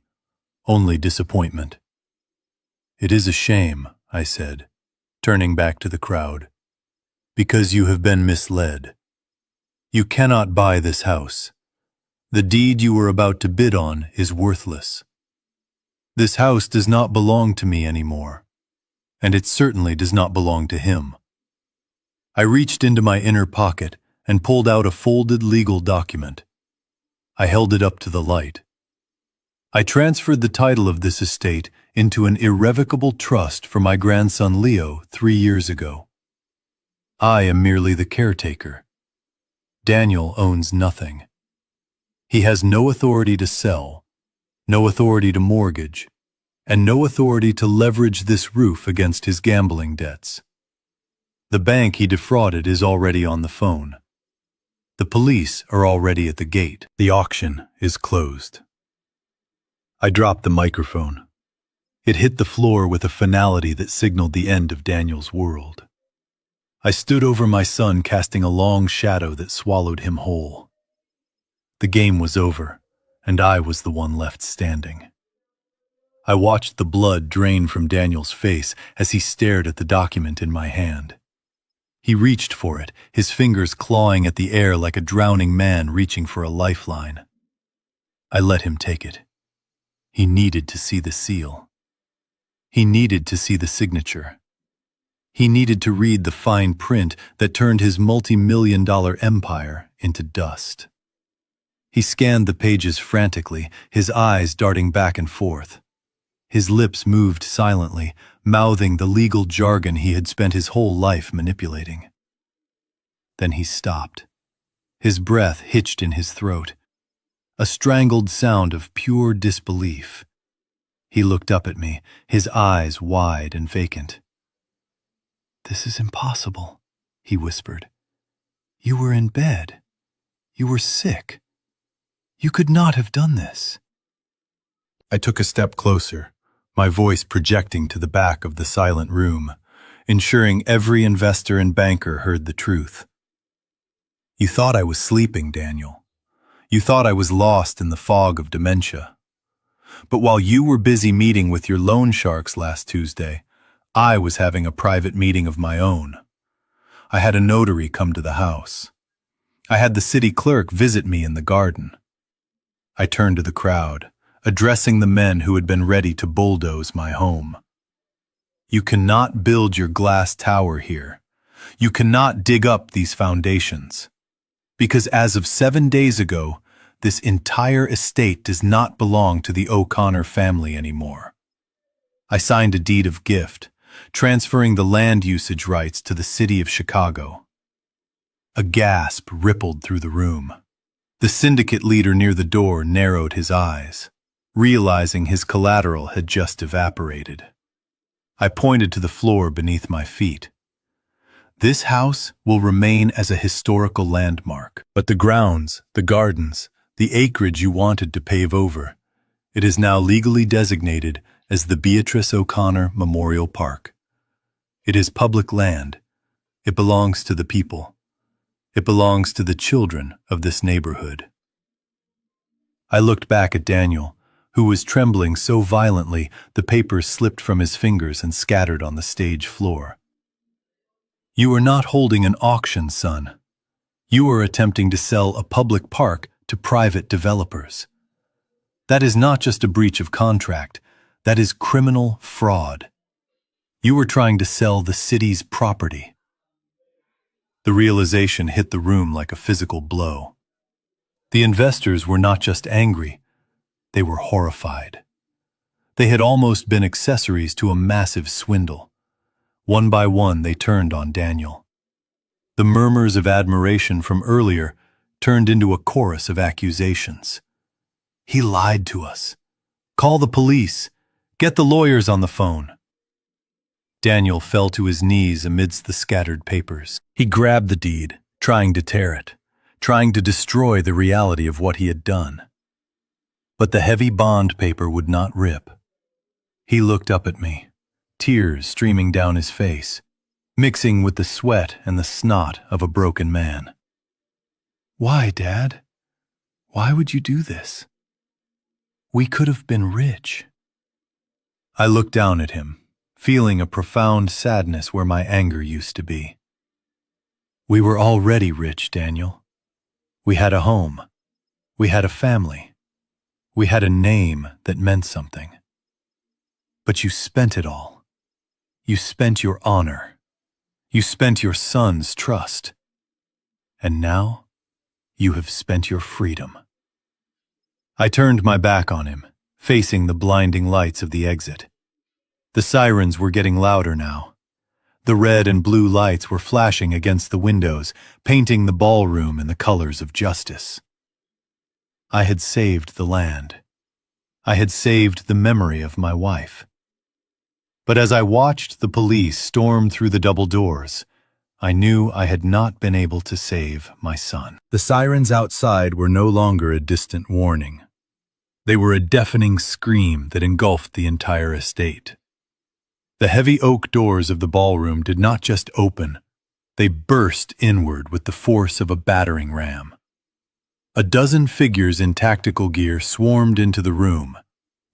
only disappointment. "It is a shame," I said, turning back to the crowd, "because you have been misled. You cannot buy this house. The deed you were about to bid on is worthless. This house does not belong to me anymore, and it certainly does not belong to him." I reached into my inner pocket and pulled out a folded legal document. I held it up to the light. "I transferred the title of this estate into an irrevocable trust for my grandson Leo 3 years ago. I am merely the caretaker. Daniel owns nothing. He has no authority to sell, no authority to mortgage, and no authority to leverage this roof against his gambling debts. The bank he defrauded is already on the phone. The police are already at the gate. The auction is closed." I dropped the microphone. It hit the floor with a finality that signaled the end of Daniel's world. I stood over my son, casting a long shadow that swallowed him whole. The game was over, and I was the one left standing. I watched the blood drain from Daniel's face as he stared at the document in my hand. He reached for it, his fingers clawing at the air like a drowning man reaching for a lifeline. I let him take it. He needed to see the seal. He needed to see the signature. He needed to read the fine print that turned his multi-million-dollar empire into dust. He scanned the pages frantically, his eyes darting back and forth. His lips moved silently, mouthing the legal jargon he had spent his whole life manipulating. Then he stopped. His breath hitched in his throat, a strangled sound of pure disbelief. He looked up at me, his eyes wide and vacant. "This is impossible," he whispered. "You were in bed. You were sick. You could not have done this." I took a step closer, my voice projecting to the back of the silent room, ensuring every investor and banker heard the truth. "You thought I was sleeping, Daniel. You thought I was lost in the fog of dementia. But while you were busy meeting with your loan sharks last Tuesday, I was having a private meeting of my own. I had a notary come to the house. I had the city clerk visit me in the garden." I turned to the crowd, addressing the men who had been ready to bulldoze my home. "You cannot build your glass tower here. You cannot dig up these foundations. Because as of 7 days ago, this entire estate does not belong to the O'Connor family anymore. I signed a deed of gift, transferring the land usage rights to the city of Chicago. A gasp rippled through the room. The syndicate leader near the door narrowed his eyes, realizing his collateral had just evaporated. I pointed to the floor beneath my feet. This house will remain as a historical landmark. But the grounds, the gardens, the acreage you wanted to pave over, it is now legally designated as the Beatrice O'Connor Memorial Park. It is public land. It belongs to the people. It belongs to the children of this neighborhood. I looked back at Daniel, who was trembling so violently the papers slipped from his fingers and scattered on the stage floor. You are not holding an auction, son. You are attempting to sell a public park to private developers. That is not just a breach of contract. That is criminal fraud. You are trying to sell the city's property. The realization hit the room like a physical blow. The investors were not just angry, they were horrified. They had almost been accessories to a massive swindle. One by one, they turned on Daniel. The murmurs of admiration from earlier turned into a chorus of accusations. He lied to us. Call the police. Get the lawyers on the phone. Daniel fell to his knees amidst the scattered papers. He grabbed the deed, trying to tear it, trying to destroy the reality of what he had done. But the heavy bond paper would not rip. He looked up at me, tears streaming down his face, mixing with the sweat and the snot of a broken man. Why, Dad? Why would you do this? We could have been rich. I looked down at him, feeling a profound sadness where my anger used to be. We were already rich, Daniel. We had a home. We had a family. We had a name that meant something. But you spent it all. You spent your honor. You spent your son's trust. And now, you have spent your freedom. I turned my back on him, facing the blinding lights of the exit. The sirens were getting louder now. The red and blue lights were flashing against the windows, painting the ballroom in the colors of justice. I had saved the land. I had saved the memory of my wife. But as I watched the police storm through the double doors, I knew I had not been able to save my son. The sirens outside were no longer a distant warning. They were a deafening scream that engulfed the entire estate. The heavy oak doors of the ballroom did not just open, they burst inward with the force of a battering ram. A dozen figures in tactical gear swarmed into the room,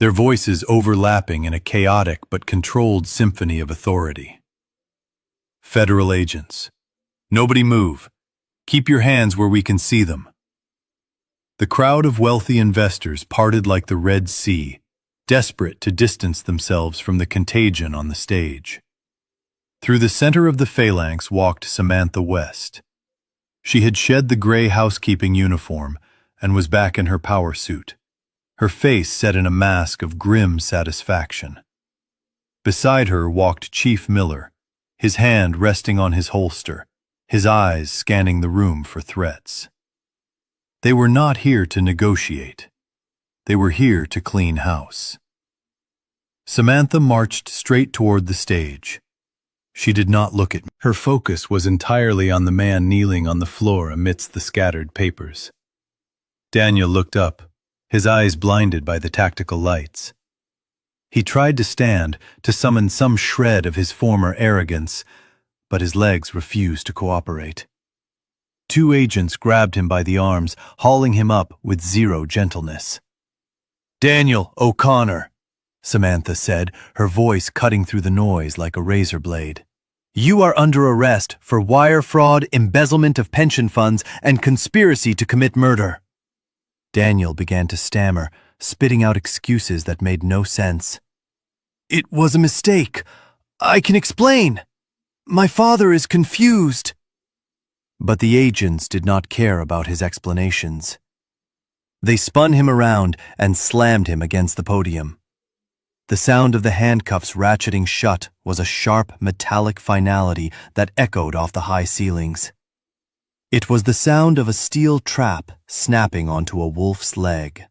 their voices overlapping in a chaotic but controlled symphony of authority. Federal agents. Nobody move. Keep your hands where we can see them. The crowd of wealthy investors parted like the Red Sea, desperate to distance themselves from the contagion on the stage. Through the center of the phalanx walked Samantha West. She had shed the gray housekeeping uniform and was back in her power suit, her face set in a mask of grim satisfaction. Beside her walked Chief Miller, his hand resting on his holster, his eyes scanning the room for threats. They were not here to negotiate. They were here to clean house. Samantha marched straight toward the stage. She did not look at me. Her focus was entirely on the man kneeling on the floor amidst the scattered papers. Daniel looked up, his eyes blinded by the tactical lights. He tried to stand, to summon some shred of his former arrogance, but his legs refused to cooperate. Two agents grabbed him by the arms, hauling him up with zero gentleness. "Daniel O'Connor," Samantha said, her voice cutting through the noise like a razor blade. "You are under arrest for wire fraud, embezzlement of pension funds, and conspiracy to commit murder." Daniel began to stammer, spitting out excuses that made no sense. "It was a mistake. I can explain. My father is confused." But the agents did not care about his explanations. They spun him around and slammed him against the podium. The sound of the handcuffs ratcheting shut was a sharp, metallic finality that echoed off the high ceilings. It was the sound of a steel trap snapping onto a wolf's leg.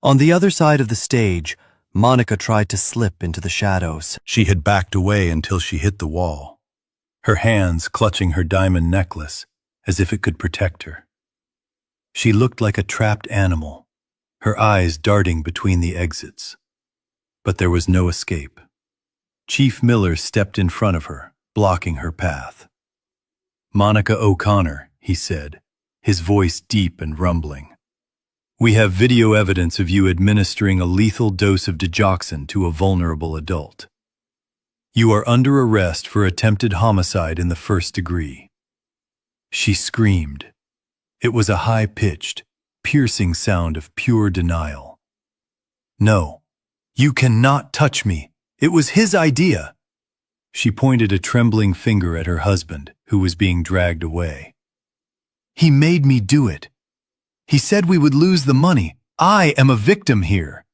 On the other side of the stage, Monica tried to slip into the shadows. She had backed away until she hit the wall, her hands clutching her diamond necklace as if it could protect her. She looked like a trapped animal, her eyes darting between the exits. But there was no escape. Chief Miller stepped in front of her, blocking her path. "Monica O'Connor," he said, his voice deep and rumbling. "We have video evidence of you administering a lethal dose of digoxin to a vulnerable adult. You are under arrest for attempted homicide in the first degree." She screamed. It was a high-pitched, piercing sound of pure denial. "No, you cannot touch me. It was his idea." She pointed a trembling finger at her husband, who was being dragged away. "He made me do it. He said we would lose the money. I am a victim here."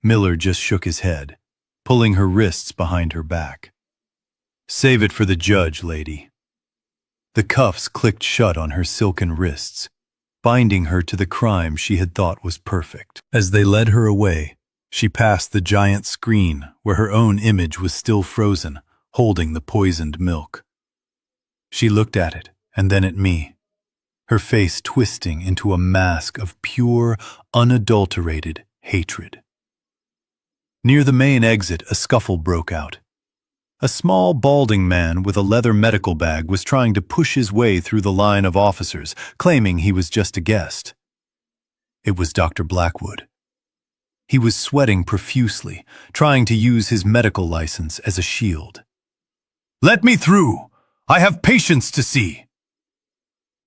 Miller just shook his head, pulling her wrists behind her back. "Save it for the judge, lady." The cuffs clicked shut on her silken wrists, binding her to the crime she had thought was perfect. As they led her away, she passed the giant screen where her own image was still frozen, holding the poisoned milk. She looked at it, and then at me, her face twisting into a mask of pure, unadulterated hatred. Near the main exit, a scuffle broke out. A small, balding man with a leather medical bag was trying to push his way through the line of officers, claiming he was just a guest. It was Dr. Blackwood. He was sweating profusely, trying to use his medical license as a shield. "Let me through! I have patients to see!"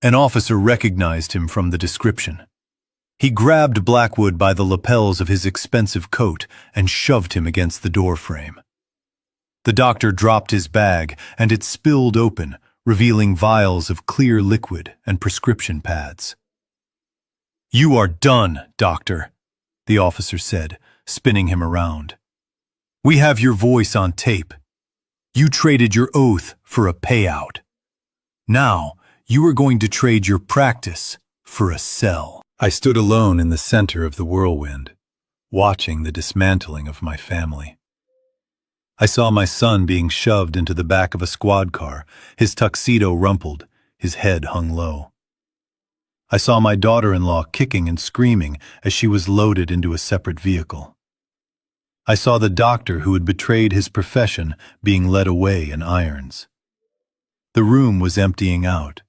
An officer recognized him from the description. He grabbed Blackwood by the lapels of his expensive coat and shoved him against the door frame. The doctor dropped his bag, and it spilled open, revealing vials of clear liquid and prescription pads. "You are done, doctor," the officer said, spinning him around. "We have your voice on tape. You traded your oath for a payout. Now, you are going to trade your practice for a cell." I stood alone in the center of the whirlwind, watching the dismantling of my family. I saw my son being shoved into the back of a squad car, his tuxedo rumpled, his head hung low. I saw my daughter-in-law kicking and screaming as she was loaded into a separate vehicle. I saw the doctor who had betrayed his profession being led away in irons. The room was emptying out,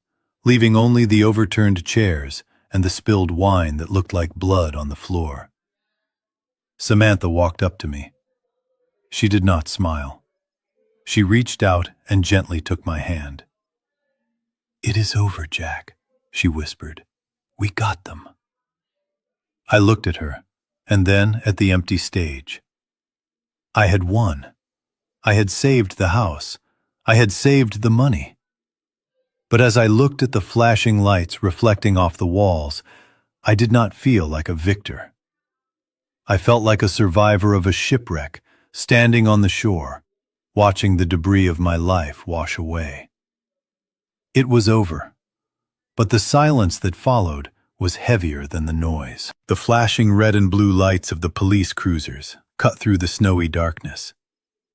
leaving only the overturned chairs and the spilled wine that looked like blood on the floor. Samantha walked up to me. She did not smile. She reached out and gently took my hand. "It is over, Jack," she whispered. "We got them." I looked at her, and then at the empty stage. I had won. I had saved the house. I had saved the money. But as I looked at the flashing lights reflecting off the walls, I did not feel like a victor. I felt like a survivor of a shipwreck, standing on the shore, watching the debris of my life wash away. It was over, but the silence that followed was heavier than the noise. The flashing red and blue lights of the police cruisers cut through the snowy darkness,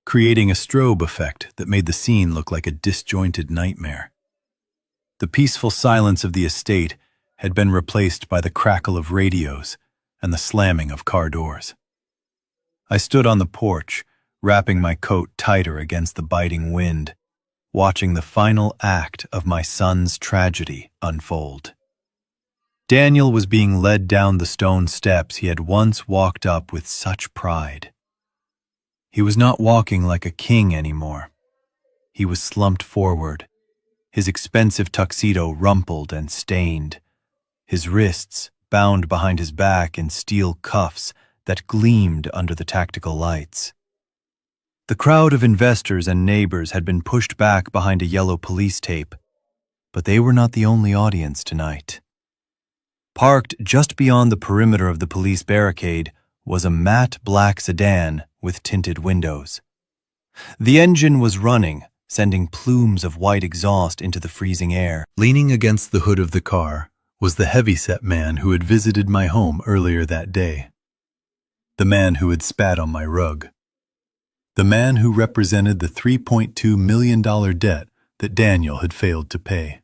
creating a strobe effect that made the scene look like a disjointed nightmare. The peaceful silence of the estate had been replaced by the crackle of radios and the slamming of car doors. I stood on the porch, wrapping my coat tighter against the biting wind, watching the final act of my son's tragedy unfold. Daniel was being led down the stone steps he had once walked up with such pride. He was not walking like a king anymore. He was slumped forward, his expensive tuxedo rumpled and stained, his wrists bound behind his back in steel cuffs that gleamed under the tactical lights. The crowd of investors and neighbors had been pushed back behind a yellow police tape, but they were not the only audience tonight. Parked just beyond the perimeter of the police barricade was a matte black sedan with tinted windows. The engine was running, sending plumes of white exhaust into the freezing air. Leaning against the hood of the car was the heavy-set man who had visited my home earlier that day. The man who had spat on my rug. The man who represented the $3.2 million debt that Daniel had failed to pay.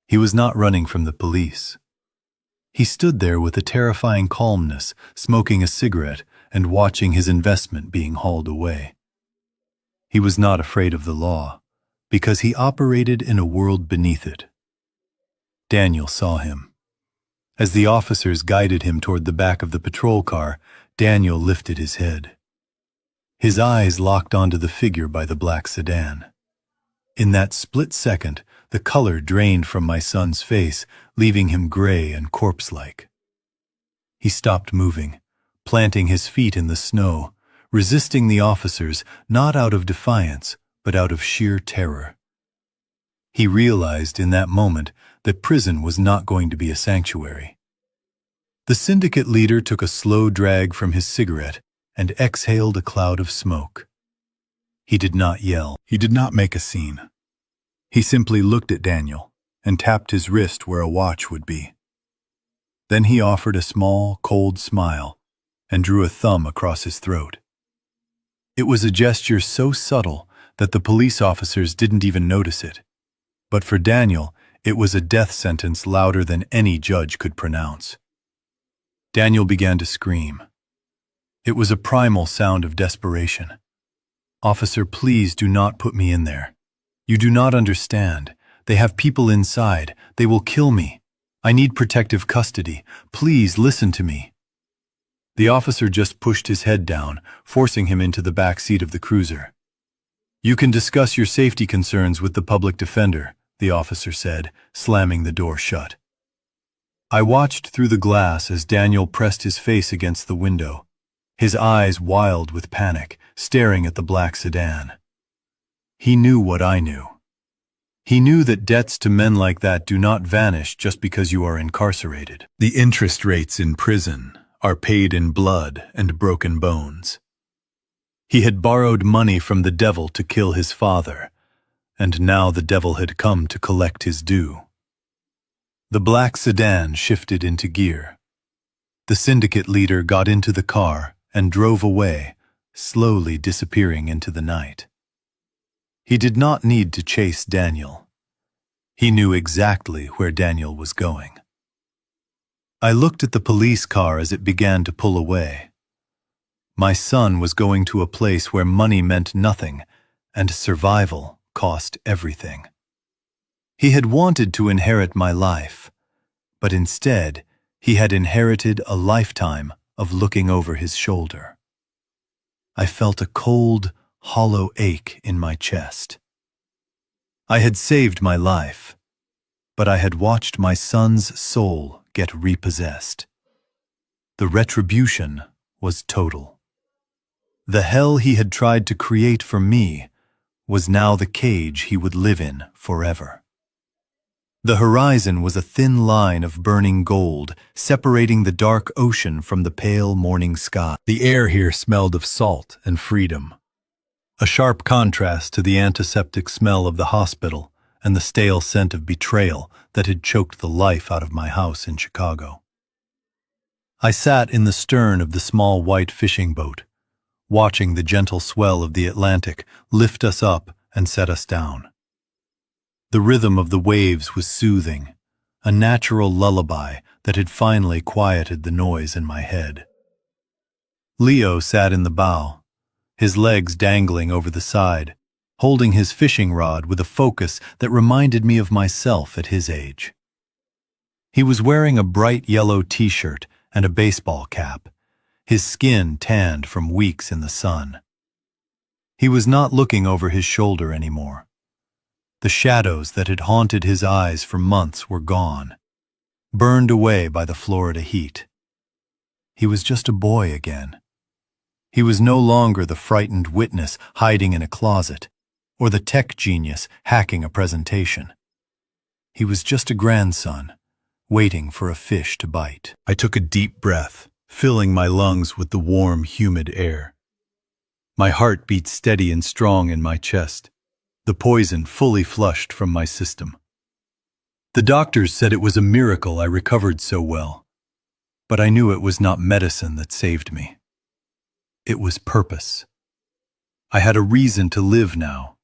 He was not running from the police. He stood there with a terrifying calmness, smoking a cigarette and watching his investment being hauled away. He was not afraid of the law, because he operated in a world beneath it. Daniel saw him. As the officers guided him toward the back of the patrol car, Daniel lifted his head. His eyes locked onto the figure by the black sedan. In that split second, the color drained from my son's face, leaving him gray and corpse-like. He stopped moving, planting his feet in the snow, resisting the officers not out of defiance, but out of sheer terror. He realized in that moment that prison was not going to be a sanctuary. The syndicate leader took a slow drag from his cigarette and exhaled a cloud of smoke. He did not yell. He did not make a scene. He simply looked at Daniel and tapped his wrist where a watch would be. Then he offered a small, cold smile and drew a thumb across his throat. It was a gesture so subtle that the police officers didn't even notice it. But for Daniel, it was a death sentence louder than any judge could pronounce. Daniel began to scream. It was a primal sound of desperation. "Officer, please do not put me in there. You do not understand. They have people inside. They will kill me. I need protective custody. Please listen to me." The officer just pushed his head down, forcing him into the back seat of the cruiser. "You can discuss your safety concerns with the public defender," the officer said, slamming the door shut. I watched through the glass as Daniel pressed his face against the window, his eyes wild with panic, staring at the black sedan. He knew what I knew. He knew that debts to men like that do not vanish just because you are incarcerated. The interest rates in prison are paid in blood and broken bones. He had borrowed money from the devil to kill his father, and now the devil had come to collect his due. The black sedan shifted into gear. The syndicate leader got into the car and drove away, slowly disappearing into the night. He did not need to chase Daniel. He knew exactly where Daniel was going. I looked at the police car as it began to pull away. My son was going to a place where money meant nothing and survival cost everything. He had wanted to inherit my life, but instead he had inherited a lifetime of looking over his shoulder. I felt a cold, hollow ache in my chest. I had saved my life, but I had watched my son's soul get repossessed. The retribution was total. The hell he had tried to create for me was now the cage he would live in forever. The horizon was a thin line of burning gold, separating the dark ocean from the pale morning sky. The air here smelled of salt and freedom, a sharp contrast to the antiseptic smell of the hospital and the stale scent of betrayal that had choked the life out of my house in Chicago. I sat in the stern of the small white fishing boat, watching the gentle swell of the Atlantic lift us up and set us down. The rhythm of the waves was soothing, a natural lullaby that had finally quieted the noise in my head. Leo sat in the bow, his legs dangling over the side, holding his fishing rod with a focus that reminded me of myself at his age. He was wearing a bright yellow t-shirt and a baseball cap, his skin tanned from weeks in the sun. He was not looking over his shoulder anymore. The shadows that had haunted his eyes for months were gone, burned away by the Florida heat. He was just a boy again. He was no longer the frightened witness hiding in a closet, or the tech genius hacking a presentation. He was just a grandson, waiting for a fish to bite. I took a deep breath, filling my lungs with the warm, humid air. My heart beat steady and strong in my chest, the poison fully flushed from my system. The doctors said it was a miracle I recovered so well, but I knew it was not medicine that saved me. It was purpose. I had a reason to live now.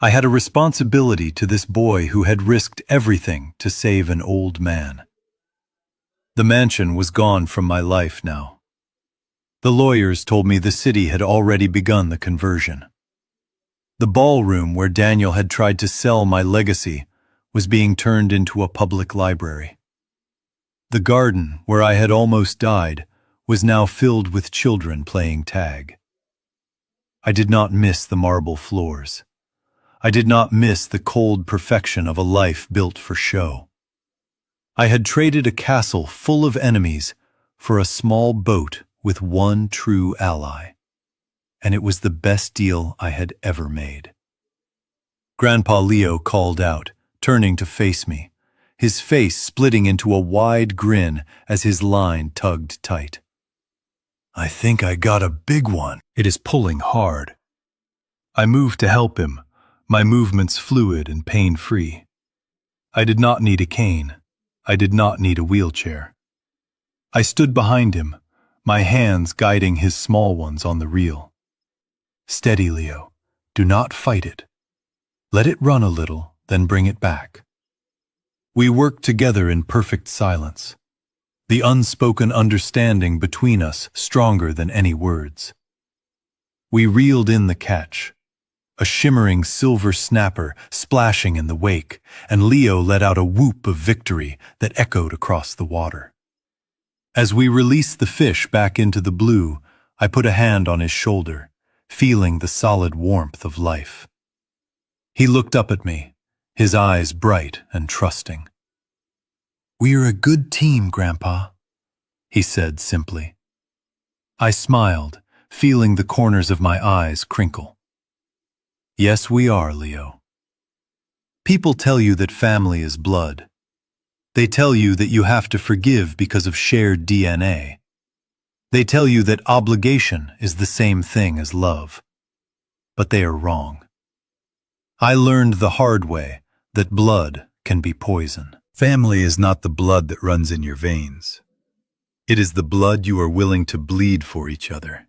I had a responsibility to this boy who had risked everything to save an old man. The mansion was gone from my life now. The lawyers told me the city had already begun the conversion. The ballroom where Daniel had tried to sell my legacy was being turned into a public library. The garden where I had almost died was now filled with children playing tag. I did not miss the marble floors. I did not miss the cold perfection of a life built for show. I had traded a castle full of enemies for a small boat with one true ally, and it was the best deal I had ever made. Grandpa Leo called out, turning to face me, his face splitting into a wide grin as his line tugged tight. "I think I got a big one. It is pulling hard." I moved to help him, my movements fluid and pain-free. I did not need a cane. I did not need a wheelchair. I stood behind him, my hands guiding his small ones on the reel. "Steady, Leo. Do not fight it. Let it run a little, then bring it back." We worked together in perfect silence, the unspoken understanding between us stronger than any words. We reeled in the catch, a shimmering silver snapper splashing in the wake, and Leo let out a whoop of victory that echoed across the water. As we released the fish back into the blue, I put a hand on his shoulder, feeling the solid warmth of life. He looked up at me, his eyes bright and trusting. "We are a good team, Grandpa," he said simply. I smiled, feeling the corners of my eyes crinkle. "Yes, we are, Leo." People tell you that family is blood. They tell you that you have to forgive because of shared DNA. They tell you that obligation is the same thing as love. But they are wrong. I learned the hard way that blood can be poison. Family is not the blood that runs in your veins. It is the blood you are willing to bleed for each other.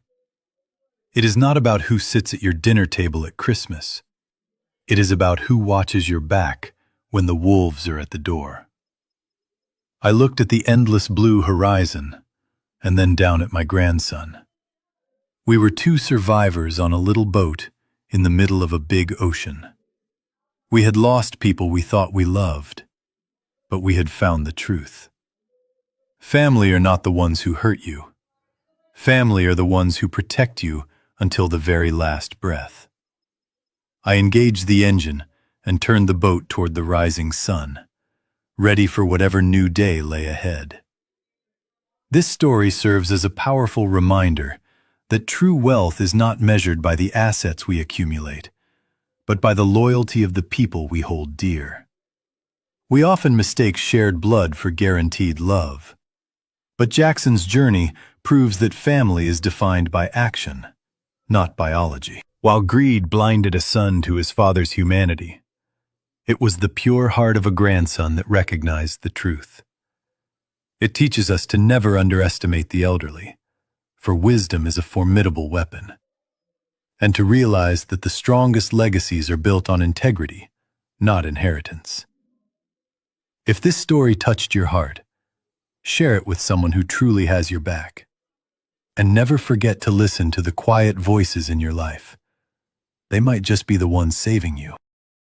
It is not about who sits at your dinner table at Christmas. It is about who watches your back when the wolves are at the door. I looked at the endless blue horizon and then down at my grandson. We were two survivors on a little boat in the middle of a big ocean. We had lost people we thought we loved, but we had found the truth. Family are not the ones who hurt you. Family are the ones who protect you until the very last breath. I engaged the engine and turned the boat toward the rising sun, ready for whatever new day lay ahead. This story serves as a powerful reminder that true wealth is not measured by the assets we accumulate, but by the loyalty of the people we hold dear. We often mistake shared blood for guaranteed love. But Jackson's journey proves that family is defined by action, not biology. While greed blinded a son to his father's humanity, it was the pure heart of a grandson that recognized the truth. It teaches us to never underestimate the elderly, for wisdom is a formidable weapon, and to realize that the strongest legacies are built on integrity, not inheritance. If this story touched your heart, share it with someone who truly has your back. And never forget to listen to the quiet voices in your life. They might just be the ones saving you.